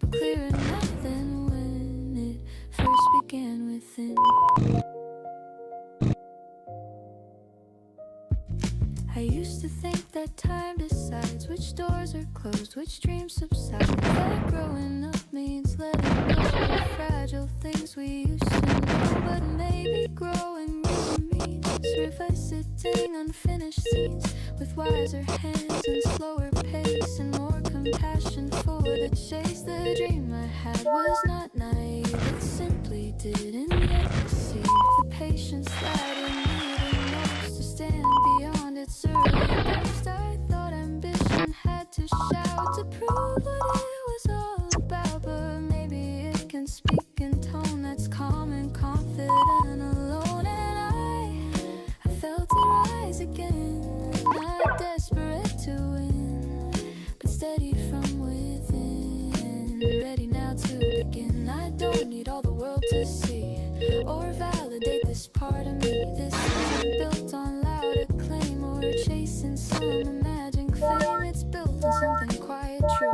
but clearer now than when it first began within. I used to think that time decides which doors are closed, which dreams subside, that growing up means letting go of fragile things we used to know. But maybe growing really means revisiting unfinished scenes, with wiser hands and slower pace, and more compassion for the chase. The dream I had was not naive, it simply didn't yet receive the patience that it needed most to stand beyond its early burst. I thought ambition had to shout to prove what it was all about, but maybe it can speak in tone that's calm and confident alone. And I felt it rise again, not desperate to win, but steady from within, ready now to begin. I don't need all the world to see or validate this part of me. This isn't built on loud acclaim or chasing some imagined fame. It's built on something quiet, true,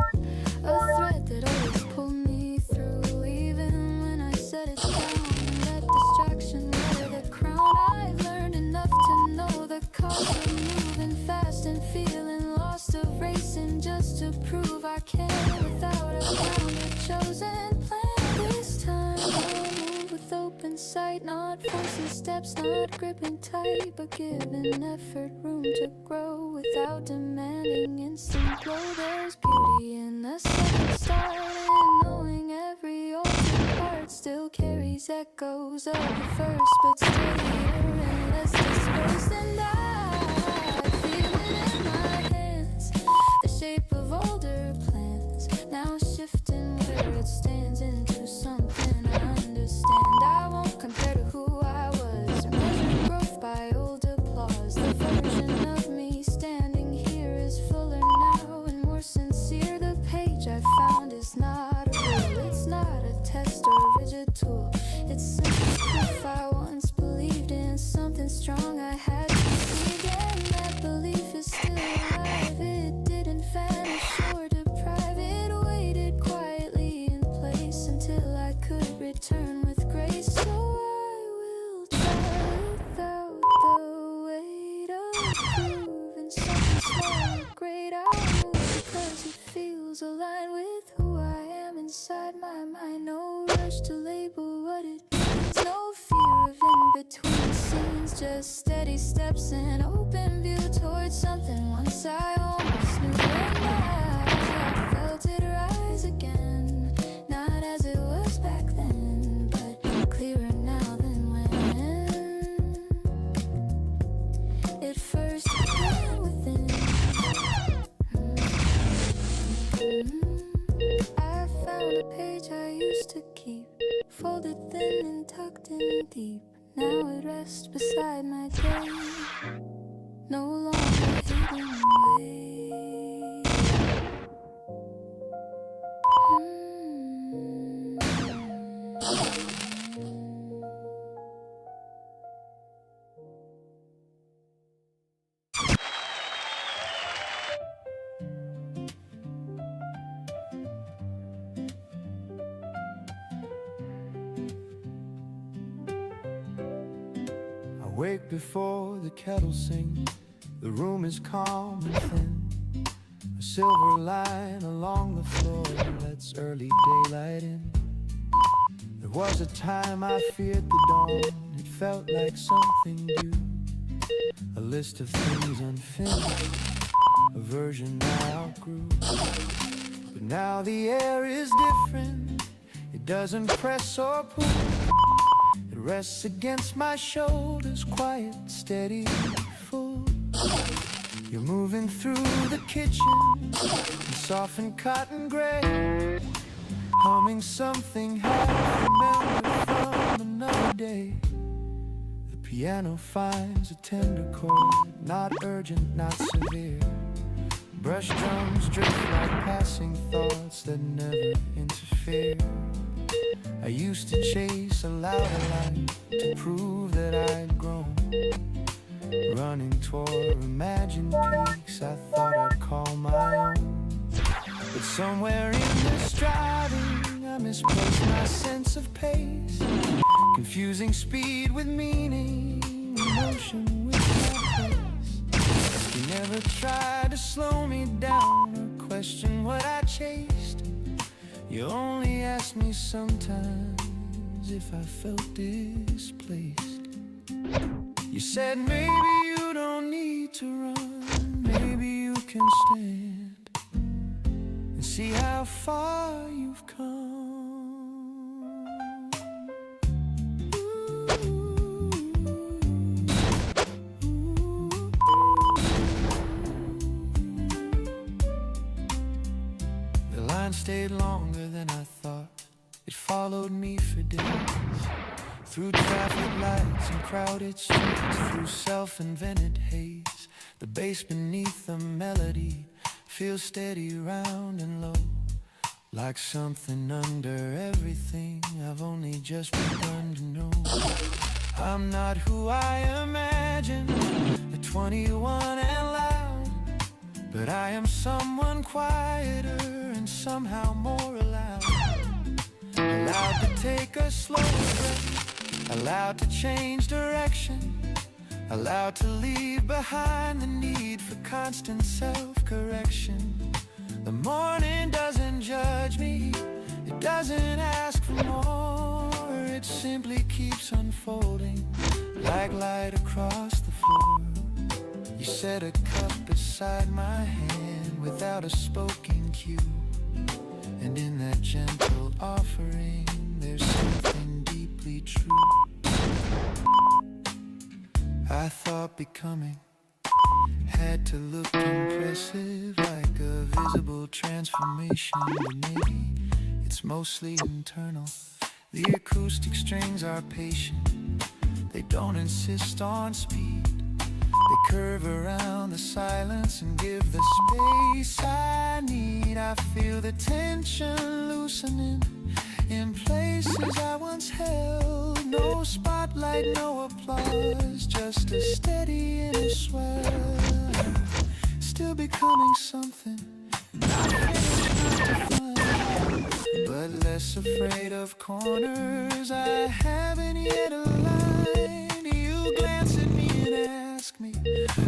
a thread that always pulled me through, even when I set it down and let distraction wear the crown. I've learned enough to know the cost of moving fast and feeling lost, of racing just to prove I can, without a grounded chosen plan. This time I'll move with open sight, not forcing steps, not gripping tight, but giving effort room to grow without demanding instant glow. There's beauty in the second start, and knowing every altered part still carries echoes of the first, but steadier and less dispersed. And I feel it in my hands, the shape of older plans, now shifting where it stands into something I understand. I won't compare to who I was, or measure growth by old applause. The version of me standing here is fuller now and more sincere. The page I found is not a rule, it's not a test or rigid tool, it's simple proof I once believed in something strong I had conceived, and that belief is still alive. It didn't vanish or deprive, it waited quietly in place until I could return with grace. So I will try without the weight of proving something small or great. I'll move because it feels aligned with who I am inside my mind. No rush to label what it means, no fear of in between scenes, just steady steps and open view towards something once I almost knew. And I felt it rise again, not as it was back then, but clearer now than when it first began within. I found a page I used to keep, folded thin and tucked in deep. Now it rests beside my day, no longer hidden Wake before the kettle sings. The room is calm and thin. A silver line along the floor lets early daylight in. There was a time I feared the dawn. It felt like something due. A list of things unfinished, a version I outgrew. But now the air is different. It doesn't press or pull. It rests against my shoulders, quiet, steady, full. You're moving through the kitchen in softened cotton gray, humming something half remembered from another day. The piano finds a tender chord, not urgent, not severe. Brush drums drift like passing thoughts that never interfere. I used to chase a louder life to prove that I'd grown, running toward imagined peaks I thought I'd call my own. But somewhere in this driving I misplaced my sense of pace, confusing speed with meaning, emotion with my place. You never tried to slow me down or question what I chased. You only asked me sometimes if I felt displaced. You said maybe you don't need to run, maybe you can stand and see how far you've come. The line stayed longer than I thought. It followed me for days, through traffic lights and crowded streets, through self-invented haze. The bass beneath the melody feels steady, round and low, like something under everything I've only just begun to know. I'm not who I imagined at 21 and loud, but I am someone quieter and somehow more allowed. Allowed to take a slower breath, allowed to change direction, allowed to leave behind the need for constant self-correction. The morning doesn't judge me, it doesn't ask for more. It simply keeps unfolding like light across the floor. You set a cup beside my hand without a spoken cue, and in that gentle offering there's something deeply true. I thought becoming had to look impressive, like a visible transformation, but maybe it's mostly internal. The acoustic strings are patient, they don't insist on speed. They curve around the silence and give the space I need. I feel the tension loosening in places I once held. No spotlight, no applause, just a steady inner swell. Still becoming something, not finished, not defined, but less afraid of corners I haven't yet aligned. You glance at me and ask me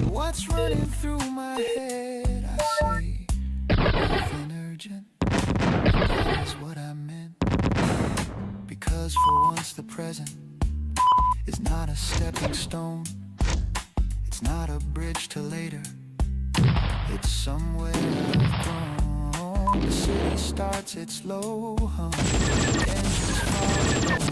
what's running through my head. I say nothing urgent, that is what I meant. Because for once the present is not a stepping stone, it's not a bridge to later, it's somewhere I've grown. The city starts its low hum, the engines fall alone,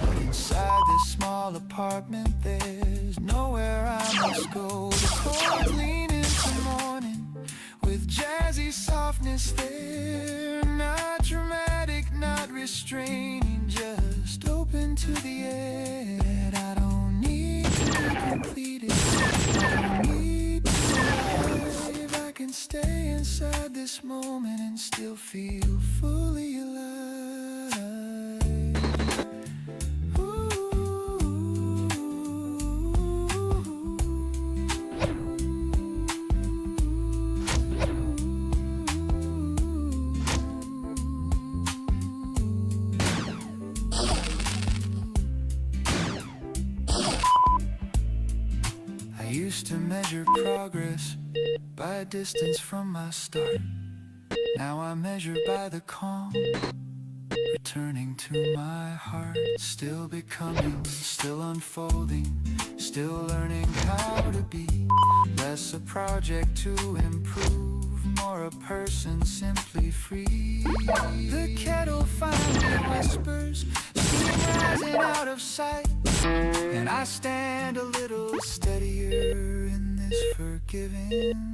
but inside this small apartment there's nowhere I must go. The cold lean into morning with jazzy softness there, not dramatic, not restraining, just open to the air. I don't need to be completed, I don't need to arrive. I can stay inside this moment and still feel fully alive. measure progress by a distance from my start. Now I measure by the calm, returning to my heart. Still becoming, still unfolding, still learning how to be. Less a project to improve, more a person simply free. The kettle finally whispers, steam rising out of sight, and I stand a little steadier in this forgiving